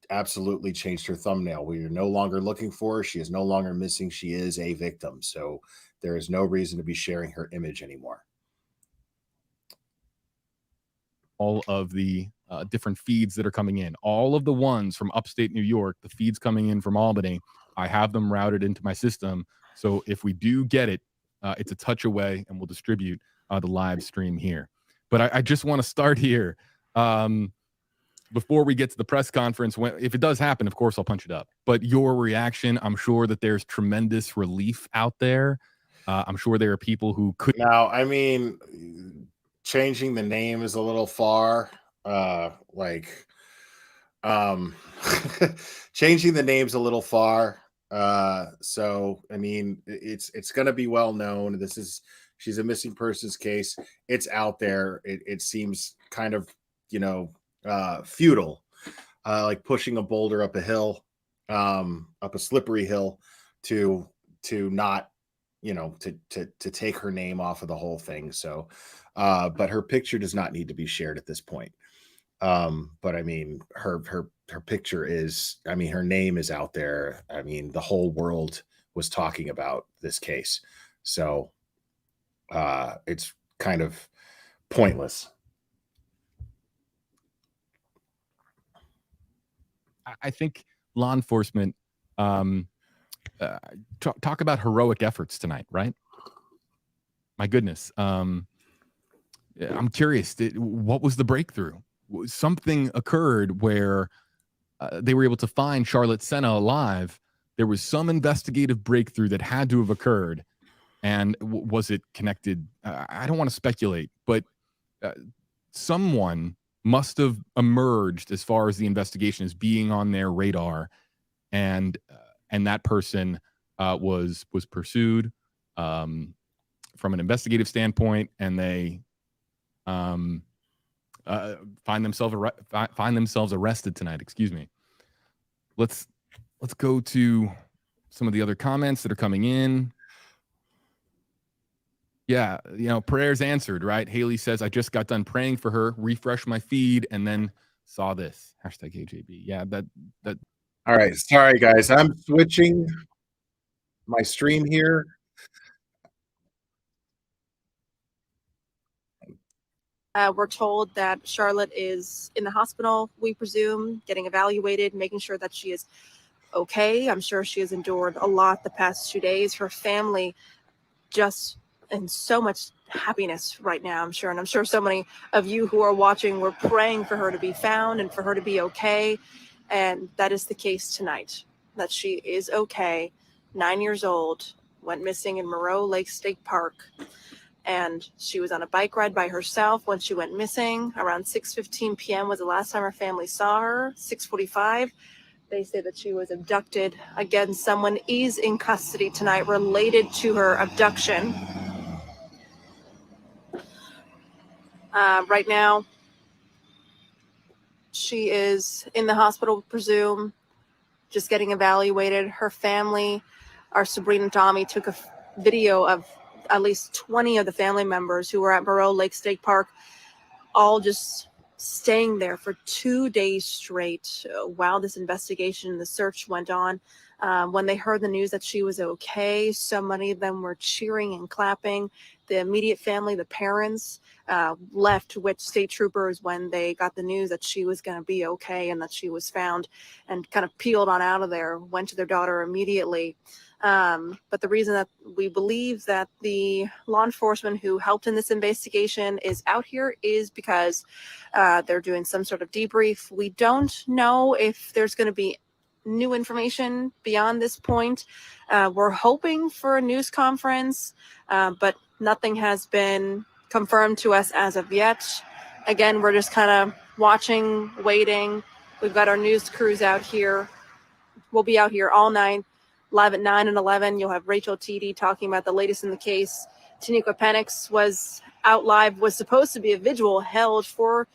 absolutely changed her thumbnail. We are no longer looking for her. She is no longer missing. She is a victim. So there is no reason to be sharing her image anymore. All of the different feeds that are coming in, all of the ones from upstate New York, the feeds coming in from Albany, I have them routed into my system. So if we do get it, it's a touch away, and we'll distribute the live stream here. But I just want to start here. Before we get to the press conference, if it does happen, of course, I'll punch it up. But your reaction, I'm sure that there's tremendous relief out there. I'm sure there are people who could. Now, I mean, changing the name is a little far. Changing the name's a little far. So, I mean, it's going to be well known. She's a missing persons case. It's out there. It seems kind of, futile, like pushing a boulder up a hill, up a slippery hill to not, to take her name off of the whole thing. So, but her picture does not need to be shared at this point. But I mean, her picture is, I mean, her name is out there. I mean, the whole world was talking about this case. So, it's kind of pointless. I think law enforcement talk about heroic efforts tonight, right? My goodness. I'm curious, what was the breakthrough? Something occurred where they were able to find Charlotte Sena alive. There was some investigative breakthrough that had to have occurred. And was it connected? I don't want to speculate, but someone must have emerged as far as the investigation as being on their radar, and that person was pursued from an investigative standpoint, and they find themselves arrested tonight. Excuse me. Let's go to some of the other comments that are coming in. Yeah, prayers answered, right? Haley says, I just got done praying for her, refreshed my feed, and then saw this. #AJB. Yeah, that. All right. Sorry, guys. I'm switching my stream here. We're told that Charlotte is in the hospital, we presume, getting evaluated, making sure that she is okay. I'm sure she has endured a lot the past 2 days. Her family just in so much happiness right now, I'm sure. And I'm sure so many of you who are watching were praying for her to be found and for her to be okay. And that is the case tonight, that she is okay. 9 years old, went missing in Moreau Lake State Park. And she was on a bike ride by herself when she went missing. Around 6:15 p.m. was the last time her family saw her. 6:45. They say that she was abducted. Again, someone is in custody tonight related to her abduction. Right now, she is in the hospital, presume, just getting evaluated. Her family, our Sabrina and Tommy, took a video of at least 20 of the family members who were at Moreau Lake State Park, all just staying there for 2 days straight while this investigation and the search went on. When they heard the news that she was okay, so many of them were cheering and clapping. The immediate family, the parents, left with state troopers when they got the news that she was going to be okay and that she was found, and kind of peeled on out of there, went to their daughter immediately. But the reason that we believe that the law enforcement who helped in this investigation is out here is because they're doing some sort of debrief. We don't know if there's going to be new information beyond this point. We're hoping for a news conference, but nothing has been confirmed to us as of yet. Again, we're just kind of watching, waiting. We've got our news crews out here. We'll be out here all night, live at 9 and 11. You'll have Rachel TD talking about the latest in the case. Taniqua Penix was out live, was supposed to be a vigil held for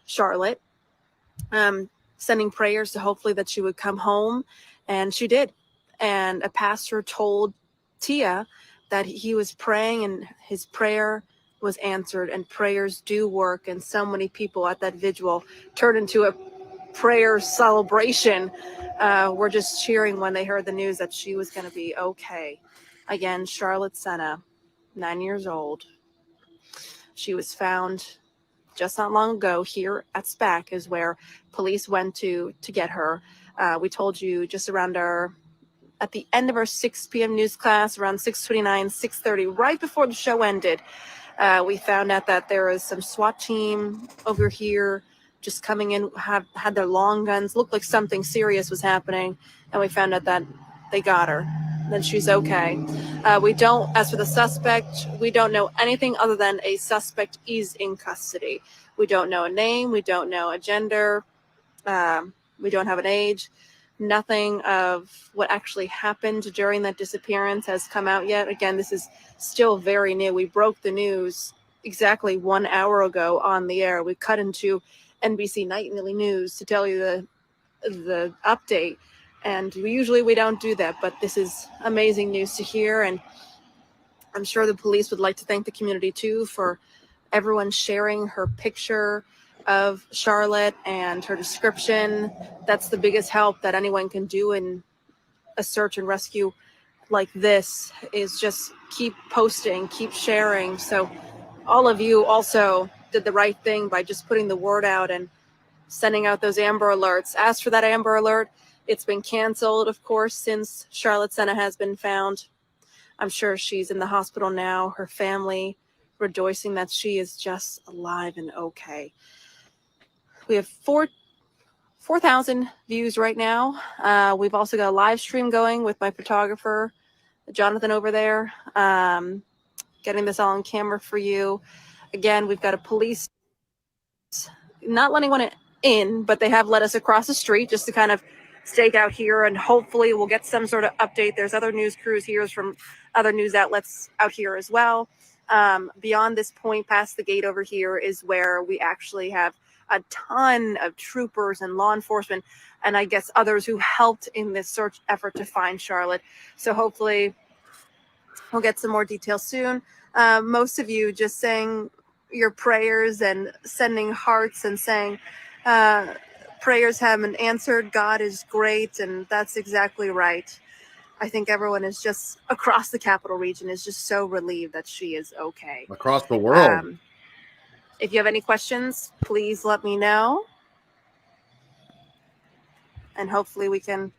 Charlotte, sending prayers to hopefully that she would come home, and she did. And a pastor told Tia that he was praying and his prayer was answered, and prayers do work. And so many people at that vigil turned into a prayer celebration. Were just cheering when they heard the news that she was going to be okay. Again, Charlotte Sena, 9 years old. She was found just not long ago here at SPAC is where police went to get her. We told you just around at the end of our 6 p.m. news class, around 6:29, 6:30, right before the show ended, we found out that there was some SWAT team over here just coming in, had their long guns, looked like something serious was happening, and we found out that they got her. Then she's okay. As for the suspect, we don't know anything other than a suspect is in custody. We don't know a name, we don't know a gender, we don't have an age. Nothing of what actually happened during that disappearance has come out yet. Again, this is still very new. We broke the news exactly 1 hour ago on the air. We cut into NBC Nightly News to tell you the update. And we don't do that, but this is amazing news to hear. And I'm sure the police would like to thank the community too for everyone sharing her picture of Charlotte and her description. That's the biggest help that anyone can do in a search and rescue like this, is just keep posting, keep sharing. So all of you also did the right thing by just putting the word out and sending out those Amber Alerts. As for that Amber Alert, it's been canceled, of course, since Charlotte Sena has been found. I'm sure she's in the hospital now, her family rejoicing that she is just alive and okay. We have 4,000 views right now. We've also got a live stream going with my photographer, Jonathan, over there, getting this all on camera for you. Again, we've got a police not letting anyone in, but they have let us across the street just to kind of stake out here, and hopefully we'll get some sort of update. There's other news crews here from other news outlets out here as well. Beyond this point, past the gate over here, is where we actually have a ton of troopers and law enforcement, and I guess others who helped in this search effort to find Charlotte. So hopefully we'll get some more details soon. Most of you just saying your prayers and sending hearts and saying prayers have been answered. God is great, and that's exactly right. I think everyone is just across the capital region is just so relieved that she is okay. Across the world. If you have any questions, please let me know. And hopefully we can.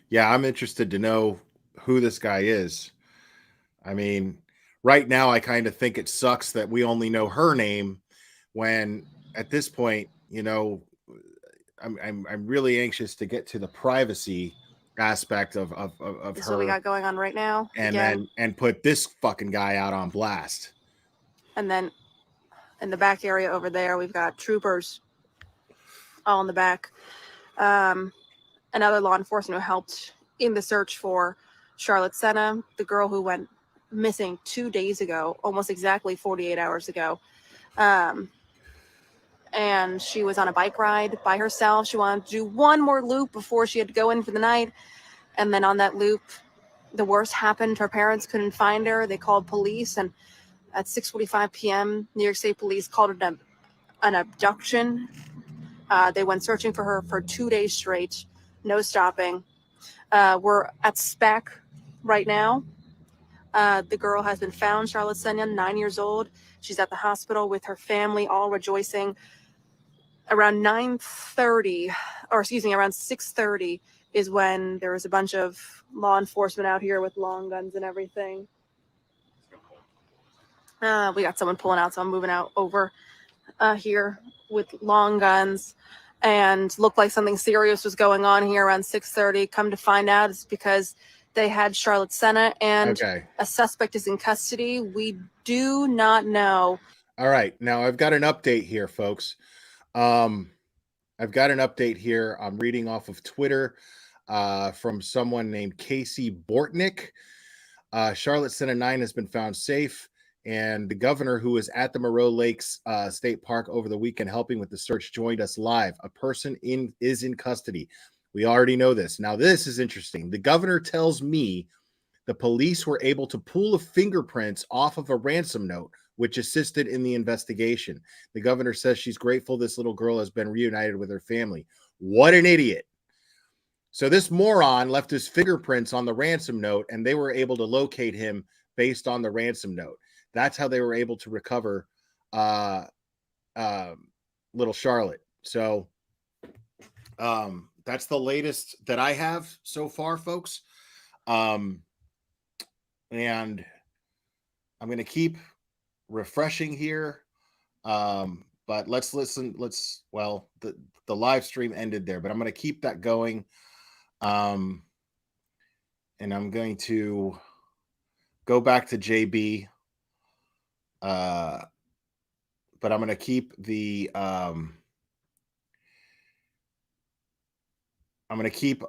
Yeah, I'm interested to know who this guy is. I mean, right now I kind of think it sucks that we only know her name, when at this point, I'm really anxious to get to the privacy aspect of This is her. what we got going on right now. And again. then put this fucking guy out on blast. And then in the back area over there, we've got troopers all in the back. Another law enforcement who helped in the search for Charlotte Sena, the girl who went missing 2 days ago, almost exactly 48 hours ago. And she was on a bike ride by herself. She wanted to do one more loop before she had to go in for the night. And then on that loop, the worst happened. Her parents couldn't find her. They called police, and at 6:45 p.m., New York State police called it an abduction. They went searching for her for 2 days straight, no stopping. We're at SPAC right now. The girl has been found, Charlotte Sena, 9 years old. She's at the hospital with her family, all rejoicing. Around 9:30, or excuse me, around 6:30 is when there was a bunch of law enforcement out here with long guns and everything. We got someone pulling out, so I'm moving out over here with long guns, and looked like something serious was going on here around 6:30. Come to find out, it's because they had Charlotte Sena, and a suspect is in custody. We do not know. All right, now I've got an update here, folks. I've got an update here. I'm reading off of Twitter from someone named Casey Bortnick. Charlotte Sena 9 has been found safe And the governor, who was at the Moreau Lakes State Park over the weekend helping with the search, joined us live. A person is in custody. We already know this. Now, this is interesting. The governor tells me the police were able to pull the fingerprints off of a ransom note, which assisted in the investigation. The governor says she's grateful this little girl has been reunited with her family. What an idiot. So this moron left his fingerprints on the ransom note, and they were able to locate him based on the ransom note. That's how they were able to recover little Charlotte. So that's the latest that I have so far, folks. And I'm going to keep refreshing here. But let's listen. The live stream ended there, but I'm going to keep that going. And I'm going to go back to JB. But I'm going to keep the, I'm going to keep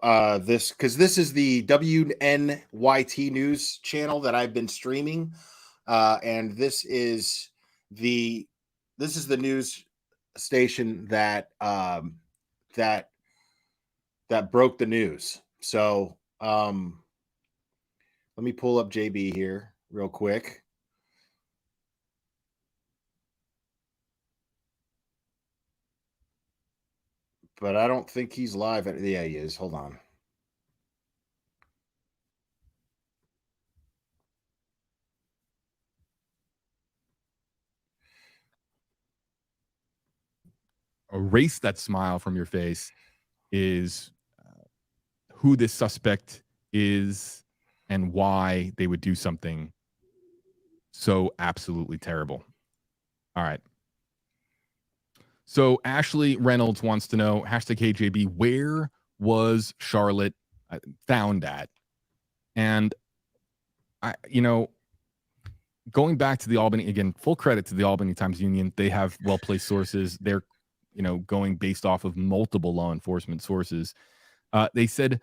this, because this is the WNYT news channel that I've been streaming. And this is the news station that that broke the news. So let me pull up JB here real quick. But I don't think he's live. Yeah, he is. Hold on. Erase that smile from your face is who this suspect is and why they would do something so absolutely terrible. All right. So Ashley Reynolds wants to know, #KJB, where was Charlotte found at? And going back to the Albany, again, full credit to the Albany Times-Union. They have well-placed sources. They're, going based off of multiple law enforcement sources. They said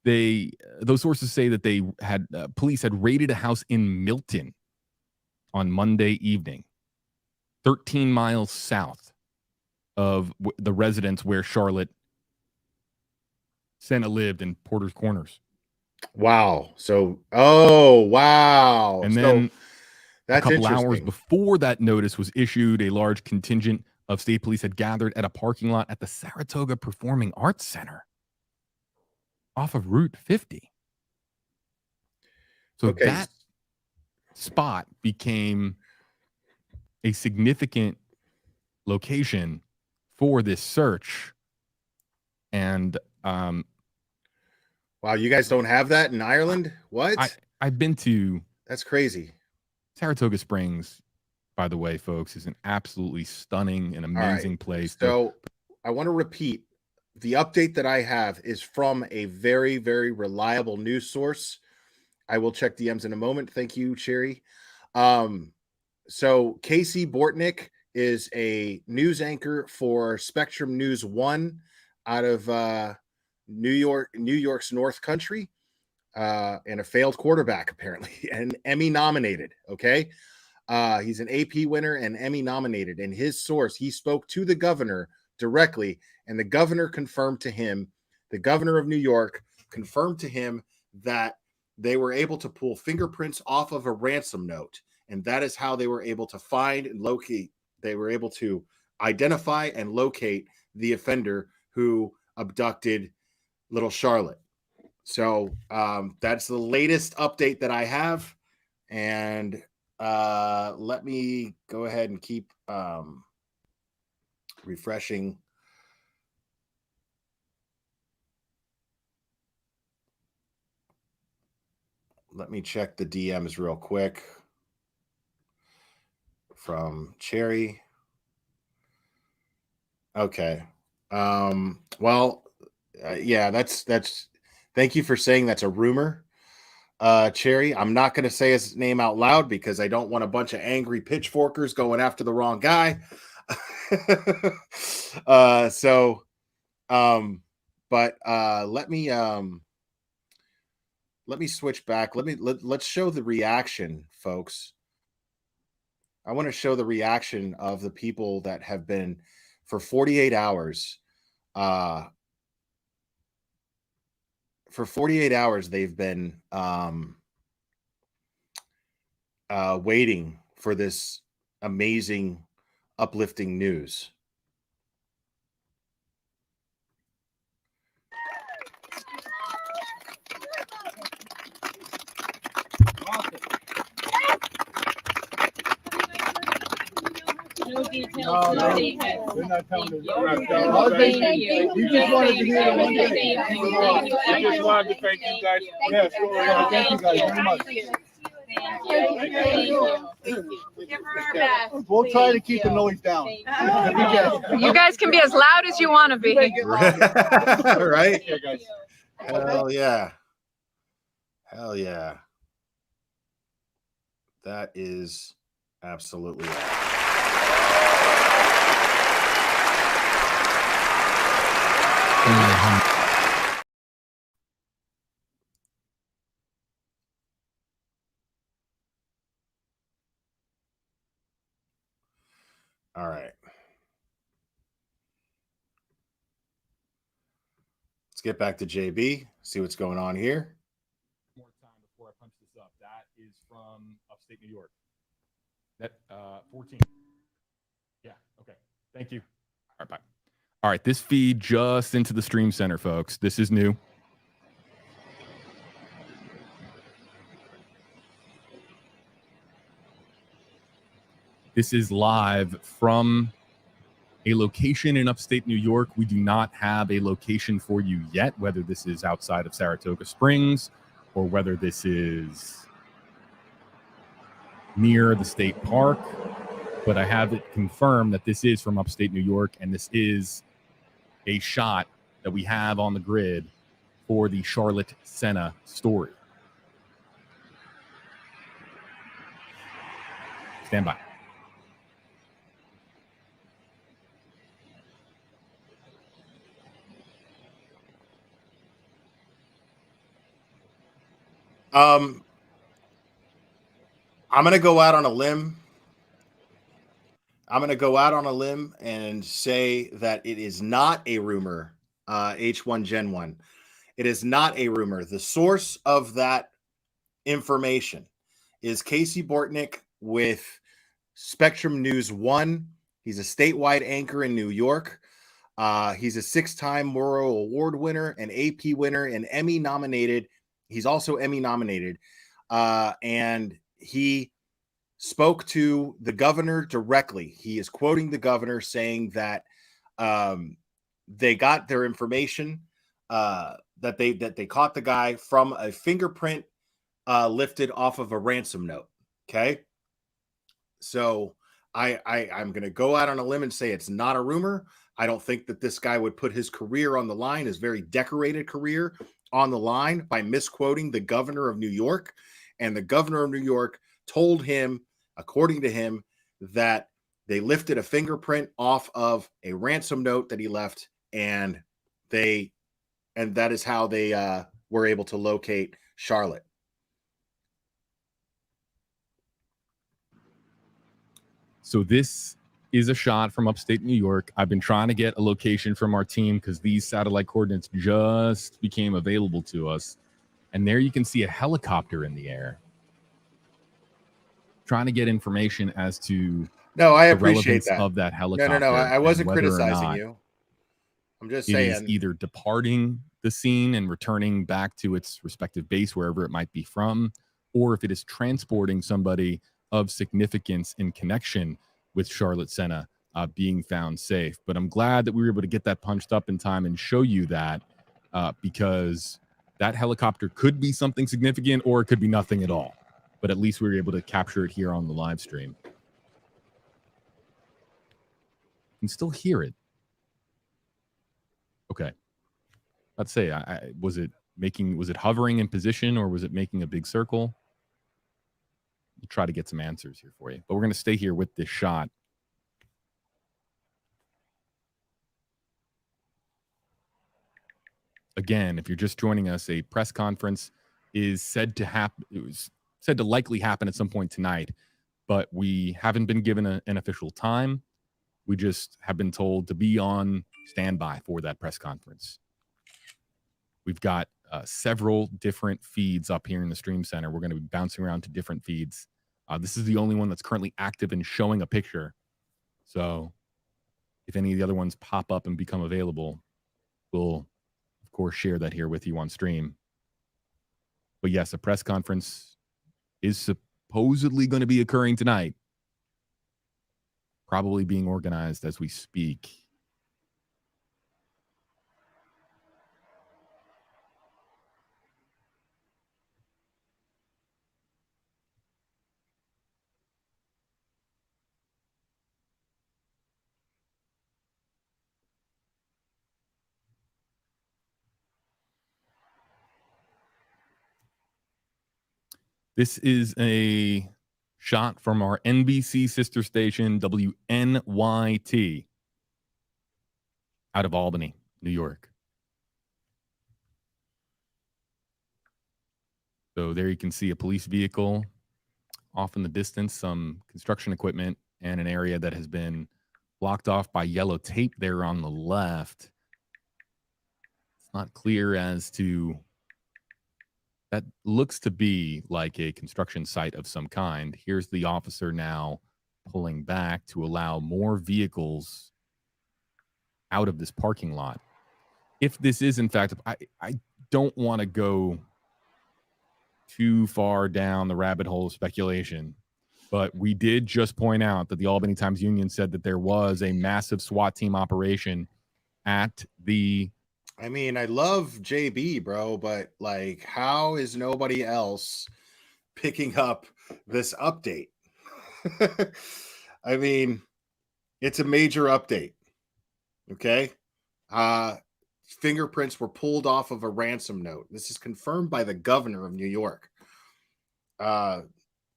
those sources say that they had police had raided a house in Milton on Monday evening, 13 miles south of the residence where Charlotte Sena lived in Porter's Corners. Wow. So, wow. And then that's a couple hours interesting. before that notice was issued, a large contingent of state police had gathered at a parking lot at the Saratoga Performing Arts Center off of Route 50. So that spot became a significant location for this search. And wow, you guys don't have that in Ireland? What? I've been to. That's crazy. Saratoga Springs, by the way, folks, is an absolutely stunning and amazing place. So I want to repeat, the update that I have is from a very, very reliable news source. I will check DMs in a moment. Thank you, Cherry. So Casey Bortnick is a news anchor for Spectrum News 1 out of New York's North Country, and a failed quarterback, apparently, and Emmy nominated. Okay. He's an AP winner and Emmy nominated. And his source, he spoke to the governor directly, and the governor confirmed to him, the governor of New York confirmed to him that they were able to pull fingerprints off of a ransom note. And that is how they were able to find and locate. They were able to identify and locate the offender who abducted little Charlotte. So that's the latest update that I have. And let me go ahead and keep refreshing. Let me check the DMs real quick from Cherry. Okay. Well, yeah, that's thank you for saying that's a rumor. Cherry, I'm not going to say his name out loud because I don't want a bunch of angry pitchforkers going after the wrong guy. But let me switch back. Let's show the reaction, folks. I want to show the reaction of the people that have been for 48 hours. For 48 hours, they've been waiting for this amazing, uplifting news. No details. No details. We're not telling us. Thank you. We just wanted to hear the one thing. We just wanted to thank you guys. Yes, thank you guys very much. We'll try to keep the noise down. You guys can be as loud as you want to be. Right? Hell yeah. Hell yeah. That is absolutely all right. Let's get back to JB, see what's going on here. More time before I punch this up. That is from upstate New York. That 14. Yeah, okay. Thank you. All right, bye. All right, this feed just into the stream center, folks. This is new. This is live from a location in upstate New York. We do not have a location for you yet, whether this is outside of Saratoga Springs or whether this is near the state park. But I have it confirmed that this is from upstate New York, and this is a shot that we have on the grid for the Charlotte Sena story. Stand by. I'm going to go out on a limb. I'm going to go out on a limb and say that it is not a rumor, H1 Gen 1. It is not a rumor. The source of that information is Casey Bortnick with Spectrum News 1. He's a statewide anchor in New York. He's a 6-time Murrow Award winner, an AP winner, and Emmy nominated. He's also Emmy nominated. And he spoke to the governor directly. He is quoting the governor saying that they got their information, that they caught the guy from a fingerprint lifted off of a ransom note. Okay. So I'm going to go out on a limb and say it's not a rumor. I don't think that this guy would put his career on the line, his very decorated career on the line, by misquoting the governor of New York. And the governor of New York told him, according to him, that they lifted a fingerprint off of a ransom note that he left, and that is how they were able to locate Charlotte. So this is a shot from upstate New York. I've been trying to get a location from our team because these satellite coordinates just became available to us. And there you can see a helicopter in the air. Trying to get information as to I the appreciate relevance that. of that helicopter. No. I wasn't whether or criticizing not you. I'm just it saying is either departing the scene and returning back to its respective base, wherever it might be from, or if it is transporting somebody of significance in connection with Charlotte Sena being found safe. But I'm glad that we were able to get that punched up in time and show you that because that helicopter could be something significant or it could be nothing at all. But at least we were able to capture it here on the live stream. You can still hear it. Okay. Let's say, was it hovering in position or was it making a big circle? We'll try to get some answers here for you. But we're going to stay here with this shot. Again, if you're just joining us, a press conference is said to happen. It was said to likely happen at some point tonight but we haven't been given an official time. We just have been told to be on standby for that press conference. We've got several different feeds up here in the stream center. We're going to be bouncing around to different feeds. This is the only one that's currently active and showing a picture. So if any of the other ones pop up and become available, we'll, of course, share that here with you on stream. But yes, a press conference is supposedly going to be occurring tonight. Probably being organized as we speak. This is a shot from our NBC sister station, WNYT, out of Albany, New York. So there you can see a police vehicle off in the distance, some construction equipment, and an area that has been blocked off by yellow tape there on the left. It's not clear as to... That looks to be like a construction site of some kind. Here's the officer now pulling back to allow more vehicles out of this parking lot. If this is, in fact, I don't want to go too far down the rabbit hole of speculation, but we did just point out that the Albany Times-Union said that there was a massive SWAT team operation at the... I mean, I love JB, bro, but like, how is nobody else picking up this update? I mean, it's a major update. Okay. Fingerprints were pulled off of a ransom note. This is confirmed by the governor of New York.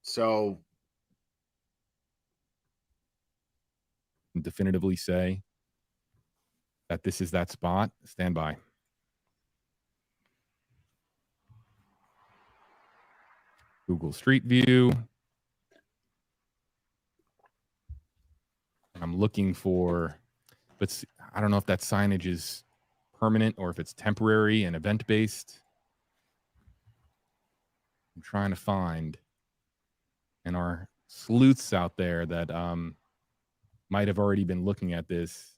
So definitively say that this is that spot. Stand by. Google Street View. I'm looking for, but I don't know if that signage is permanent or if it's temporary and event-based. I'm trying to find, and our sleuths out there that might have already been looking at this,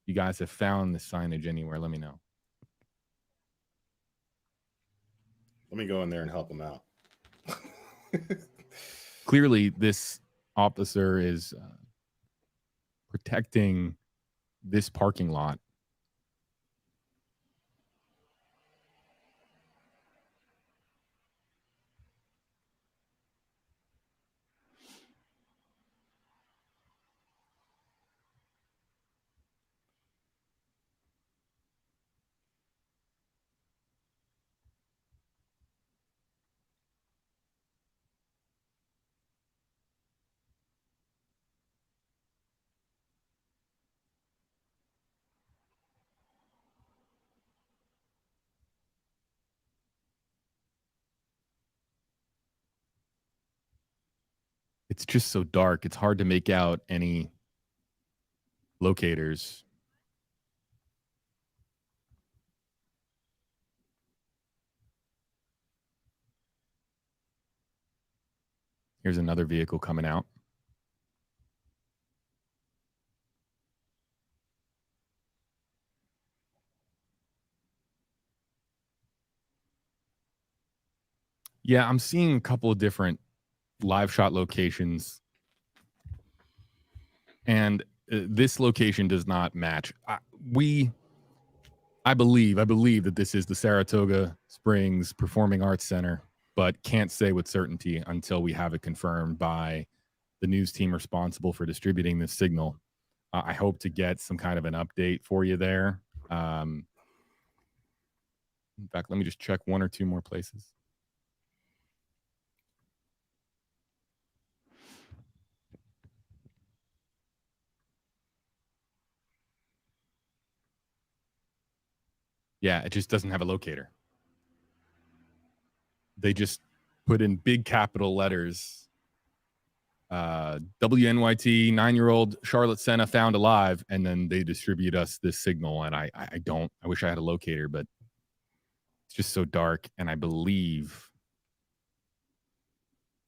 you guys have found the signage anywhere, let me know. Let me go in there and help him out. Clearly, this officer is protecting this parking lot. It's just so dark. It's hard to make out any locators. Here's another vehicle coming out. Yeah, I'm seeing a couple of different live shot locations, and this location does not match. I believe that this is the Saratoga Springs Performing Arts Center, but can't say with certainty until we have it confirmed by the news team responsible for distributing this signal. I hope to get some kind of an update for you there. In fact, let me just check one or two more places. Yeah, it just doesn't have a locator. They just put in big capital letters WNYT 9-year-old Charlotte Sena found alive, and then they distribute us this signal, and I wish I had a locator, but it's just so dark, and I believe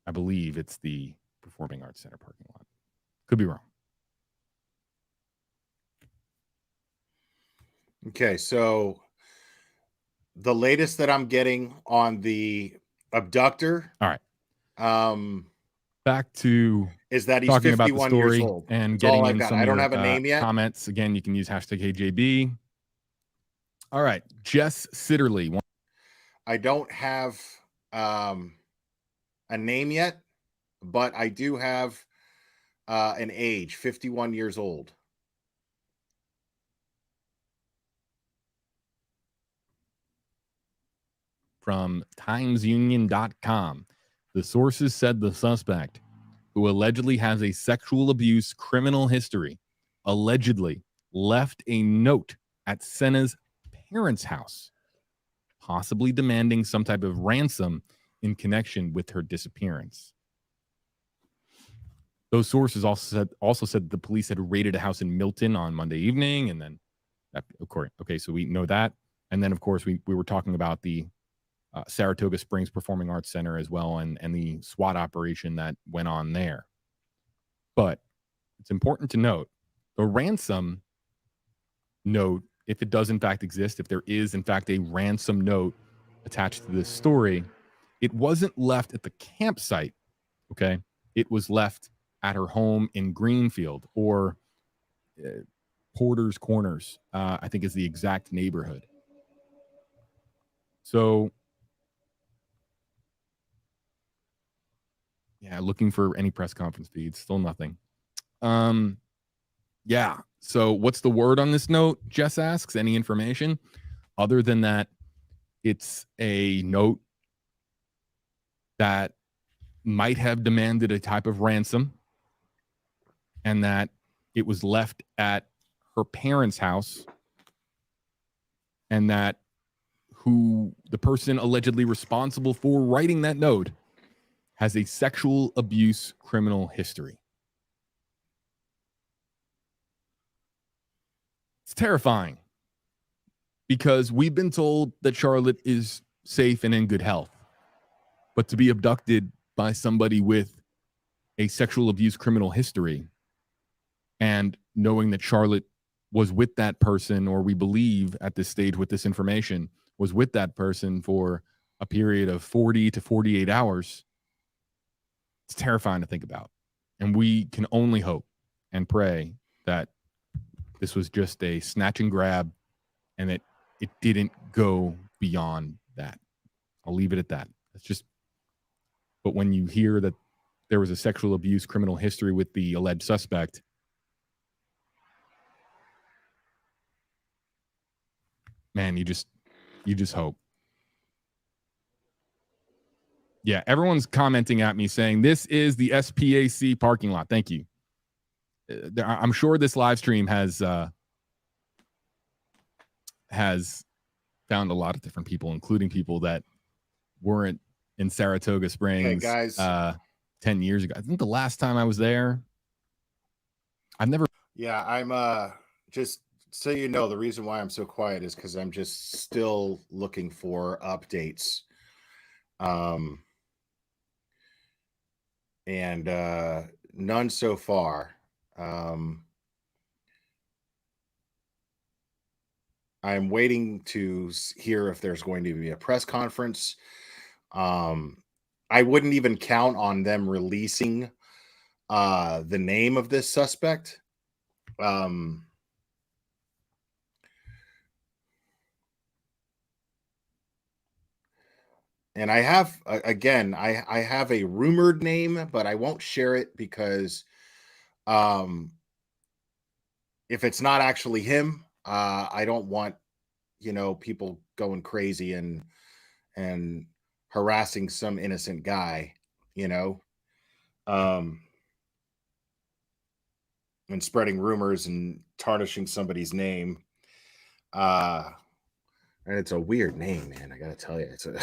it's the Performing Arts Center parking lot. Could be wrong. Okay, so the latest that I'm getting on the abductor, all right, back to is that he's talking about the 51 years story old. and That's getting all I've in got. some I of don't your have a name yet. comments. Again, you can use #KJB. All right, Jess Sitterly. I don't have a name yet, but I do have an age, 51 years old. From TimesUnion.com. The sources said the suspect, who allegedly has a sexual abuse criminal history, allegedly left a note at Sena's parents' house, possibly demanding some type of ransom in connection with her disappearance. Those sources also said the police had raided a house in Milton on Monday evening, and then, of course, okay, so we know that. And then, of course, we were talking about the Saratoga Springs Performing Arts Center as well, and the SWAT operation that went on there. But it's important to note the ransom note, if it does in fact exist, if there is in fact a ransom note attached to this story, it wasn't left at the campsite, okay? It was left at her home in Greenfield, or Porter's Corners, I think is the exact neighborhood. So, yeah, looking for any press conference feeds, still nothing. Yeah, so what's the word on this note? Jess asks, any information other than that it's a note that might have demanded a type of ransom, and that it was left at her parents' house, and that who the person allegedly responsible for writing that note has a sexual abuse criminal history. It's terrifying because we've been told that Charlotte is safe and in good health, but to be abducted by somebody with a sexual abuse criminal history, and knowing that Charlotte was with that person, or we believe at this stage with this information, was with that person for a period of 40 to 48 hours, it's terrifying to think about. And we can only hope and pray that this was just a snatch and grab, and that it didn't go beyond that. I'll leave it at that. It's just, but when you hear that there was a sexual abuse criminal history with the alleged suspect, man, you just hope. Yeah, everyone's commenting at me saying this is the SPAC parking lot. Thank you. I'm sure this live stream has found a lot of different people, including people that weren't in Saratoga Springs, guys. 10 years ago. I think the last time I was there, I've never. Yeah, I'm just so you know, the reason why I'm so quiet is because I'm just still looking for updates. And none so far. I'm waiting to hear if there's going to be a press conference. I wouldn't even count on them releasing the name of this suspect. And I have, again, I have a rumored name, but I won't share it because if it's not actually him, I don't want, people going crazy and harassing some innocent guy, and spreading rumors and tarnishing somebody's name. And it's a weird name, man. I gotta tell you, it's a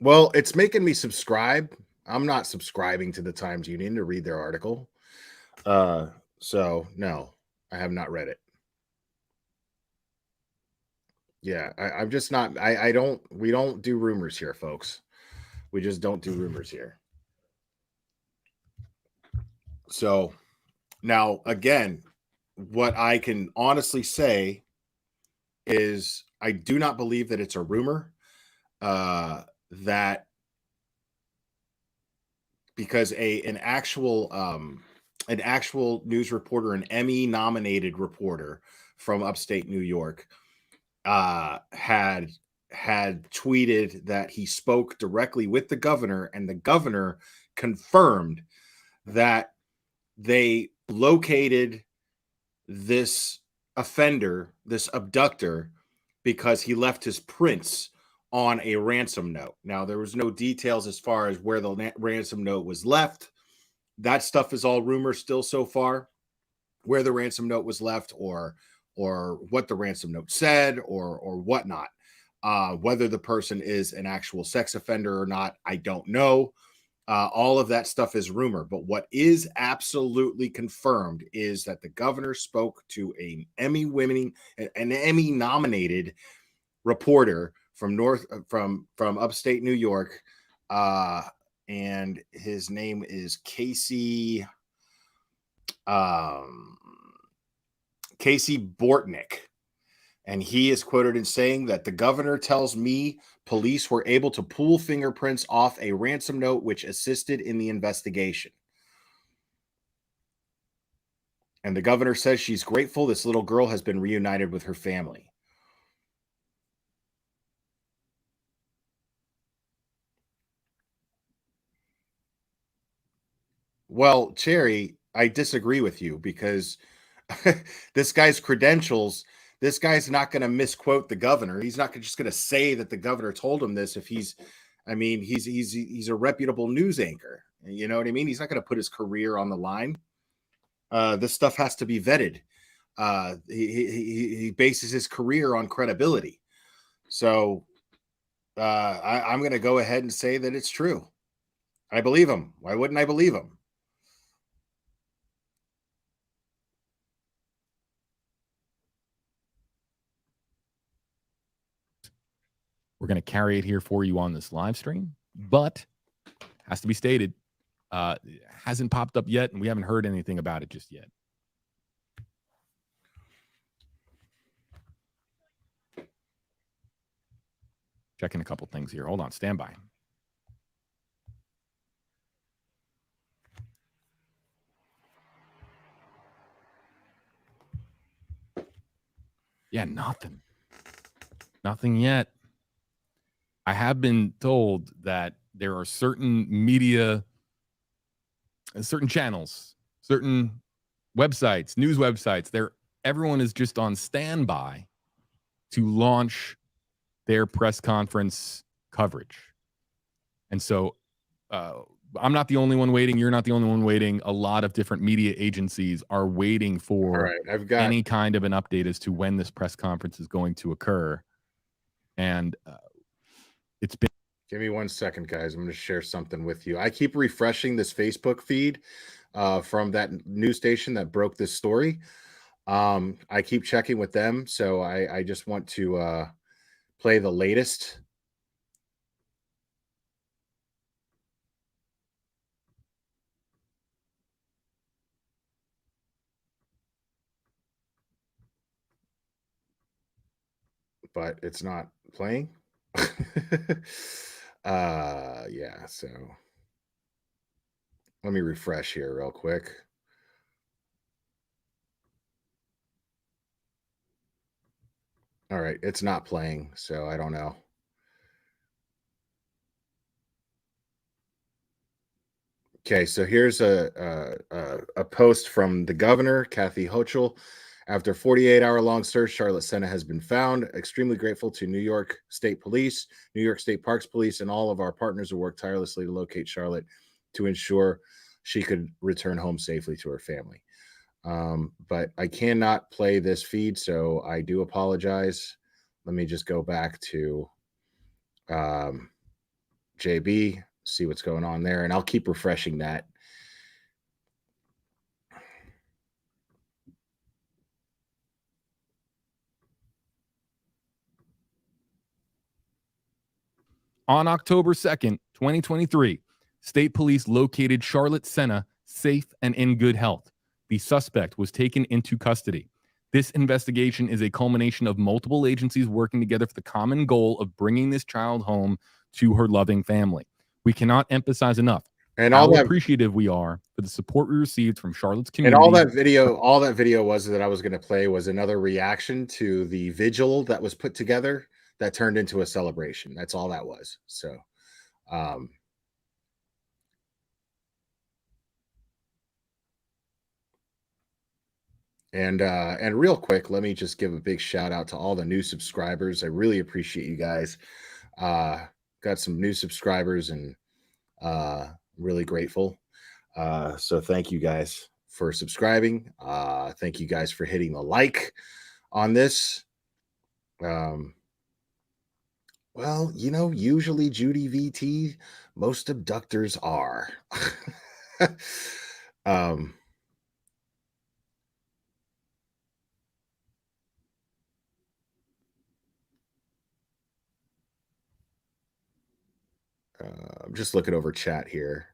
Well, it's making me subscribe. I'm not subscribing to the Times Union to read their article. So no, I have not read it. Yeah, I'm just not. I don't. We don't do rumors here, folks. We just don't do rumors here. So now, again, what I can honestly say is I do not believe that it's a rumor. That because an actual news reporter, an Emmy nominated reporter from upstate New York, had tweeted that he spoke directly with the governor, and the governor confirmed that they located this offender, this abductor, because he left his prints on a ransom note. Now, there was no details as far as where the ransom note was left. That stuff is all rumor still so far, where the ransom note was left, or what the ransom note said, or whatnot. Whether the person is an actual sex offender or not, I don't know. All of that stuff is rumor, but what is absolutely confirmed is that the governor spoke to an Emmy nominated reporter from upstate New York, and his name is Casey Bortnick. And he is quoted in saying that the governor tells me police were able to pull fingerprints off a ransom note, which assisted in the investigation. And the governor says she's grateful this little girl has been reunited with her family. Well, Cherry, I disagree with you because this guy's credentials, this guy's not going to misquote the governor. He's not just going to say that the governor told him this if he's a reputable news anchor. You know what I mean? He's not going to put his career on the line. This stuff has to be vetted. He bases his career on credibility. So I'm going to go ahead and say that it's true. I believe him. Why wouldn't I believe him? We're going to carry it here for you on this live stream, but has to be stated, hasn't popped up yet, and we haven't heard anything about it just yet. Checking a couple things here. Hold on, stand by. Yeah, nothing. Nothing yet. I have been told that there are certain media, certain channels, certain websites, news websites, everyone is just on standby to launch their press conference coverage. And so I'm not the only one waiting. You're not the only one waiting. A lot of different media agencies are waiting for any kind of an update as to when this press conference is going to occur. And it's been... Give me 1 second, guys. I'm going to share something with you. I keep refreshing this Facebook feed from that news station that broke this story. I keep checking with them. So I just want to play the latest. But it's not playing. Yeah, so let me refresh here real quick. All right, it's not playing, so I don't know. Okay, so here's a post from the governor, Kathy Hochul. After 48-hour-long search, Charlotte Sena has been found. Extremely grateful to New York State Police, New York State Parks Police, and all of our partners who worked tirelessly to locate Charlotte to ensure she could return home safely to her family. But I cannot play this feed, so I do apologize. Let me just go back to JB, see what's going on there, and I'll keep refreshing that. On October 2nd, 2023, state police located Charlotte Sena safe and in good health. The suspect was taken into custody. This investigation is a culmination of multiple agencies working together for the common goal of bringing this child home to her loving family. We cannot emphasize enough And how all that appreciative we are for the support we received from Charlotte's community. And all that video was that I was going to play was another reaction to the vigil that was put together that turned into a celebration. That's all that was. So, and real quick, let me just give a big shout out to all the new subscribers. I really appreciate you guys. Got some new subscribers and really grateful. So thank you guys for subscribing. Thank you guys for hitting the like on this. Well, usually Judy VT, most abductors are. I'm just looking over chat here.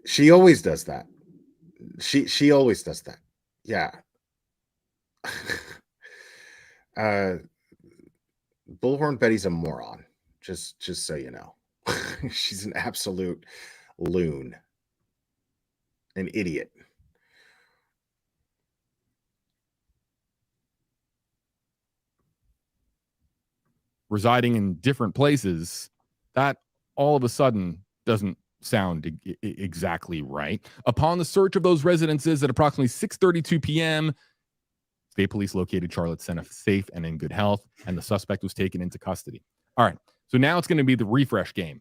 She always does that. She always does that. Yeah. Bullhorn Betty's a moron. Just so you know. She's an absolute loon. An idiot. Residing in different places, that all of a sudden doesn't sound exactly right. Upon the search of those residences at approximately 6:32 p.m., state police located Charlotte Sena safe and in good health, and the suspect was taken into custody. All right, so now it's going to be the refresh game.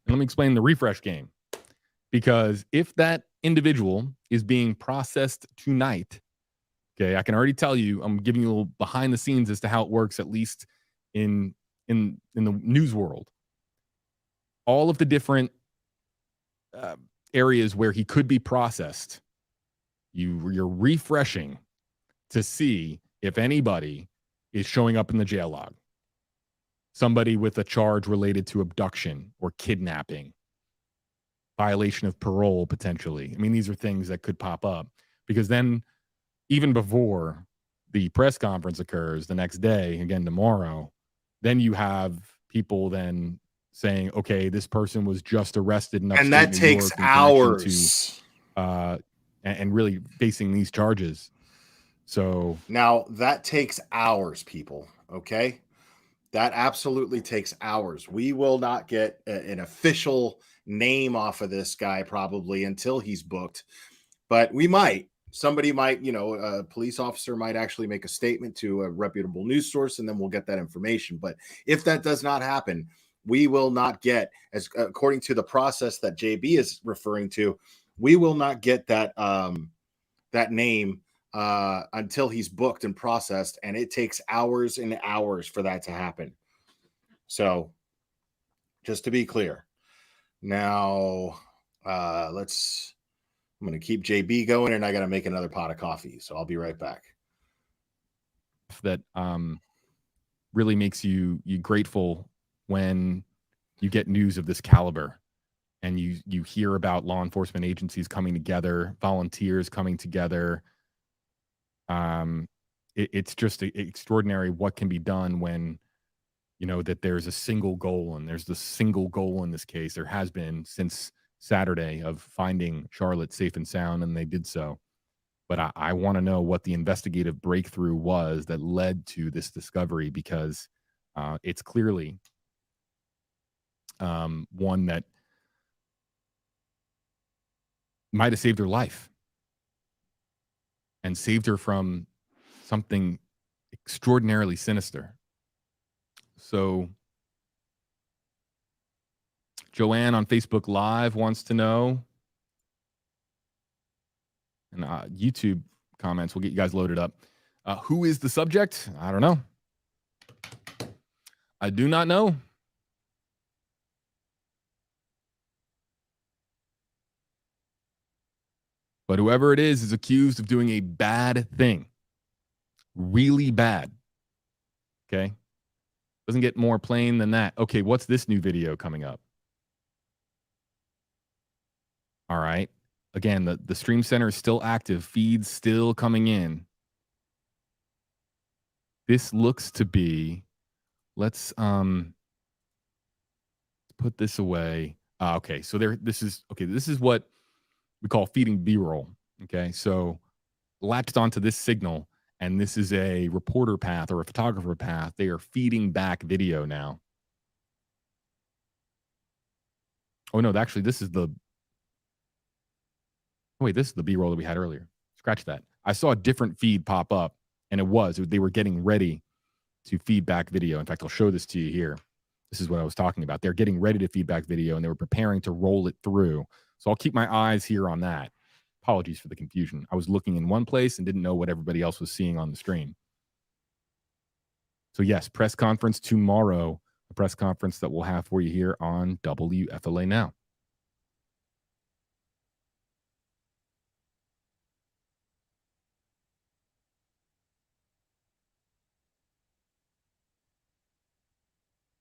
And let me explain the refresh game. Because if that individual is being processed tonight, okay, I can already tell you, I'm giving you a little behind the scenes as to how it works, at least in the news world. All of the different areas where he could be processed, you're refreshing to see if anybody is showing up in the jail log. Somebody with a charge related to abduction or kidnapping, violation of parole potentially. I mean, these are things that could pop up because then even before the press conference occurs the next day, again tomorrow, then you have people then saying, okay, this person was just arrested in upstate And that New takes York in connection hours. And really facing these charges. So now that takes hours, people. Okay. That absolutely takes hours. We will not get an official name off of this guy probably until he's booked, but we might. Somebody might, a police officer might actually make a statement to a reputable news source, and then we'll get that information. But if that does not happen, we will not get, as according to the process that JB is referring to, we will not get that that name until he's booked and processed, and it takes hours and hours for that to happen. So, just to be clear, now I'm going to keep JB going, and I got to make another pot of coffee. So I'll be right back. That really makes you grateful when you get news of this caliber and you hear about law enforcement agencies coming together, volunteers coming together. It's just extraordinary what can be done when that there's a single goal, and there's the single goal in this case. There has been since Saturday of finding Charlotte safe and sound, and they did so. But I want to know what the investigative breakthrough was that led to this discovery, because it's clearly one that might have saved her life and saved her from something extraordinarily sinister. So Joanne on Facebook Live wants to know, and YouTube comments, we'll get you guys loaded up. Who is the subject? I don't know. I do not know. But whoever it is accused of doing a bad thing. Really bad. Okay. Doesn't get more plain than that. Okay, what's this new video coming up? All right. Again, the stream center is still active. Feeds still coming in. This looks to be, let's put this away. Okay, so this is what we call feeding B-roll. Okay, so latched onto this signal, and this is a reporter path or a photographer path. They are feeding back video now. Oh no, actually, this is the. Oh, wait, this is the B-roll that we had earlier. Scratch that. I saw a different feed pop up, and they were getting ready to feed back video. In fact, I'll show this to you here. This is what I was talking about. They're getting ready to feed back video, and they were preparing to roll it through. So I'll keep my eyes here on that. Apologies for the confusion. I was looking in one place and didn't know what everybody else was seeing on the stream. So yes, press conference tomorrow, a press conference that we'll have for you here on WFLA Now.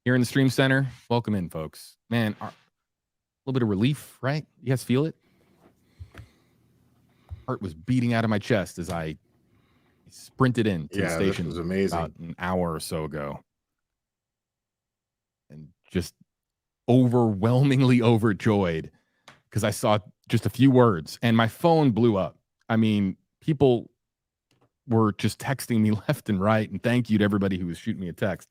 Here in the stream center, welcome in, folks. Man, a little bit of relief, right? You guys feel it? Heart was beating out of my chest as I sprinted in to the station. This was amazing. About an hour or so ago. And just overwhelmingly overjoyed because I saw just a few words and my phone blew up. I mean, people were just texting me left and right, and thank you to everybody who was shooting me a text.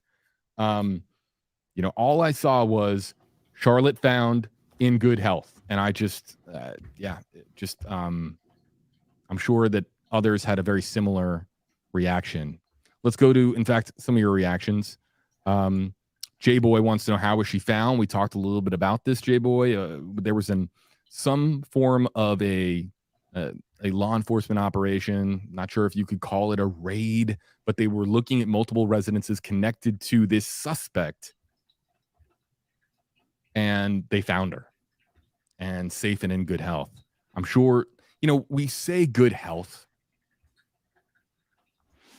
All I saw was Charlotte found in good health. And I just, I'm sure that others had a very similar reaction. Let's go to, in fact, some of your reactions. J-Boy wants to know, how was she found? We talked a little bit about this, J-Boy. There was some form of a law enforcement operation. Not sure if you could call it a raid, but they were looking at multiple residences connected to this suspect. And they found her and safe and in good health. I'm sure, we say good health,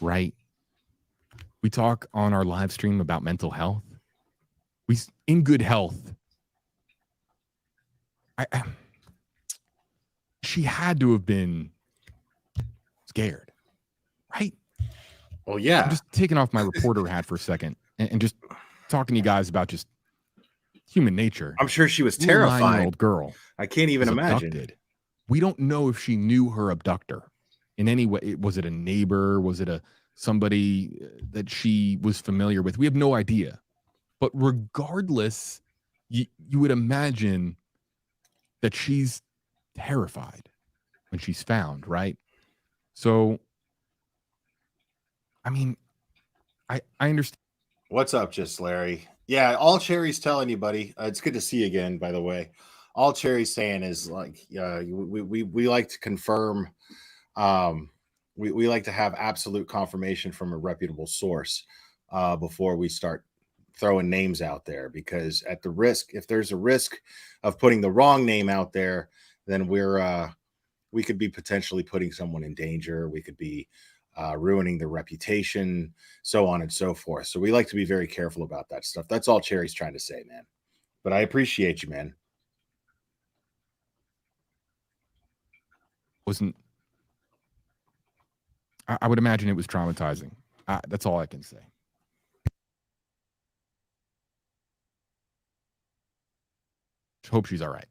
right? We talk on our live stream about mental health. In good health. She had to have been scared, right? Well, yeah. I'm just taking off my reporter hat for a second and just talking to you guys about just human nature. I'm sure she was terrified. 9-year-old girl. I can't even imagine. Abducted. We don't know if she knew her abductor in any way. Was it a neighbor? Was it somebody that she was familiar with? We have no idea. But regardless, you would imagine that she's terrified when she's found, right? So, I mean, I understand. What's up, just Larry? Yeah, all Cherry's telling you, buddy. It's good to see you again, by the way. All Cherry's saying is like, we like to confirm. We like to have absolute confirmation from a reputable source before we start throwing names out there, because at the risk, if there's a risk of putting the wrong name out there, then we could be potentially putting someone in danger. We could be ruining their reputation, so on and so forth. So we like to be very careful about that stuff. That's all Cherry's trying to say, man. But I appreciate you, man. I would imagine it was traumatizing. That's all I can say. Hope she's all right,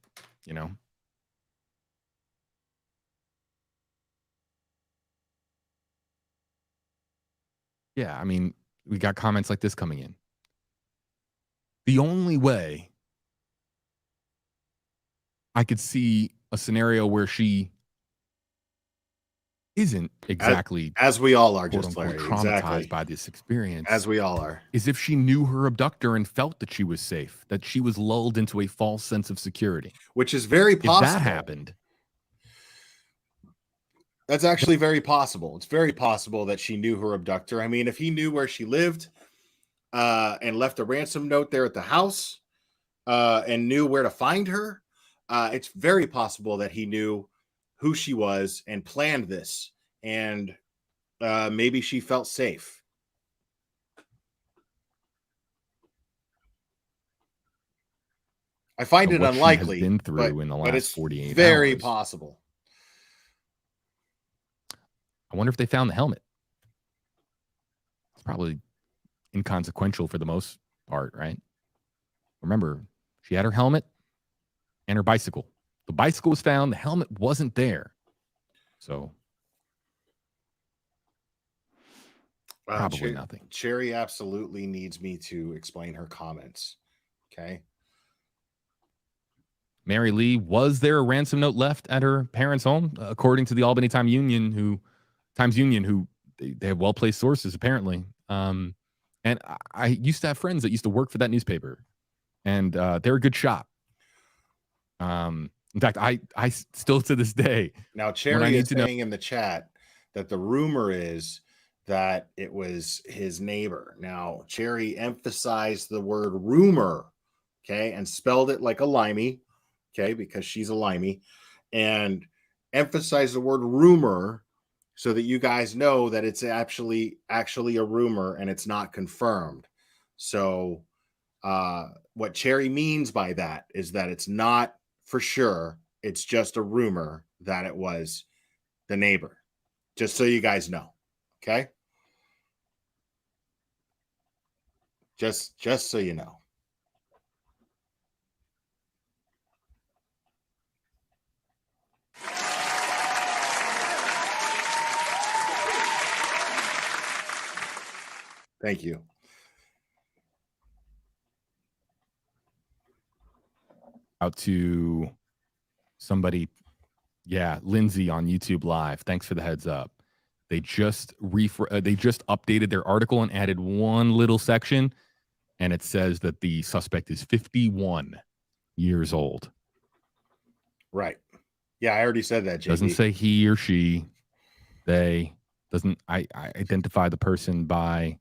Yeah, I mean, we got comments like this coming in. The only way I could see a scenario where she isn't exactly, as we all are, quote just unquote, Larry, traumatized exactly. by this experience, as we all are, is if she knew her abductor and felt that she was safe, that she was lulled into a false sense of security, which is very possible. If that happened, That's actually very possible. It's very possible that she knew her abductor. I mean, if he knew where she lived and left a ransom note there at the house and knew where to find her, it's very possible that he knew who she was and planned this. And maybe she felt safe. I find it what unlikely, she has been through but, in the but last it's 48 very hours. possible. I wonder if they found the helmet. It's probably inconsequential for the most part, right? Remember, she had her helmet and her bicycle. The bicycle was found. The helmet wasn't there. So probably nothing. Cherry absolutely needs me to explain her comments. Okay. Mary Lee, was there a ransom note left at her parents' home? According to the Albany Times Union, who they have well-placed sources, apparently. And I used to have friends that used to work for that newspaper, and they're a good shop. In fact, I still to this day. Now, Cherry is saying in the chat that the rumor is that it was his neighbor. Now, Cherry emphasized the word rumor, okay, and spelled it like a limey, okay, because she's a limey, and emphasized the word rumor so that you guys know that it's actually a rumor and it's not confirmed. So what Cherry means by that is that it's not for sure. It's just a rumor that it was the neighbor. Just so you guys know. Okay? Just so you know. Thank you. Out to somebody, Lindsay on YouTube Live. Thanks for the heads up. They just updated their article and added one little section, and it says that the suspect is 51 years old. Right. Yeah, I already said that, JB. Doesn't say he or she. They doesn't. I identify the person by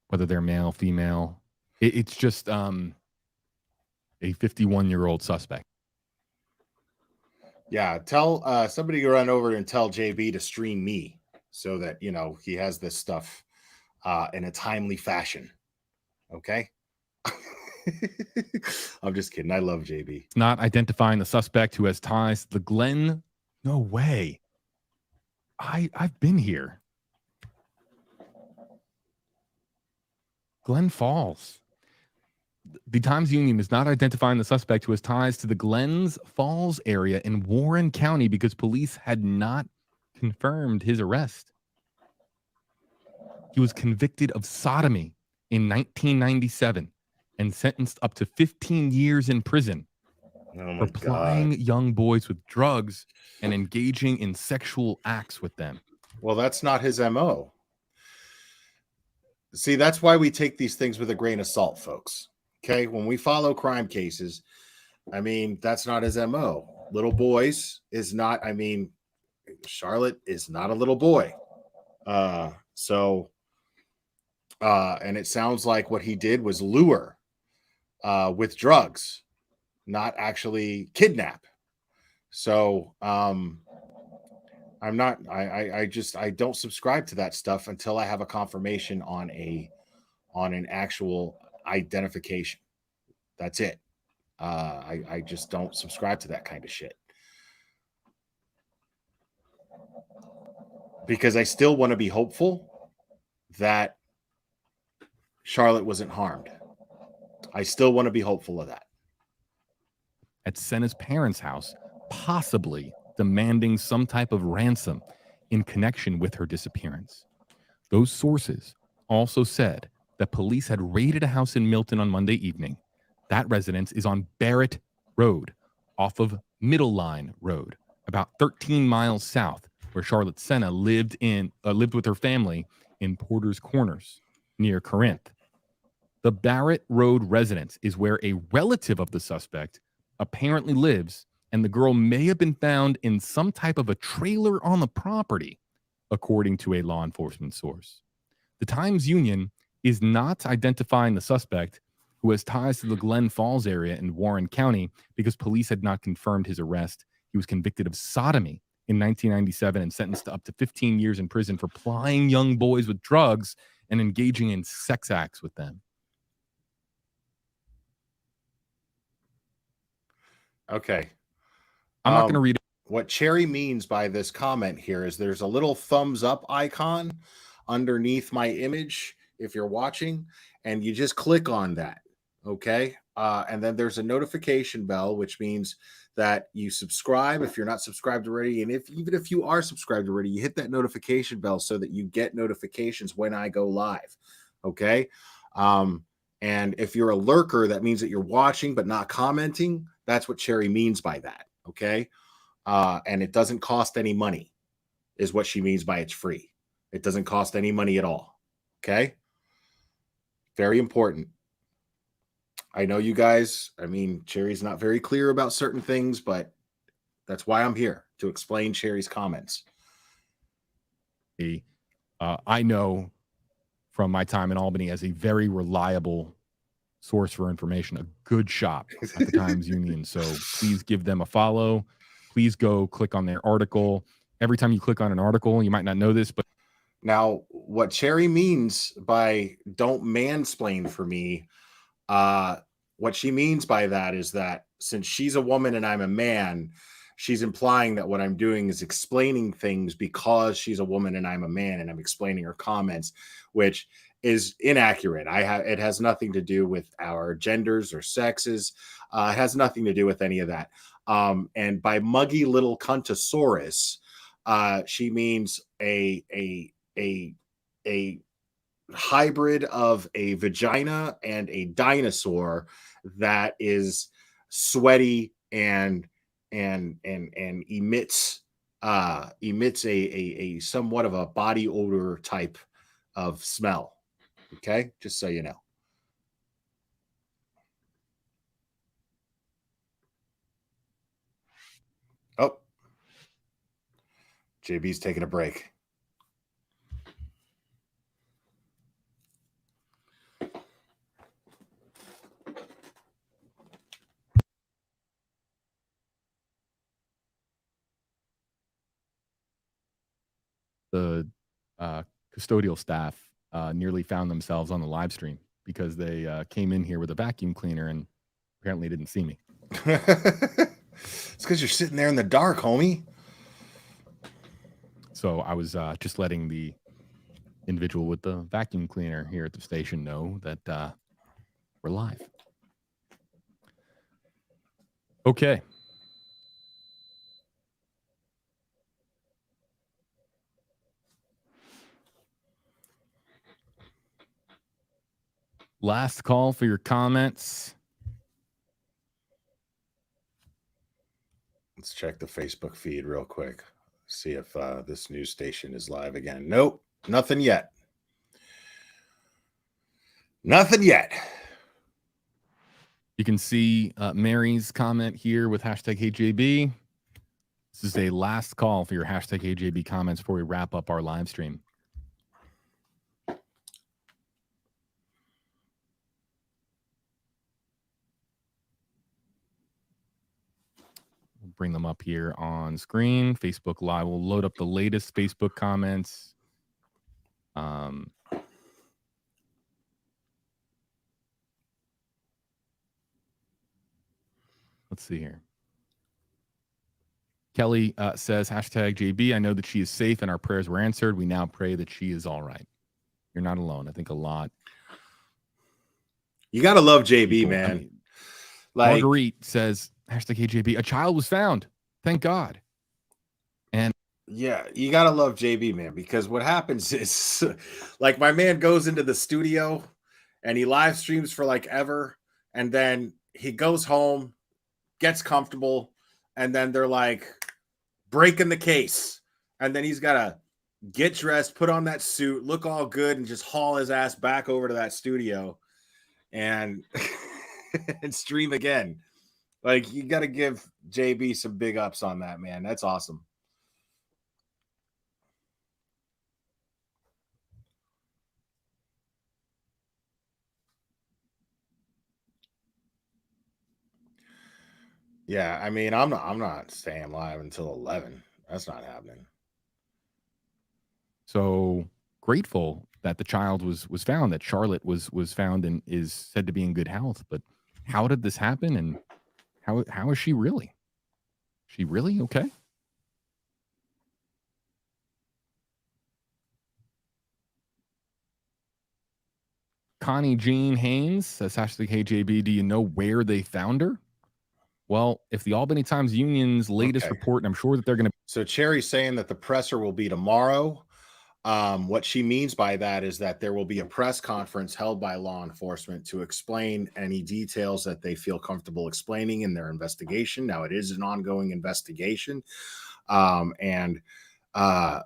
whether they're male, female. It's just a 51-year-old suspect. Yeah, tell somebody to run over and tell JB to stream me so that, he has this stuff in a timely fashion. Okay? I'm just kidding. I love JB. It's not identifying the suspect who has ties to the Glen. No way. I've been here. Glen Falls. The Times Union is not identifying the suspect who has ties to the Glens Falls area in Warren County because police had not confirmed his arrest. He was convicted of sodomy in 1997 and sentenced up to 15 years in prison for plying young boys with drugs and engaging in sexual acts with them. Well, that's not his MO. See, that's why we take these things with a grain of salt, folks. Okay, when we follow crime cases, that's not his MO. Little boys is not, Charlotte is not a little boy. And it sounds like what he did was lure with drugs, not actually kidnap. So I don't subscribe to that stuff until I have a confirmation on an actual identification. That's it. I just don't subscribe to that kind of shit. Because I still want to be hopeful that Charlotte wasn't harmed. I still want to be hopeful of that. At Sena's parents' house, possibly demanding some type of ransom in connection with her disappearance. Those sources also said that police had raided a house in Milton on Monday evening. That residence is on Barrett Road, off of Middle Line Road, about 13 miles south, where Charlotte Sena lived with her family in Porter's Corners, near Corinth. The Barrett Road residence is where a relative of the suspect apparently lives and the girl may have been found in some type of a trailer on the property, according to a law enforcement source. The Times-Union is not identifying the suspect, who has ties to the Glen Falls area in Warren County, because police had not confirmed his arrest. He was convicted of sodomy in 1997 and sentenced to up to 15 years in prison for plying young boys with drugs and engaging in sex acts with them. Okay. I'm not going to read it. What Cherry means by this comment here is there's a little thumbs up icon underneath my image if you're watching, and you just click on that. Okay. And then there's a notification bell, which means that you subscribe if you're not subscribed already. And even if you are subscribed already, you hit that notification bell so that you get notifications when I go live. Okay. And if you're a lurker, that means that you're watching but not commenting. That's what Cherry means by that. Okay. And it doesn't cost any money, is what she means by it's free. It doesn't cost any money at all. Okay. Very important. I know you guys, I mean, Cherry's not very clear about certain things, but that's why I'm here, to explain Cherry's comments. I know from my time in Albany as a very reliable source for information, a good shop at the Times-Union. So please give them a follow. Please go click on their article. Every time you click on an article, you might not know this, but now what Cherry means by don't mansplain for me, what she means by that is that since she's a woman and I'm a man, she's implying that what I'm doing is explaining things because she's a woman and I'm a man, and I'm explaining her comments, which is inaccurate. It has nothing to do with our genders or sexes. It has nothing to do with any of that. And by muggy little cuntosaurus, she means a hybrid of a vagina and a dinosaur that is sweaty and emits a somewhat of a body odor type of smell. Okay, just so you know. Oh, JB's taking a break. the custodial staff nearly found themselves on the live stream because they came in here with a vacuum cleaner and apparently didn't see me. It's because you're sitting there in the dark, homie. So I was just letting the individual with the vacuum cleaner here at the station know that we're live. Okay. Last call for your comments. Let's check the Facebook feed real quick. See if this news station is live again. Nope, nothing yet. Nothing yet. You can see Mary's comment here with hashtag HeyJB. This is a last call for your hashtag HeyJB comments before we wrap up our live stream. Bring them up here on screen. Facebook Live will load up the latest Facebook comments. Let's see here. Kelly says, hashtag JB, I know that she is safe and our prayers were answered. We now pray that she is all right. You're not alone. I think a lot. You got to love JB, man. I mean, Marguerite says, hashtag HJB, a child was found. Thank God. And yeah, you got to love JB, man, because what happens is like my man goes into the studio and he live streams for like ever. And then he goes home, gets comfortable, and then they're like breaking the case. And then he's got to get dressed, put on that suit, look all good, and just haul his ass back over to that studio and and stream again. Like, you got to give JB some big ups on that, man. That's awesome. Yeah, I mean, I'm not staying live until 11. That's not happening. So grateful that the child was found, that Charlotte was found and is said to be in good health. But how did this happen, and how is she really? She really okay? Connie Jean Haynes says, hashtag Hey JB, do you know where they found her? Well, if the Albany Times Union's latest report, and I'm sure that they're going to. So Cherry's saying that the presser will be tomorrow. What she means by that is that there will be a press conference held by law enforcement to explain any details that they feel comfortable explaining in their investigation. Now, it is an ongoing investigation. And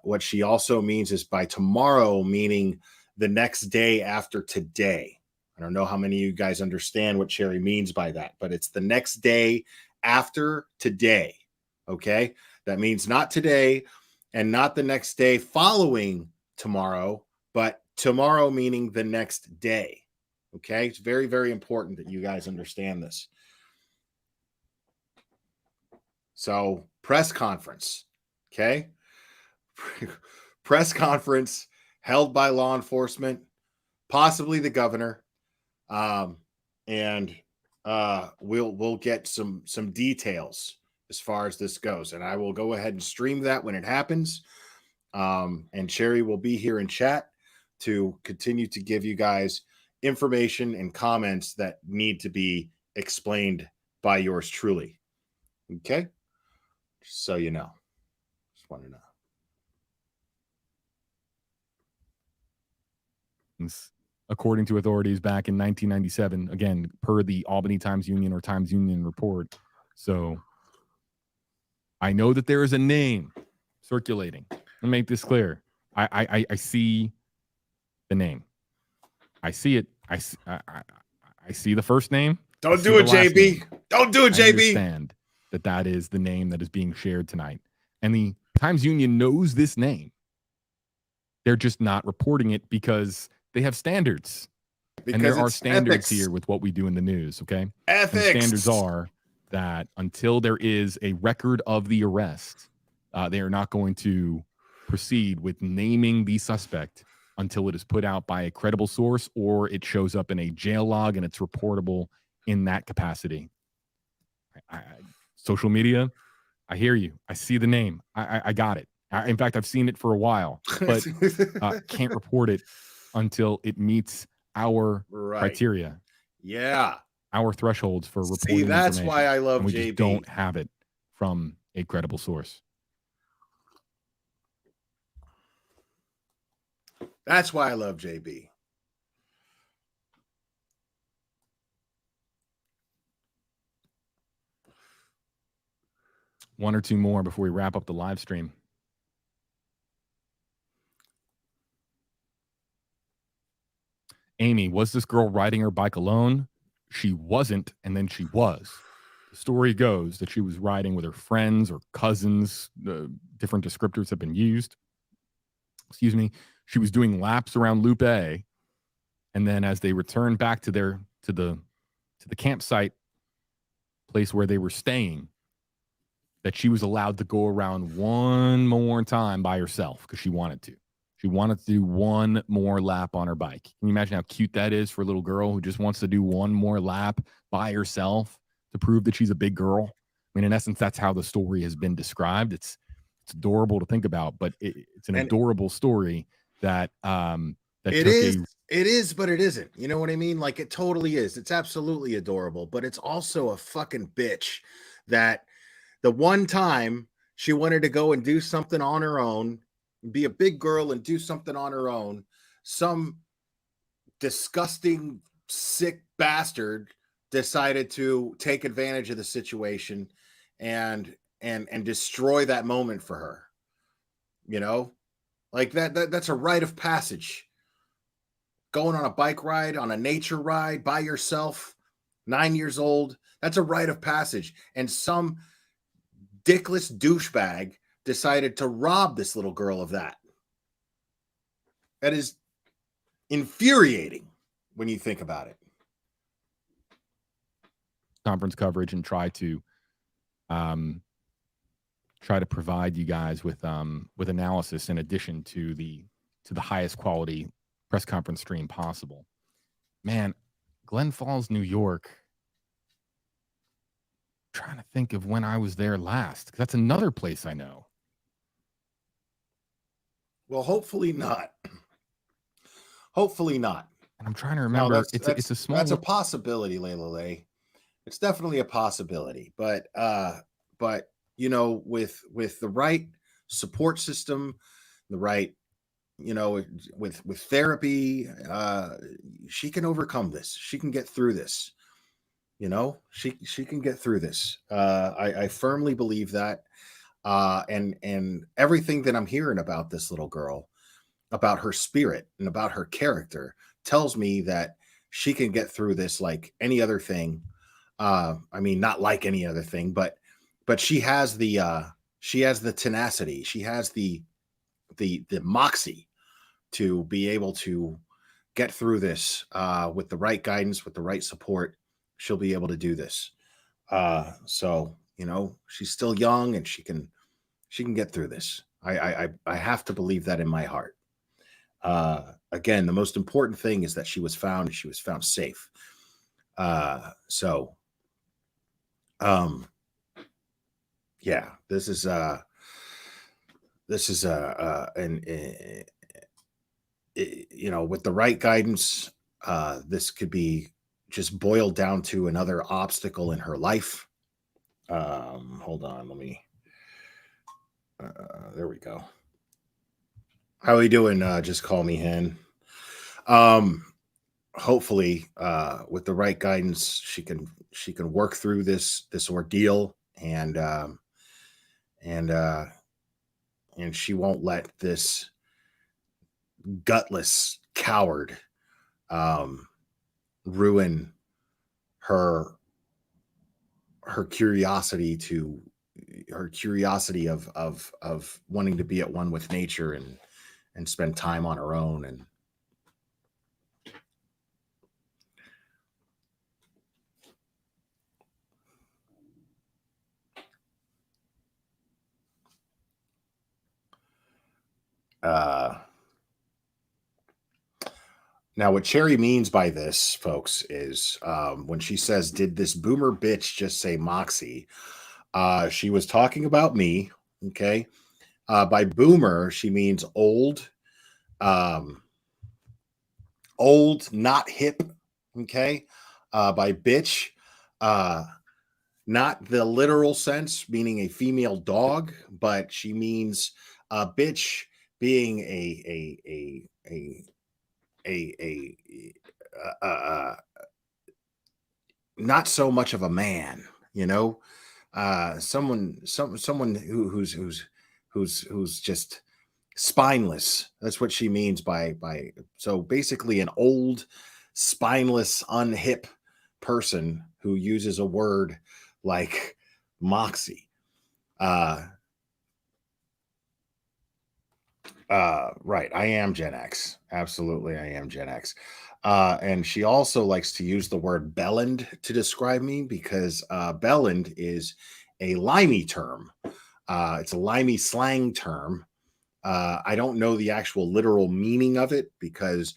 what she also means is by tomorrow, meaning the next day after today. I don't know how many of you guys understand what Cherry means by that, but it's the next day after today. Okay. That means not today and not the next day following tomorrow, but tomorrow meaning the next day. Okay. It's very, very important that you guys understand this. So, press conference. Okay. Press conference held by law enforcement, possibly the governor. And we'll get some details as far as this goes. And I will go ahead and stream that when it happens. And Cherry will be here in chat to continue to give you guys information and comments that need to be explained by yours truly. Okay. So you know. Just want to know. According to authorities back in 1997, again, per the Albany Times Union or Times Union report. So I know that there is a name circulating. I'll make this clear. I see the name. I see it. I see the first name. Don't do it, JB. Don't do it, JB. I understand that is the name that is being shared tonight. And the Times Union knows this name. They're just not reporting it because they have standards. And there are standards here with what we do in the news, okay? Ethics. And the standards are that until there is a record of the arrest, they are not going to proceed with naming the suspect until it is put out by a credible source or it shows up in a jail log and it's reportable in that capacity. Social media, I hear you. I see the name. I got it. In fact, I've seen it for a while, but can't report it until it meets our criteria. Yeah. Our thresholds for reporting. See, that's why I love and we JB. just don't have it from a credible source. That's why I love JB. One or two more before we wrap up the live stream. Amy, was this girl riding her bike alone? She wasn't, and then she was. The story goes that she was riding with her friends or cousins. Different descriptors have been used. Excuse me. She was doing laps around Loop A, and then as they returned back to the campsite place where they were staying, that she was allowed to go around one more time by herself because she wanted to. She wanted to do one more lap on her bike. Can you imagine how cute that is for a little girl who just wants to do one more lap by herself to prove that she's a big girl? I mean, in essence, that's how the story has been described. It's adorable to think about, but it's an adorable story that it is, but it isn't. You know what I mean? Like, it totally is. It's absolutely adorable, but it's also a fucking bitch that the one time she wanted to go and do something on her own, be a big girl and do something on her own, some disgusting, sick bastard decided to take advantage of the situation and destroy that moment for her. You know, like that's a rite of passage. Going on a bike ride, on a nature ride by yourself, 9 years old, That's a rite of passage. And some dickless douchebag decided to rob this little girl of that. That is infuriating when you think about it. Conference coverage and try to provide you guys with analysis in addition to the highest quality press conference stream possible. Man, Glen Falls, New York. I'm trying to think of when I was there last. That's another place I know. Well, hopefully not. Hopefully not. And I'm trying to remember. No, It's a small. That's a possibility, Layla Lay. It's definitely a possibility, but you know, with the right support system, the right, you know, with therapy, she can overcome this. She can get through this. You know, she can get through this. I firmly believe that. And everything that I'm hearing about this little girl, about her spirit and about her character, tells me that she can get through this like any other thing. I mean, not like any other thing, but she has the tenacity. She has the moxie to be able to get through this with the right guidance, with the right support. She'll be able to do this. So, you know, she's still young and she can get through this. I have to believe that in my heart. Again, the most important thing is that she was found and she was found safe. Yeah, this is you know, with the right guidance, this could be just boiled down to another obstacle in her life. Hold on, let me. There we go. How are you doing? Just call me Hen. Hopefully, with the right guidance, she can work through this ordeal, and she won't let this gutless coward ruin her curiosity of wanting to be at one with nature and spend time on her own. And now what Cherry means by this, folks, is when she says, did this boomer bitch just say Moxie? She was talking about me. Okay. By boomer, she means old, not hip. Okay. By bitch, not the literal sense, meaning a female dog, but she means bitch being not so much of a man, you know, someone who's just spineless. That's what she means by so basically an old, spineless, unhip person who uses a word like moxie. Right. I am Gen X. Absolutely. I am Gen X. And she also likes to use the word bellend to describe me because bellend is a limey term. It's a limey slang term. I don't know the actual literal meaning of it because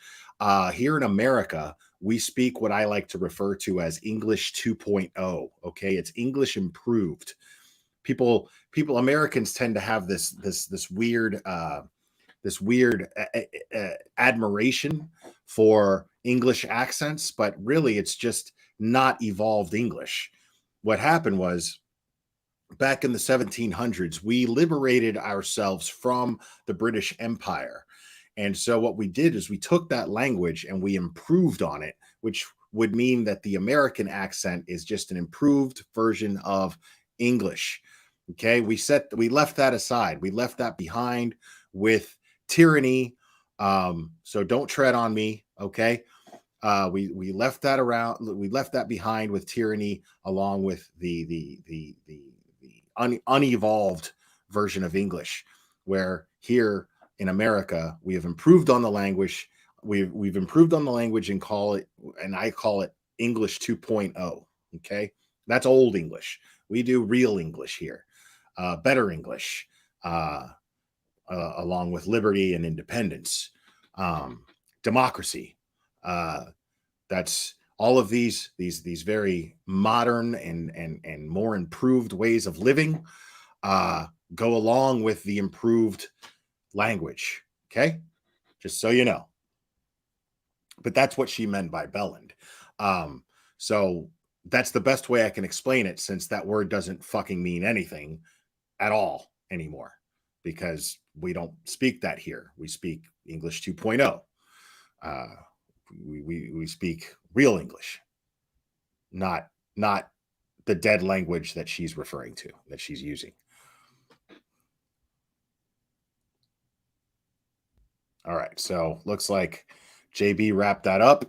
here in America, we speak what I like to refer to as English 2.0. Okay. It's English improved. Americans tend to have this weird, admiration for English accents, but really it's just not evolved English. What happened was back in the 1700s, we liberated ourselves from the British Empire. And so what we did is we took that language and we improved on it, which would mean that the American accent is just an improved version of English. Okay, we left that aside. We left that behind with tyranny. So don't tread on me. Okay. We left that around. We left that behind with tyranny, along with the unevolved version of English, where here in America we have improved on the language. We've improved on the language and I call it English 2.0. Okay, that's old English. We do real English here, better English, along with liberty and independence, democracy. That's all of these very modern and more improved ways of living go along with the improved language. Okay, just so you know. But that's what she meant by Belland. So that's the best way I can explain it, since that word doesn't fucking mean anything at all anymore, because we don't speak that here. We speak English 2.0. We speak real English, not the dead language that she's referring to, that she's using. All right, so looks like JB wrapped that up.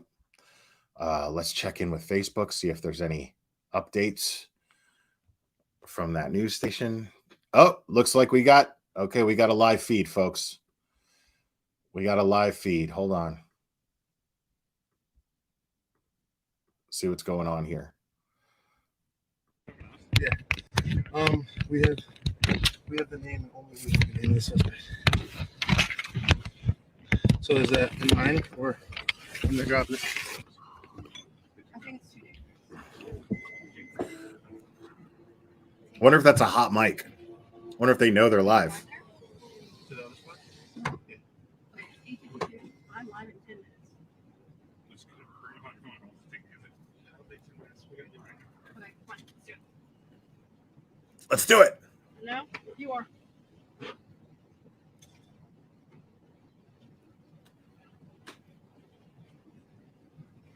Let's check in with Facebook, see if there's any updates from that news station. Oh, looks like we got a live feed, folks. We got a live feed. Hold on. See what's going on here. Yeah. We have the name and only the name of the suspect. So is that in mine or when they're dropping it? I think it's 2 days. Wonder if that's a hot mic. Wonder if they know they're live. I'm live in 10 minutes. Okay, fine. Let's do it. No, you are.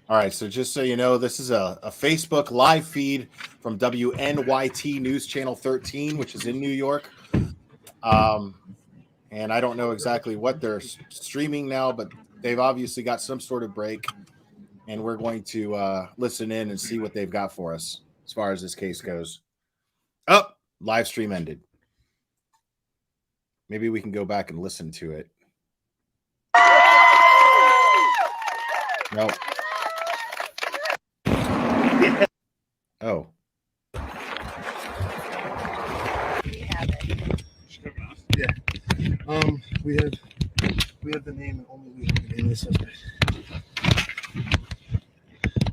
All right, so just so you know, this is a Facebook live feed from WNYT News Channel 13, which is in New York. And I don't know exactly what they're streaming now, but they've obviously got some sort of break. And we're going to listen in and see what they've got for us as far as this case goes. Oh, live stream ended. Maybe we can go back and listen to it. Nope. Oh. Yeah. We have the name and only the name of the suspect.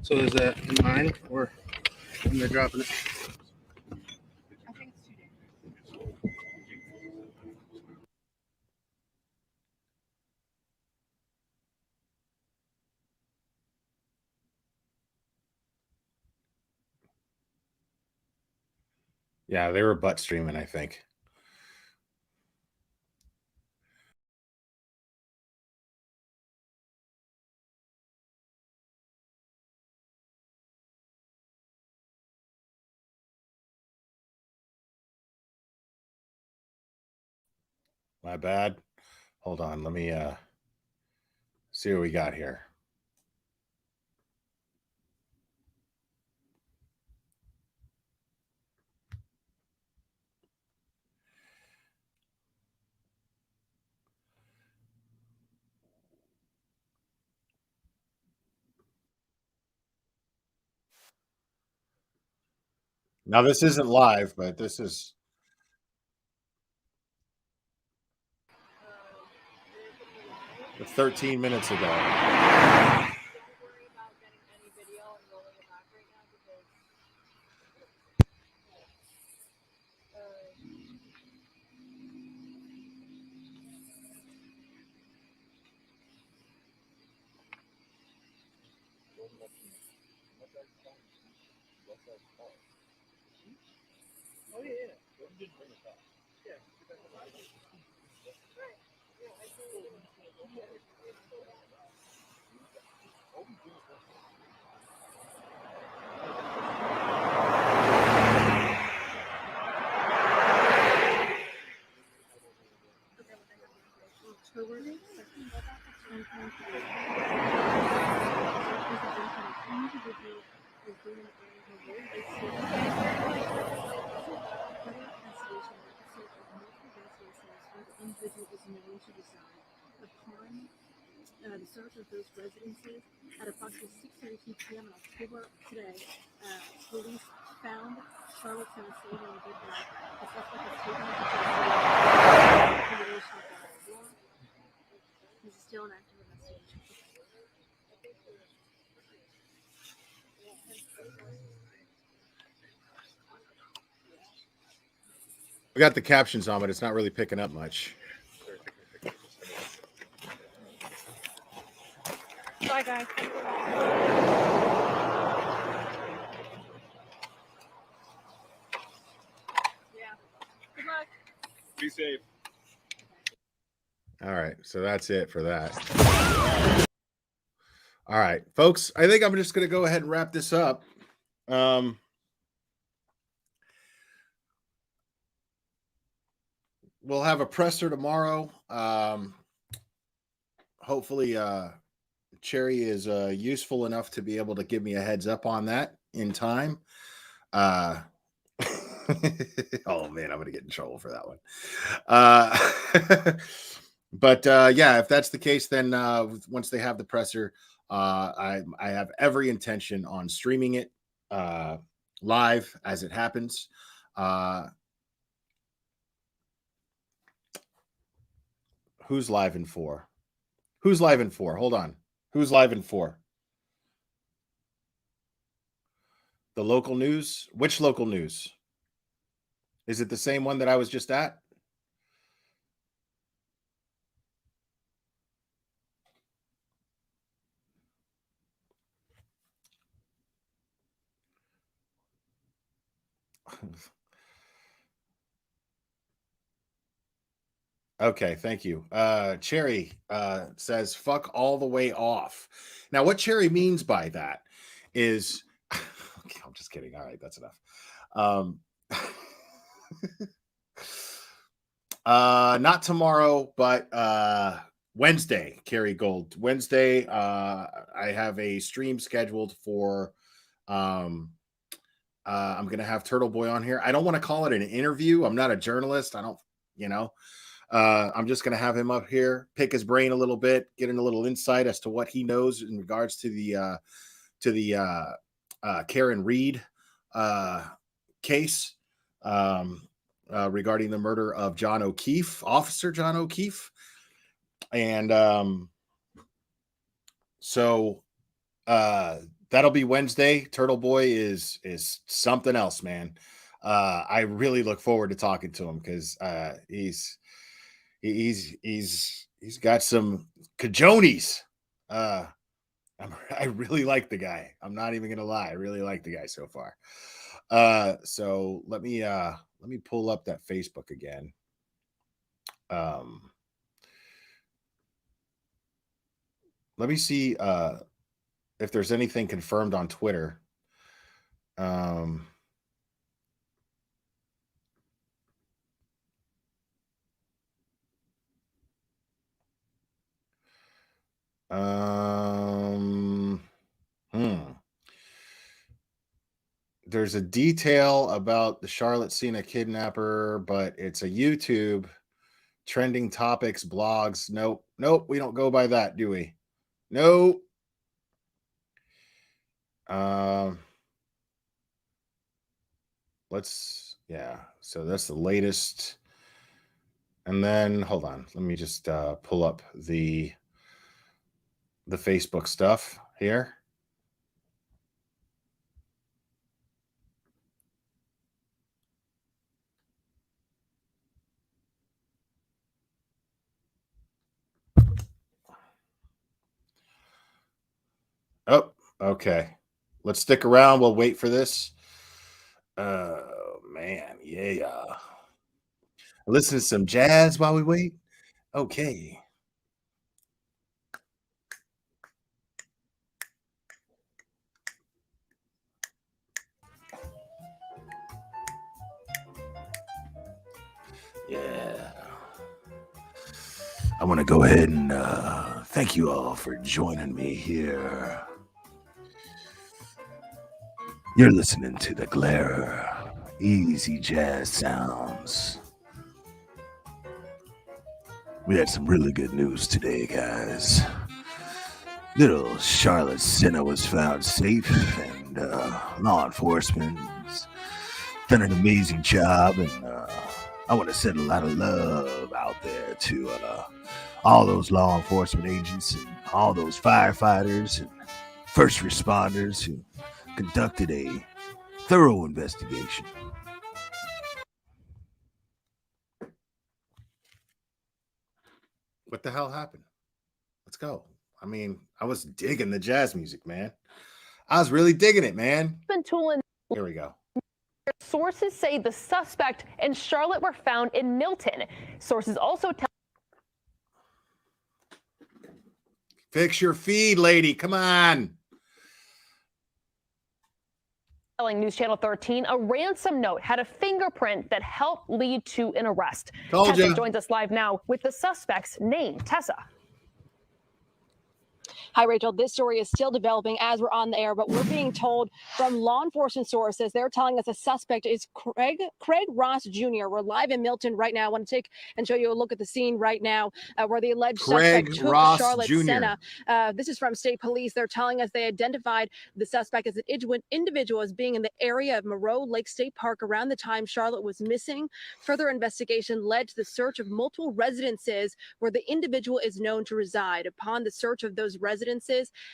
So is that in mine or when they're dropping it? I think it's 2 days. Yeah, they were butt streaming, I think. My bad. Hold on. Let me see what we got here. Now, this isn't live, but this is. The 13 minutes ago. Oh, yeah. The search of those residences at approximately 6:32 p.m. on October today. Police found Charlotte Sena in a bed bag. The suspect was taken into custody. This is still an active investigation. We got the captions on, but it's not really picking up much. Bye, guys. Yeah. Good luck. Be safe. All right, so that's it for that. All right, folks, I think I'm just going to go ahead and wrap this up. We'll have a presser tomorrow. Hopefully, Cherry is useful enough to be able to give me a heads up on that in time. Oh man, I'm going to get in trouble for that one. But yeah, if that's the case, then once they have the presser, I have every intention on streaming it live as it happens. Who's live in 4? Who's live in 4? Hold on. Who's live in 4? The local news? Which local news? Is it the same one that I was just at? Okay, thank you. Cherry says fuck all the way off. Now, what Cherry means by that is okay, I'm just kidding. All right, that's enough. Not tomorrow, but Wednesday, Carrie Gold. Wednesday, I have a stream scheduled for I'm gonna have Turtle Boy on here. I don't want to call it an interview. I'm not a journalist. I don't, I'm just gonna have him up here, pick his brain a little bit, getting a little insight as to what he knows in regards to the Karen Reed case regarding the murder of John O'Keefe, Officer John O'Keefe. And so that'll be Wednesday. Turtle Boy is something else, man. I really look forward to talking to him because he's got some cajones. I really like the guy. I'm not even gonna lie. I really like the guy so far. So let me pull up that Facebook again. Let me see if there's anything confirmed on Twitter. There's a detail about the Charlotte Sena kidnapper, but it's a YouTube trending topics, blogs. Nope, we don't go by that, do we? Nope. So that's the latest. And then hold on, let me just pull up the Facebook stuff here. Oh, okay. Let's stick around. We'll wait for this. Oh man, yeah. Listen to some jazz while we wait. Okay. Yeah. I want to go ahead and thank you all for joining me here. You're listening to the Glare Easy Jazz Sounds. We had some really good news today, guys. Little Charlotte Sena was found safe, and law enforcement's done an amazing job, and I want to send a lot of love out there to all those law enforcement agents and all those firefighters and first responders who conducted a thorough investigation. What the hell happened? Let's go. I mean, I was digging the jazz music, man. I was really digging it, man. Here we go. Sources say the suspect and Charlotte were found in Milton. Sources also tell Fix your feed, lady. Come on. telling News Channel 13 a ransom note had a fingerprint that helped lead to an arrest. Told Tessa ya. joins us live now with the suspect's name. Tessa. Hi, Rachel. This story is still developing as we're on the air, but we're being told from law enforcement sources, they're telling us the suspect is Craig Ross Jr. We're live in Milton right now. I want to take and show you a look at the scene right now where the alleged Craig suspect took Ross Charlotte Jr. Sena. This is from state police. They're telling us they identified the suspect as an individual as being in the area of Moreau Lake State Park around the time Charlotte was missing. Further investigation led to the search of multiple residences where the individual is known to reside. Upon the search of those residences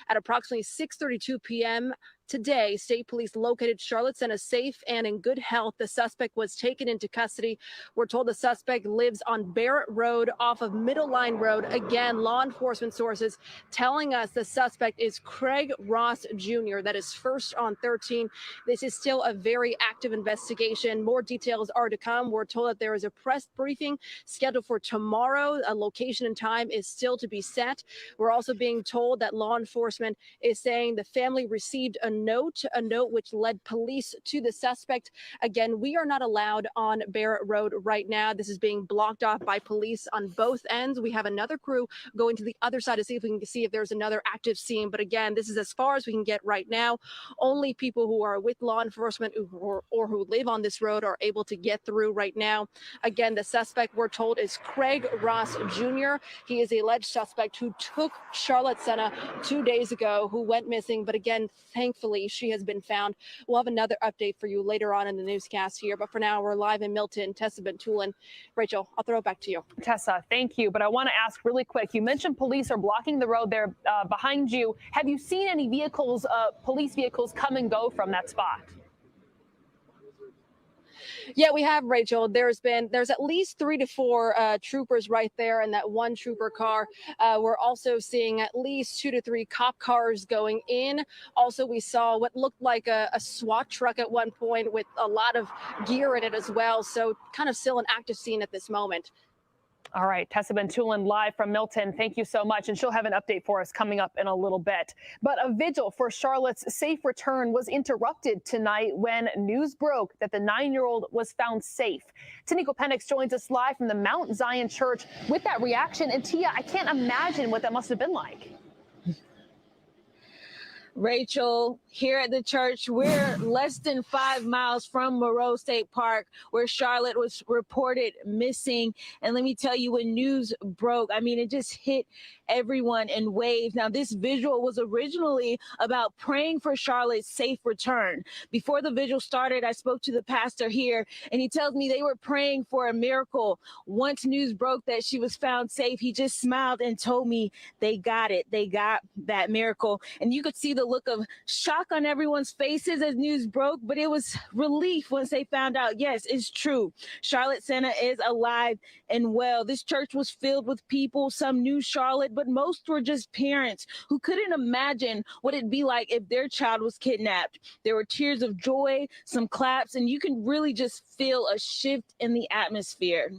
at approximately 6:32 p.m. today, state police located Charlotte Sena safe and in good health. The suspect was taken into custody. We're told the suspect lives on Barrett Road off of Middle Line Road. Again, law enforcement sources telling us the suspect is Craig Ross Jr. That is first on 13. This is still a very active investigation. More details are to come. We're told that there is a press briefing scheduled for tomorrow. A location and time is still to be set. We're also being told that law enforcement is saying the family received a note which led police to the suspect. Again, we are not allowed on Barrett Road right now. This is being blocked off by police on both ends. We have another crew going to the other side to see if there's another active scene. But again, this is as far as we can get right now. Only people who are with law enforcement or who live on this road are able to get through right now. Again, the suspect, we're told, is Craig Ross Jr. He is the alleged suspect who took Charlotte Sena 2 days ago, who went missing. But again, thankfully, she has been found. We'll have another update for you later on in the newscast here. But for now, we're live in Milton. Tessa Bentulin. Rachel, I'll throw it back to you. Tessa, thank you. But I want to ask really quick. You mentioned police are blocking the road there behind you. Have you seen any vehicles, police vehicles, come and go from that spot? Yeah, we have, Rachel. There's at least 3 to 4 troopers right there in that one trooper car. We're also seeing at least 2 to 3 cop cars going in. Also, we saw what looked like a SWAT truck at one point with a lot of gear in it as well. So kind of still an active scene at this moment. All right, Tessa Bentulin live from Milton. Thank you so much. And she'll have an update for us coming up in a little bit. But a vigil for Charlotte's safe return was interrupted tonight when news broke that the 9-year-old was found safe. Taniko Penix joins us live from the Mount Zion Church with that reaction. And Tia, I can't imagine what that must have been like. Rachel, here at the church, we're less than 5 miles from Moreau State Park, where Charlotte was reported missing. And let me tell you, when news broke, I mean, it just hit everyone in waves. Now, this visual was originally about praying for Charlotte's safe return. Before the vigil started, I spoke to the pastor here, and he tells me they were praying for a miracle. Once news broke that she was found safe, he just smiled and told me they got it. They got that miracle. And you could see the look of shock on everyone's faces as news broke, but it was relief once they found out, yes, it's true. Charlotte Sena is alive and well. This church was filled with people. Some knew Charlotte, but most were just parents who couldn't imagine what it'd be like if their child was kidnapped. There were tears of joy, some claps, and you can really just feel a shift in the atmosphere.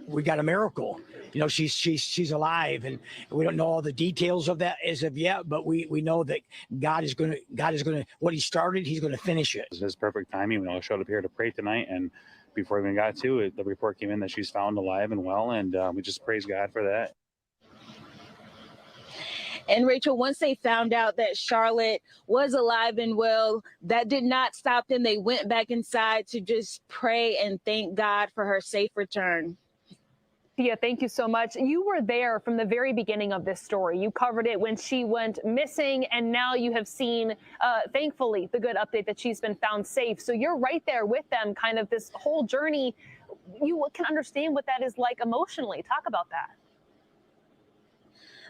We got a miracle. You know, she's alive, and we don't know all the details of that as of yet, but we know that God is going to what he started, he's going to finish it. This is perfect timing. We all showed up here to pray tonight, and before we even got to it, the report came in that she's found alive and well, and we just praise God for that. And Rachel, once they found out that Charlotte was alive and well, that did not stop them. They went back inside to just pray and thank God for her safe return. Thea, thank you so much. You were there from the very beginning of this story. You covered it when she went missing, and now you have seen, thankfully, the good update that she's been found safe. So you're right there with them, kind of this whole journey. You can understand what that is like emotionally. Talk about that.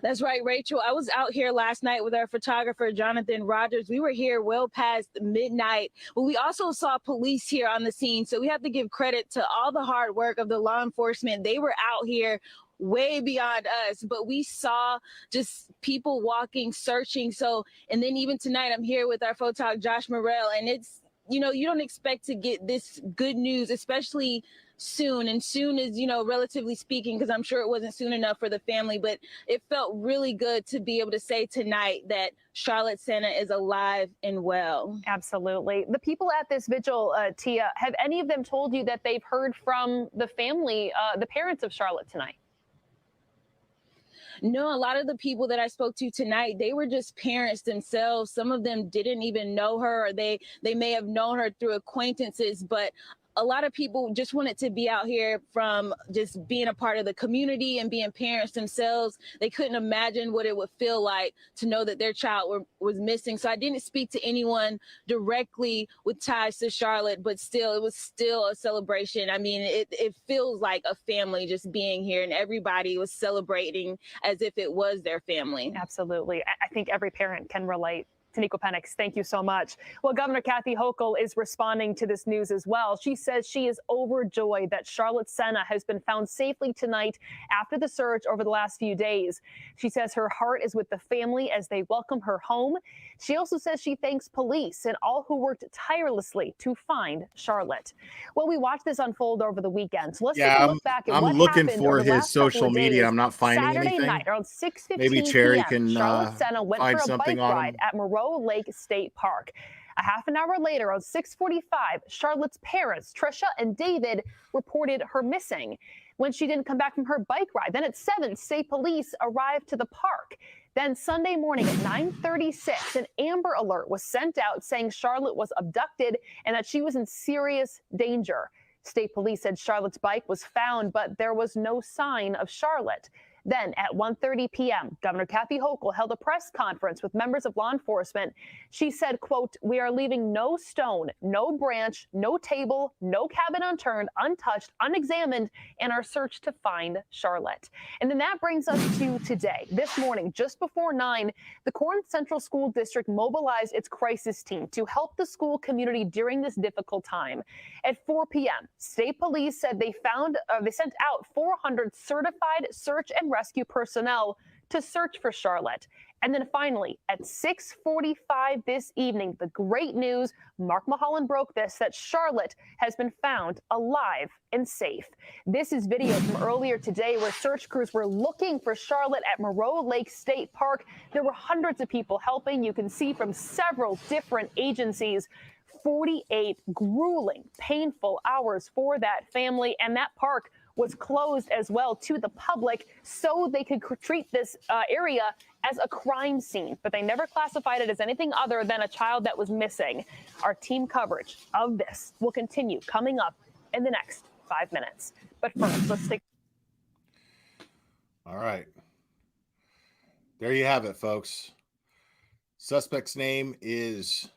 That's right, Rachel. I was out here last night with our photographer, Jonathan Rogers. We were here well past midnight, but we also saw police here on the scene. So we have to give credit to all the hard work of the law enforcement. They were out here way beyond us, but we saw just people walking, searching. So, and then even tonight, I'm here with our photog, Josh Morrell, and it's, you know, you don't expect to get this good news, especially soon. And soon is, you know, relatively speaking, because I'm sure it wasn't soon enough for the family, but it felt really good to be able to say tonight that Charlotte Sena is alive and well. Absolutely. The people at this vigil, Tia, have any of them told you that they've heard from the family, the parents of Charlotte tonight? No, a lot of the people that I spoke to tonight, they were just parents themselves. Some of them didn't even know her, or they may have known her through acquaintances, but a lot of people just wanted to be out here from just being a part of the community and being parents themselves. They couldn't imagine what it would feel like to know that their child was missing. So I didn't speak to anyone directly with ties to Charlotte, but still, it was still a celebration. I mean, it feels like a family just being here, and everybody was celebrating as if it was their family. Absolutely. I think every parent can relate. Taniko Penix, thank you so much. Well, Governor Kathy Hochul is responding to this news as well. She says she is overjoyed that Charlotte Sena has been found safely tonight after the search over the last few days. She says her heart is with the family as they welcome her home. She also says she thanks police and all who worked tirelessly to find Charlotte. Well, we watched this unfold over the weekend. So let's take a look back at I'm what looking happened for over the his last couple social of media. days. I'm not finding Saturday anything. night around 6:15 Maybe Cherry p.m. can Charlotte Sena went find for a something bike on ride him. at Moreau Lake State Park. A half an hour later, around 6:45, Charlotte's parents, Trisha and David, reported her missing when she didn't come back from her bike ride. Then at 7, state police arrived to the park. Then Sunday morning at 9:36, an Amber Alert was sent out saying Charlotte was abducted and that she was in serious danger. State police said Charlotte's bike was found, but there was no sign of Charlotte. Then at 1:30 p.m., Governor Kathy Hochul held a press conference with members of law enforcement. She said, quote, "We are leaving no stone, no branch, no table, no cabin unturned, untouched, unexamined in our search to find Charlotte." And then that brings us to today. This morning, just before 9, the Corn Central School District mobilized its crisis team to help the school community during this difficult time. At 4 p.m., state police said they sent out 400 certified search and rescue personnel to search for Charlotte. And then finally, at 6:45 this evening, the great news, Mark Mulholland broke this, that Charlotte has been found alive and safe. This is video from earlier today where search crews were looking for Charlotte at Moreau Lake State Park. There were hundreds of people helping. You can see from several different agencies. 48 grueling, painful hours for that family, and that park was closed as well to the public so they could treat this area as a crime scene, but they never classified it as anything other than a child that was missing. Our team coverage of this will continue coming up in the next 5 minutes. But first, let's take. All right. There you have it, folks. Suspect's name is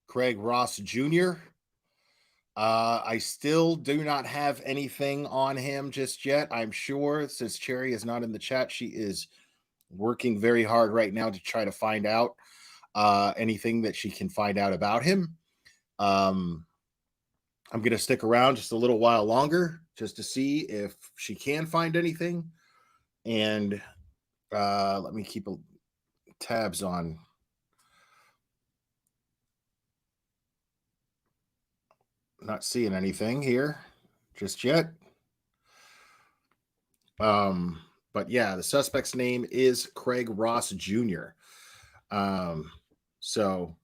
Craig Ross Jr. I still do not have anything on him just yet. I'm sure, since Cherry is not in the chat, she is working very hard right now to try to find out anything that she can find out about him. I'm going to stick around just a little while longer just to see if she can find anything. And let me keep tabs on. Not seeing anything here just yet. But yeah, the suspect's name is Craig Ross Jr. So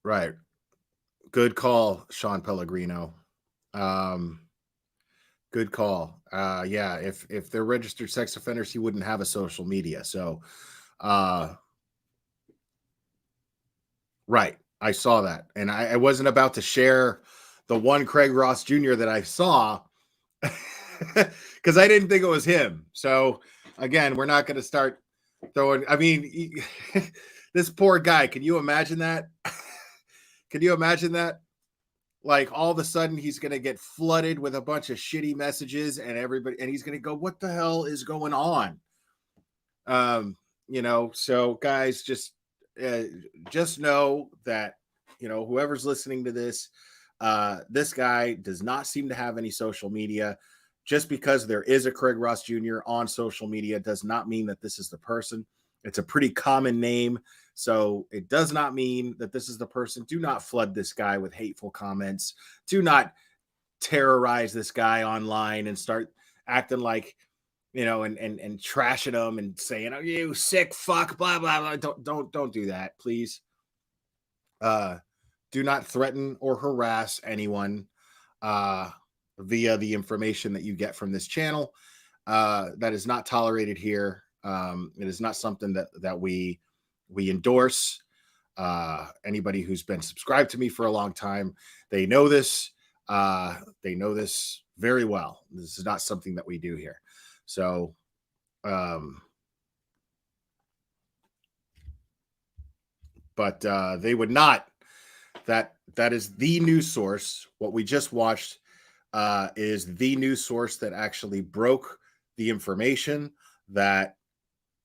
Right. Good call, Sean Pellegrino. Good call. Yeah, if they're registered sex offenders, he wouldn't have a social media. So, right. I saw that. And I wasn't about to share the one Craig Ross Jr. that I saw because I didn't think it was him. So again, we're not going to start throwing. I mean, this poor guy. Can you imagine that? Can you imagine that? Like all of a sudden he's going to get flooded with a bunch of shitty messages and everybody, and he's going to go, what the hell is going on? So guys, just know that, whoever's listening to this, this guy does not seem to have any social media. Just because there is a Craig Ross Jr. on social media does not mean that this is the person. It's a pretty common name. So it does not mean that this is the person. Do not flood this guy with hateful comments. Do not terrorize this guy online and start acting like, and trashing him and saying, "Oh, you sick fuck," blah, blah, blah. Don't do that, please. Do not threaten or harass anyone via the information that you get from this channel. That is not tolerated here. It is not something that we endorse. Anybody who's been subscribed to me for a long time, they know this. They know this very well. This is not something that we do here. So, but they would not. That is the news source. What we just watched is the news source that actually broke the information that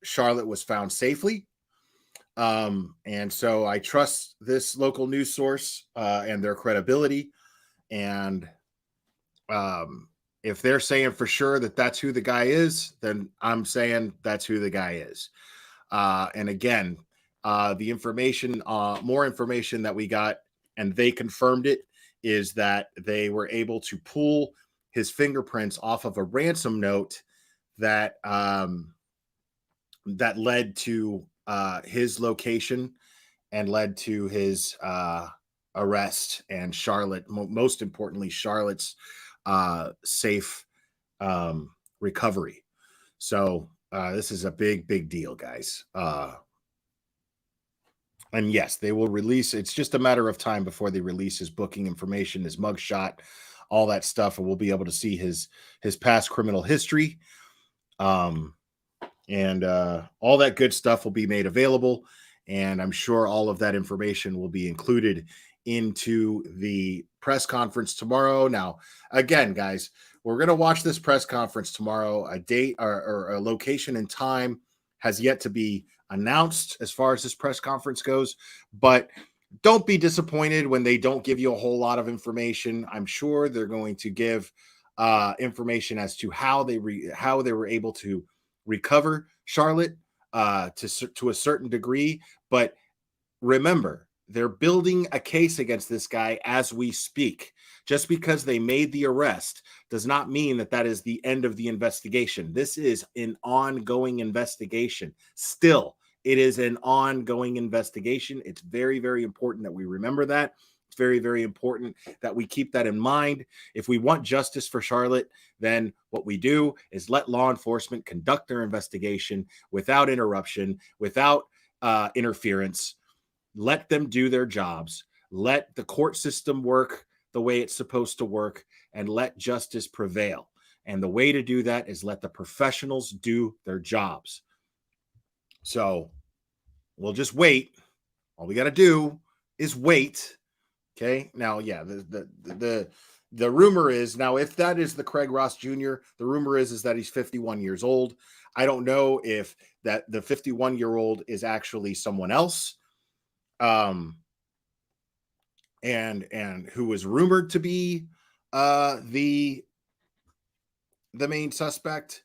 Charlotte was found safely. And so I trust this local news source and their credibility. And if they're saying for sure that that's who the guy is, then I'm saying that's who the guy is. And again, the information, more information that we got, and they confirmed it, is that they were able to pull his fingerprints off of a ransom note that that led to his location and led to his arrest and Charlotte, most importantly, Charlotte's safe recovery. So this is a big deal, guys. And yes, they will release. It's just a matter of time before they release his booking information, his mugshot, all that stuff, and we'll be able to see his past criminal history. And all that good stuff will be made available. And I'm sure all of that information will be included into the press conference tomorrow. Now, again, guys, we're going to watch this press conference tomorrow. A date or a location and time has yet to be announced as far as this press conference goes, but don't be disappointed when they don't give you a whole lot of information. I'm sure they're going to give information as to how they were able to recover Charlotte to a certain degree. But remember, they're building a case against this guy as we speak. Just because they made the arrest does not mean that that is the end of the investigation. This is an ongoing investigation. Still, it is an ongoing investigation. It's very important that we remember that. It's very important that we keep that in mind. If we want justice for Charlotte, then what we do is let law enforcement conduct their investigation without interruption, without interference. Let them do their jobs. Let the court system work the way it's supposed to work, and let justice prevail. And the way to do that is let the professionals do their jobs. So we'll just wait. All we got to do is wait. Okay. Now, yeah, the rumor is, now if that is the Craig Ross Jr., the rumor is that he's 51 years old. I don't know if that the 51-year-old is actually someone else. And who was rumored to be the main suspect.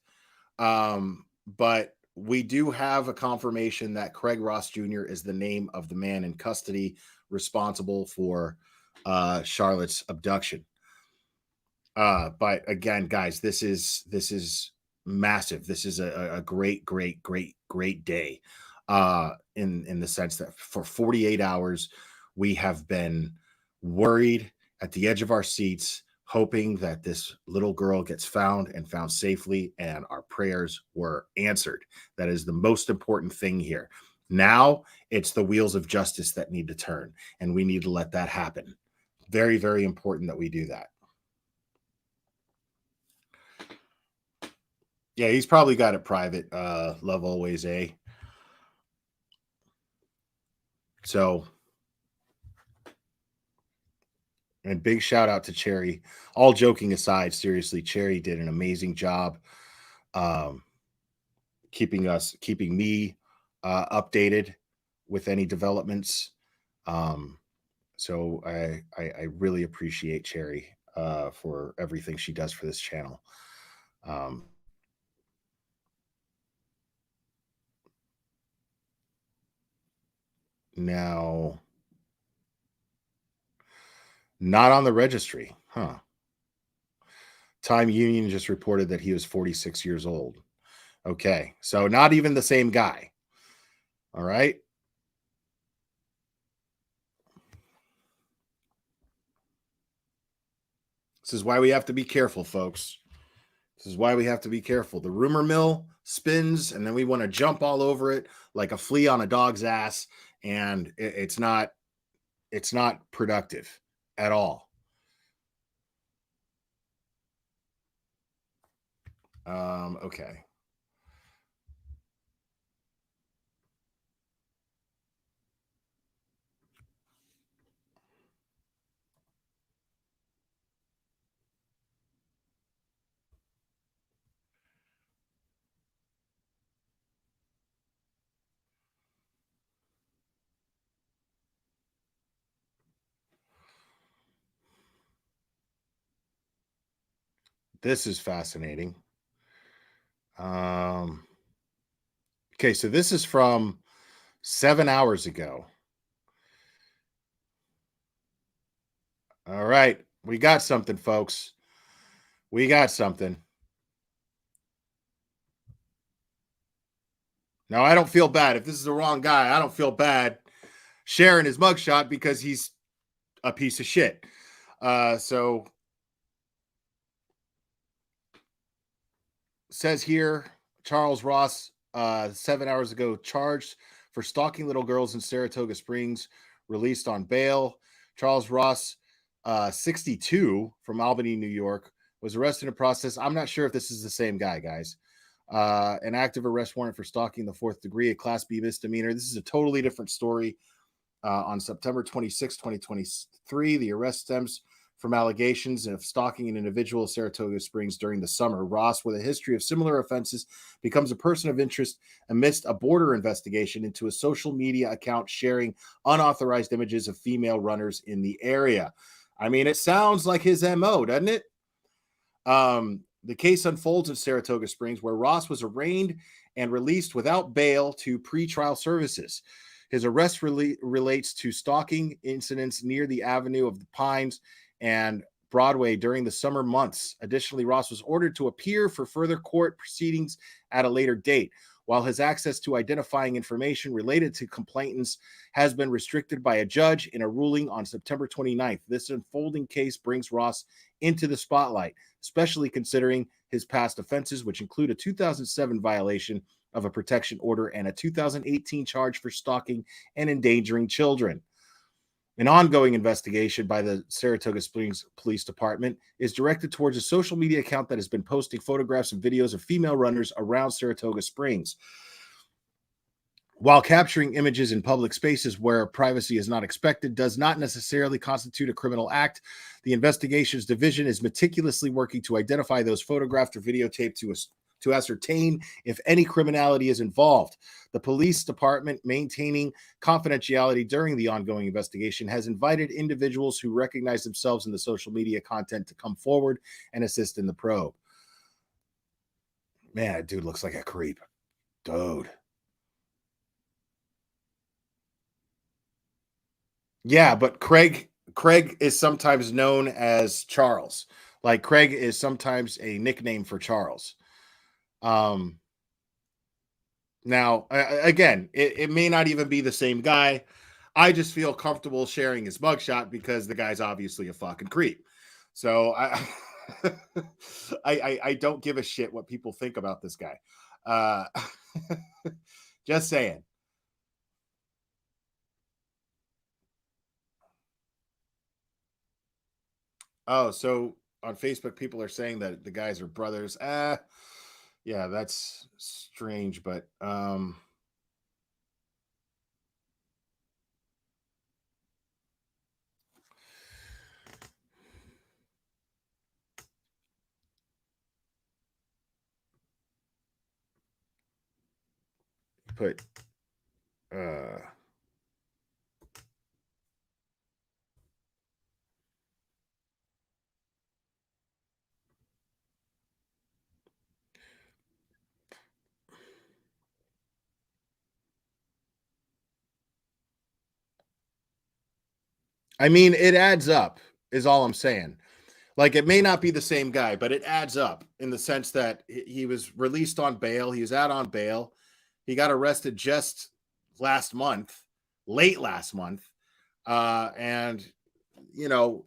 But we do have a confirmation that Craig Ross Jr. is the name of the man in custody responsible for Charlotte's abduction. But again, guys, this is massive. This is a great day in the sense that for 48 hours, We have been worried at the edge of our seats, hoping that this little girl gets found and found safely, and our prayers were answered. That is the most important thing here. Now it's the wheels of justice that need to turn, and we need to let that happen. Very, very important that we do that. Yeah, he's probably got it private. Love always, eh? So, and big shout out to Cherry. All joking aside, seriously, Cherry did an amazing job keeping me updated with any developments. So I really appreciate Cherry for everything she does for this channel. Now, not on the registry, huh? Time Union just reported that he was 46 years old. Okay, so not even the same guy. All right. This is why we have to be careful, folks. This is why we have to be careful. The rumor mill spins, and then we want to jump all over it like a flea on a dog's ass, and it's not productive at all. Okay. This is fascinating. Okay, so this is from 7 hours ago. All right, we got something, folks. We got something. Now, I don't feel bad. If this is the wrong guy, I don't feel bad sharing his mugshot because he's a piece of shit. So says here, Charles Ross, 7 hours ago, charged for stalking little girls in Saratoga Springs, released on bail. Charles Ross, 62, from Albany, New York, was arrested in process. I'm not sure if this is the same guy, guys. An active arrest warrant for stalking the 4th degree, a Class B misdemeanor. This is a totally different story. On September 26, 2023, the arrest stems from allegations of stalking an individual in Saratoga Springs during the summer. Ross, with a history of similar offenses, becomes a person of interest amidst a border investigation into a social media account sharing unauthorized images of female runners in the area. I mean, it sounds like his MO, doesn't it? The case unfolds in Saratoga Springs, where Ross was arraigned and released without bail to pretrial services. His arrest relates to stalking incidents near the Avenue of the Pines and Broadway during the summer months. Additionally, Ross was ordered to appear for further court proceedings at a later date, while his access to identifying information related to complainants has been restricted by a judge in a ruling on September 29th. This unfolding case brings Ross into the spotlight, especially considering his past offenses, which include a 2007 violation of a protection order and a 2018 charge for stalking and endangering children. An ongoing investigation by the Saratoga Springs Police Department is directed towards a social media account that has been posting photographs and videos of female runners around Saratoga Springs. While capturing images in public spaces where privacy is not expected does not necessarily constitute a criminal act, the investigations division is meticulously working to identify those photographed or videotaped to ascertain if any criminality is involved. The police department, maintaining confidentiality during the ongoing investigation, has invited individuals who recognize themselves in the social media content to come forward and assist in the probe. Man, that dude looks like a creep. Dude. Yeah, but Craig is sometimes known as Charles. Like, Craig is sometimes a nickname for Charles. Now, again, it may not even be the same guy. I just feel comfortable sharing his mugshot because the guy's obviously a fucking creep. So I don't give a shit what people think about this guy. Just saying. Oh, so on Facebook, people are saying that the guys are brothers. Yeah, that's strange, but put I mean, it adds up, is all I'm saying. Like, it may not be the same guy, but it adds up in the sense that he was released on bail. He was out on bail. He got arrested just last month, late last month. And, you know,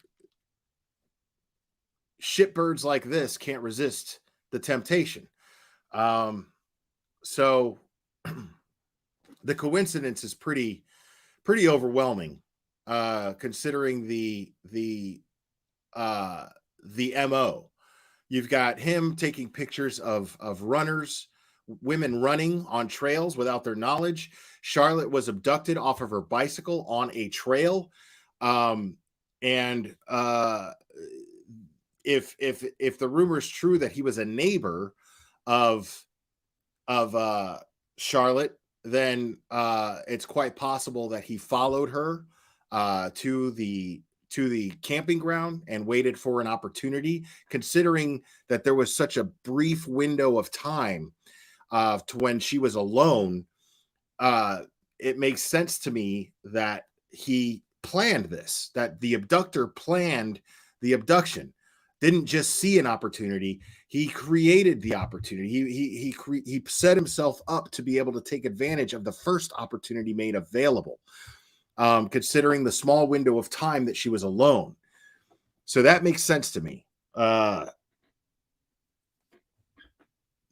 shitbirds like this can't resist the temptation. So the coincidence is pretty overwhelming, considering the MO. You've got him taking pictures of runners, women running on trails without their knowledge. Charlotte was abducted off of her bicycle on a trail. And if the rumor is true that he was a neighbor of Charlotte, then it's quite possible that he followed her to the camping ground and waited for an opportunity, considering that there was such a brief window of time to when she was alone. It makes sense to me that he planned this, that the abductor planned the abduction, didn't just see an opportunity. He created the opportunity. He set himself up to be able to take advantage of the first opportunity made available, considering the small window of time that she was alone. So that makes sense to me.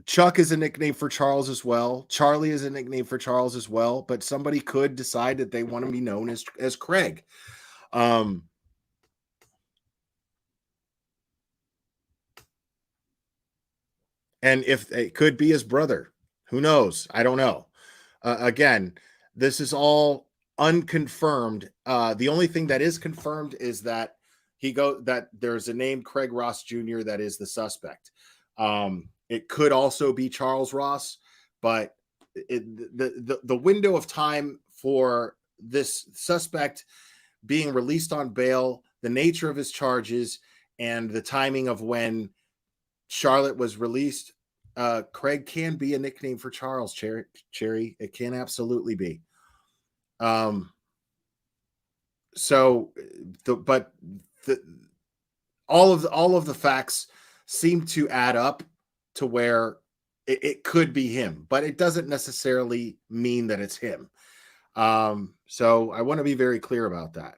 Chuck is a nickname for Charles as well. Charlie is a nickname for Charles as well, but somebody could decide that they want to be known as Craig. And if it could be his brother, who knows? I don't know. Again, this is all unconfirmed. The only thing that is confirmed is that that there's a name Craig Ross Jr. that is the suspect. It could also be Charles Ross, but the window of time for this suspect being released on bail, the nature of his charges, and the timing of when Charlotte was released, Craig can be a nickname for Charles. Cherry, it can absolutely be. All of the facts seem to add up to where it could be him, but it doesn't necessarily mean that it's him. So I want to be very clear about that.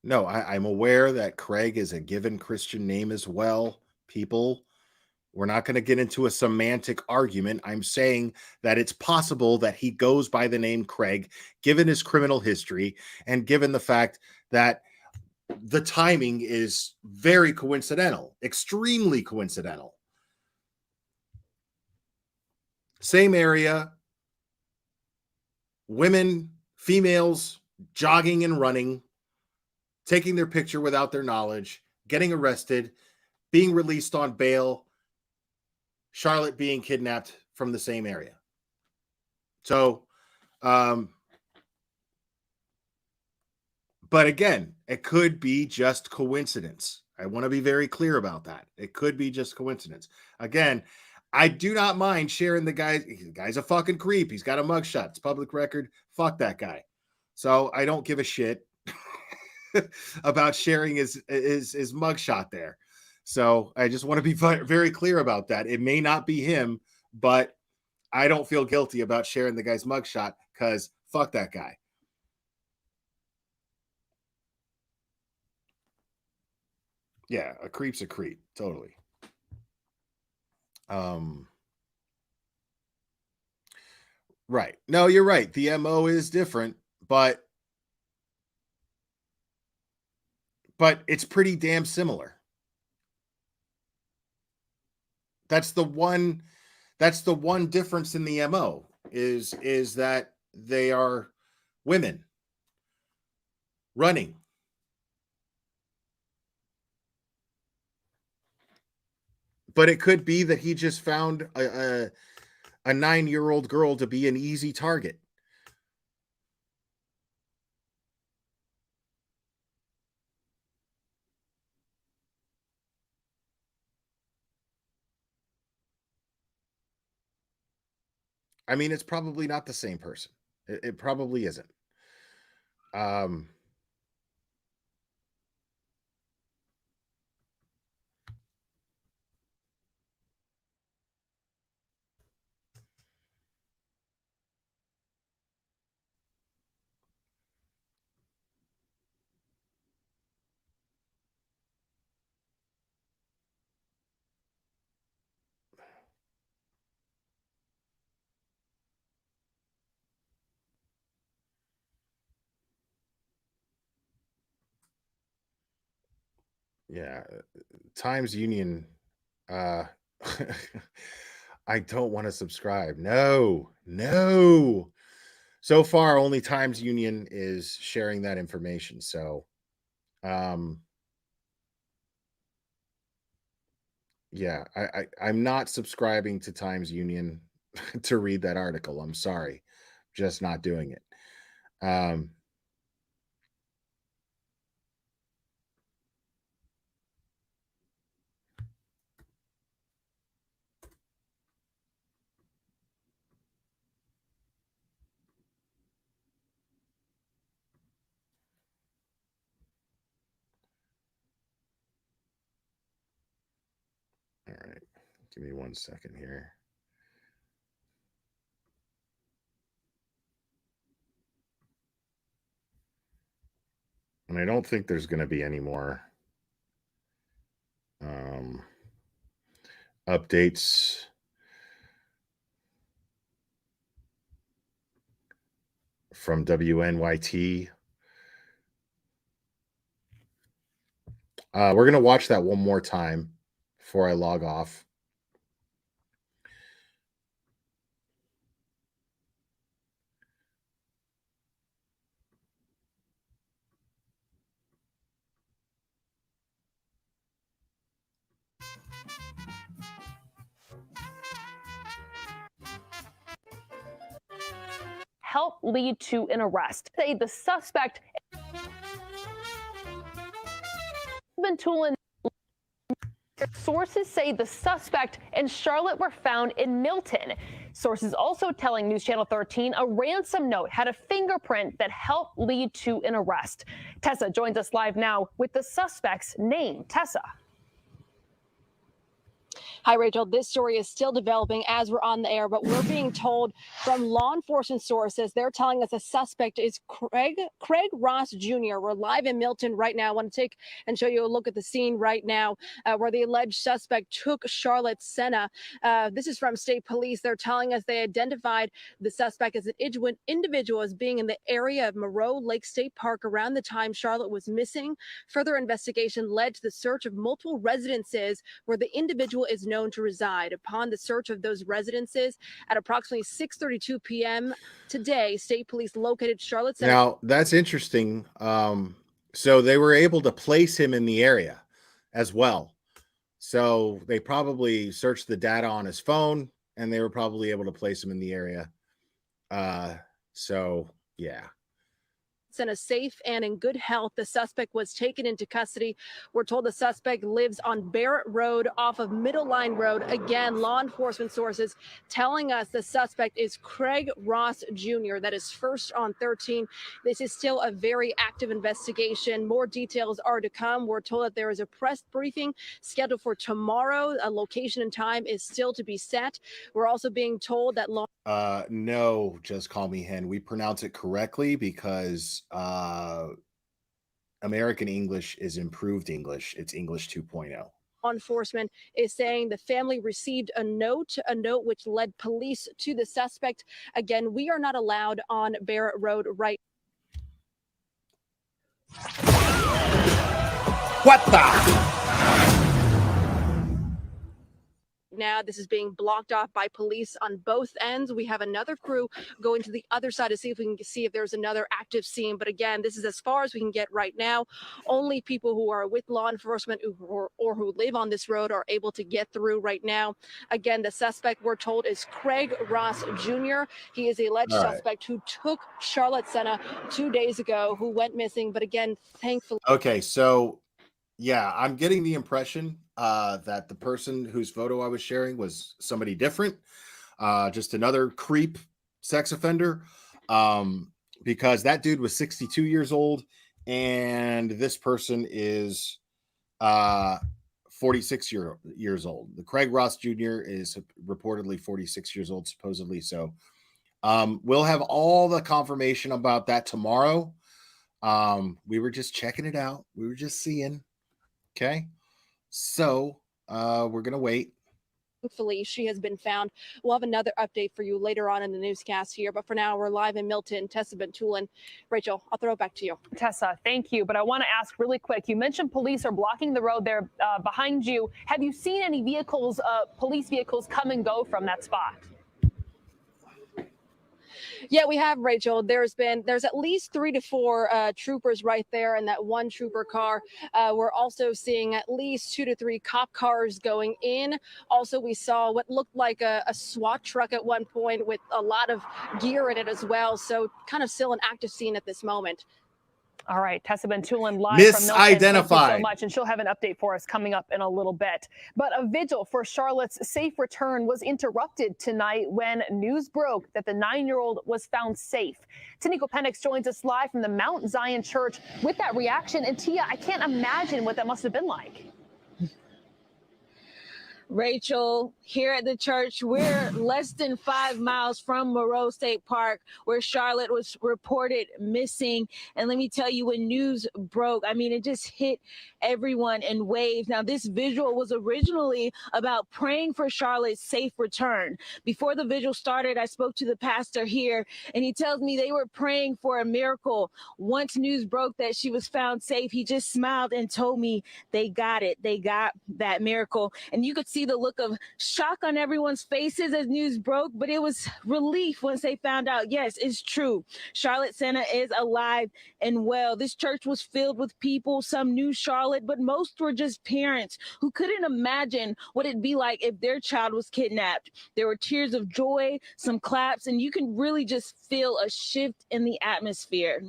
No, I'm aware that Craig is a given Christian name as well. People, we're not going to get into a semantic argument. I'm saying that it's possible that he goes by the name Craig, given his criminal history and given the fact that the timing is very coincidental, extremely coincidental. Same area, women, females, jogging and running, taking their picture without their knowledge, getting arrested, being released on bail, Charlotte being kidnapped from the same area. So, but again, it could be just coincidence. I want to be very clear about that. It could be just coincidence. Again, I do not mind sharing the guy. The guy's a fucking creep. He's got a mugshot. It's public record. Fuck that guy. So I don't give a shit about sharing his mugshot there. So I just want to be very clear about that. It may not be him, but I don't feel guilty about sharing the guy's mugshot because fuck that guy. Yeah, a creep's a creep, totally. Right. No, you're right. The MO is different, but it's pretty damn similar. That's the one difference in the MO is that they are women running. But it could be that he just found a 9-year-old girl to be an easy target. I mean, it's probably not the same person. It probably isn't. Yeah, Times Union. I don't want to subscribe. No. So far, only Times Union is sharing that information. So, yeah, I'm not subscribing to Times Union to read that article. I'm sorry, just not doing it. All right, give me 1 second here. And I don't think there's going to be any more updates from WNYT. We're going to watch that one more time before I log off. Help lead to an arrest. Say the suspect Sources say the suspect and Charlotte were found in Milton. Sources also telling News Channel 13 a ransom note had a fingerprint that helped lead to an arrest. Tessa joins us live now with the suspect's name. Tessa. Hi, Rachel. This story is still developing as we're on the air, but we're being told from law enforcement sources, they're telling us a suspect is Craig Ross Jr. We're live in Milton right now. I want to take and show you a look at the scene right now where the alleged suspect took Charlotte Sena. This is from state police. They're telling us they identified the suspect as an individual as being in the area of Moreau Lake State Park around the time Charlotte was missing. Further investigation led to the search of multiple residences where the individual is known to reside. Upon the search of those residences at approximately 6:32 p.m. today, state police located Charlotte Sena. Now, that's interesting. So they were able to place him in the area as well. So they probably searched the data on his phone and they were probably able to place him in the area. So, yeah. Sena safe and in good health. The suspect was taken into custody. We're told the suspect lives on Barrett Road off of Middle Line Road. Again, law enforcement sources telling us the suspect is Craig Ross Jr. That is first on 13. This is still a very active investigation. More details are to come. We're told that there is a press briefing scheduled for tomorrow. A location and time is still to be set. We're also being told that law. No, just call me Hen. We pronounce it correctly because American English is improved English. It's English 2.0. Law enforcement is saying the family received a note which led police to the suspect. Again, we are not allowed on Barrett Road right. What the? Now this is being blocked off by police on both ends. We have another crew going to the other side to see if we can see if there's another active scene. But again, this is as far as we can get right now. Only people who are with law enforcement or who live on this road are able to get through right now. Again, the suspect, we're told, is Craig Ross Jr. He is the alleged suspect who took Charlotte Sena 2 days ago, who went missing. But again, thankfully. Okay, so yeah, I'm getting the impression that the person whose photo I was sharing was somebody different, just another creep sex offender, because that dude was 62 years old and this person is 46 years old. The Craig Ross Jr. is reportedly 46 years old, supposedly. So we'll have all the confirmation about that tomorrow. We were just checking it out. We were just seeing. Okay. So we're going to wait. Thankfully, she has been found. We'll have another update for you later on in the newscast here. But for now, we're live in Milton. Tessa Bentulin. Rachel, I'll throw it back to you. Tessa, thank you. But I want to ask really quick. You mentioned police are blocking the road there behind you. Have you seen any vehicles, police vehicles, come and go from that spot? Yeah, we have, Rachel. There's at least 3 to 4 troopers right there in that one trooper car. We're also seeing at least 2 to 3 cop cars going in. Also, we saw what looked like a SWAT truck at one point with a lot of gear in it as well. So kind of still an active scene at this moment. All right, Tessa Bentulin live from Milton. Thank you so much, and she'll have an update for us coming up in a little bit. But a vigil for Charlotte's safe return was interrupted tonight when news broke that the 9-year-old was found safe. Taniko Penix joins us live from the Mount Zion Church with that reaction. And Tia, I can't imagine what that must have been like. Rachel, here at the church, we're less than 5 miles from Moreau State Park, where Charlotte was reported missing. And let me tell you, when news broke, I mean, it just hit everyone in waves. Now, this visual was originally about praying for Charlotte's safe return. Before the vigil started, I spoke to the pastor here, and he tells me they were praying for a miracle. Once news broke that she was found safe, he just smiled and told me they got it. They got that miracle. And you could see the look of shock on everyone's faces as news broke, but it was relief once they found out, yes, it's true. Charlotte Sena is alive and well. This church was filled with people. Some knew Charlotte, but most were just parents who couldn't imagine what it'd be like if their child was kidnapped. There were tears of joy, some claps, and you can really just feel a shift in the atmosphere.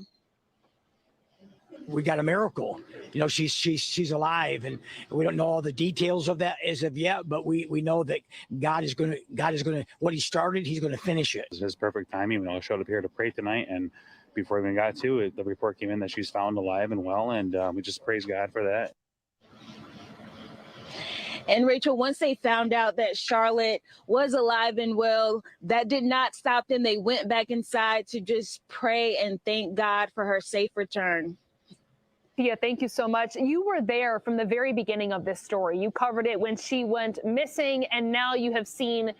We got a miracle. You know, she's alive, and we don't know all the details of that as of yet, but we know that God is gonna what he started, he's gonna finish it. This is perfect timing. We all showed up here to pray tonight, and before we even got to it, the report came in that she's found alive and well, and we just praise God for that. And Rachel, once they found out that Charlotte was alive and well, that did not stop them. They went back inside to just pray and thank God for her safe return. Thea, thank you so much. You were there from the very beginning of this story. You covered it when she went missing, and now you have seen,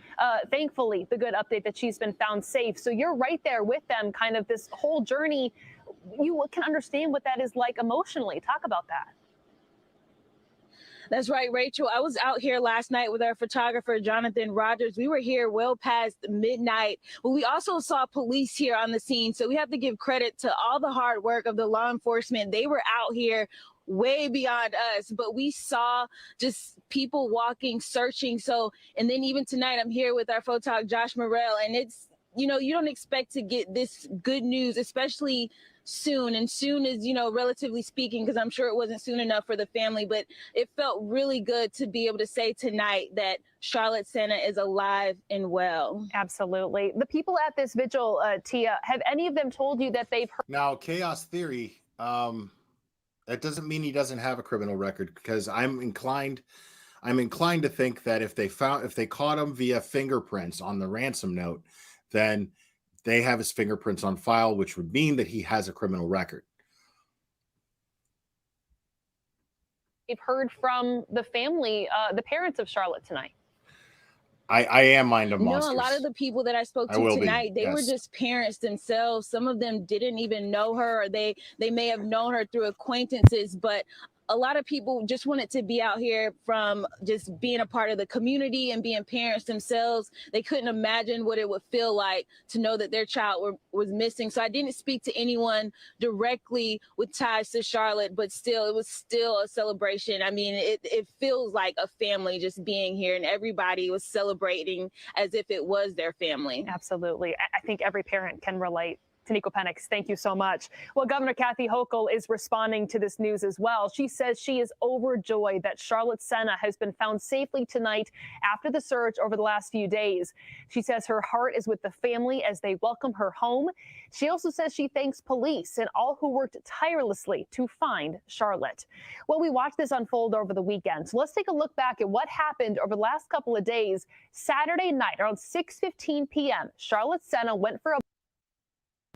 thankfully, the good update that she's been found safe. So you're right there with them, kind of this whole journey. You can understand what that is like emotionally. Talk about that. That's right, Rachel. I was out here last night with our photographer, Jonathan Rogers. We were here well past midnight, but we also saw police here on the scene. So we have to give credit to all the hard work of the law enforcement. They were out here way beyond us, but we saw just people walking, searching. So, and then even tonight, I'm here with our photog, Josh Morrell, and you don't expect to get this good news, especially soon. And soon is, relatively speaking, because I'm sure it wasn't soon enough for the family, but it felt really good to be able to say tonight that Charlotte Sena is alive and well. Absolutely. The people at this vigil, Tia, have any of them told you that they've heard? Now, chaos theory, that doesn't mean he doesn't have a criminal record, because I'm inclined to think that if they caught him via fingerprints on the ransom note, then they have his fingerprints on file, which would mean that he has a criminal record. They've heard from the family, the parents of Charlotte tonight. I am Mind of Monsters. A lot of the people that I spoke to tonight, they were just parents themselves. Some of them didn't even know her, or they may have known her through acquaintances, but a lot of people just wanted to be out here from just being a part of the community and being parents themselves. They couldn't imagine what it would feel like to know that their child was missing. So I didn't speak to anyone directly with ties to Charlotte, but still, it was still a celebration. I mean, it feels like a family just being here, and everybody was celebrating as if it was their family. Absolutely. I think every parent can relate. Taniko Penix, thank you so much. Well, Governor Kathy Hochul is responding to this news as well. She says she is overjoyed that Charlotte Sena has been found safely tonight after the search over the last few days. She says her heart is with the family as they welcome her home. She also says she thanks police and all who worked tirelessly to find Charlotte. Well, we watched this unfold over the weekend. So let's take a look back at what happened over the last couple of days. Saturday night around 6:15 p.m., Charlotte Sena went for a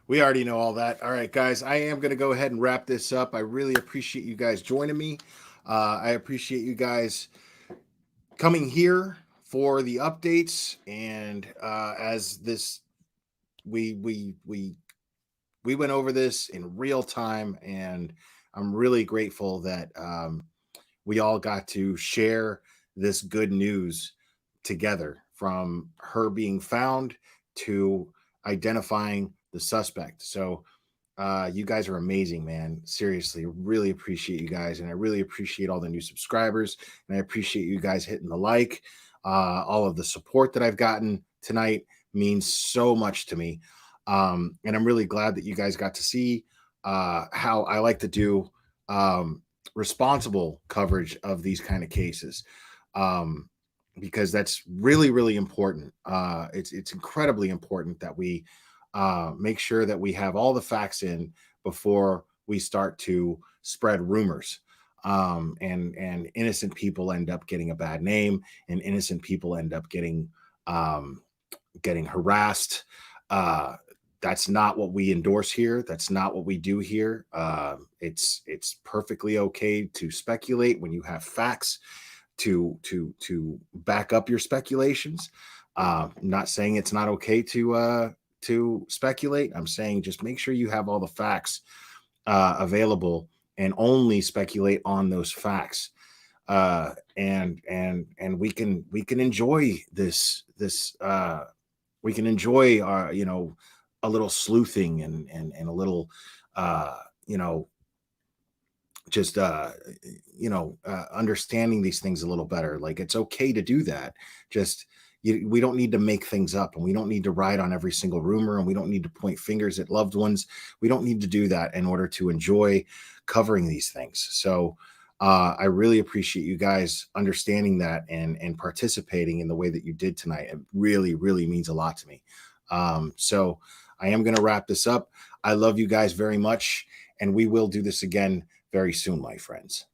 We already know all that. All right, guys, I am going to go ahead and wrap this up. I really appreciate you guys joining me. I appreciate you guys coming here for the updates. And as this, we went over this in real time, and I'm really grateful that we all got to share this good news together, from her being found to identifying the suspect. So you guys are amazing, man. Seriously, really appreciate you guys. And I really appreciate all the new subscribers. And I appreciate you guys hitting the like. All of the support that I've gotten tonight means so much to me. And I'm really glad that you guys got to see how I like to do responsible coverage of these kind of cases. Because that's really, really important. It's incredibly important that we make sure that we have all the facts in before we start to spread rumors. And innocent people end up getting a bad name, and innocent people end up getting harassed. That's not what we endorse here. That's not what we do here. It's perfectly okay to speculate when you have facts to back up your speculations. I'm not saying it's not okay to speculate. I'm saying just make sure you have all the facts available, and only speculate on those facts. And we can enjoy this. We can enjoy our, a little sleuthing and a little, just understanding these things a little better. Like, it's okay to do that. Just we don't need to make things up, and we don't need to ride on every single rumor, and we don't need to point fingers at loved ones. We don't need to do that in order to enjoy covering these things. So I really appreciate you guys understanding that and participating in the way that you did tonight. It really, really means a lot to me. So I am going to wrap this up. I love you guys very much, and we will do this again very soon, my friends.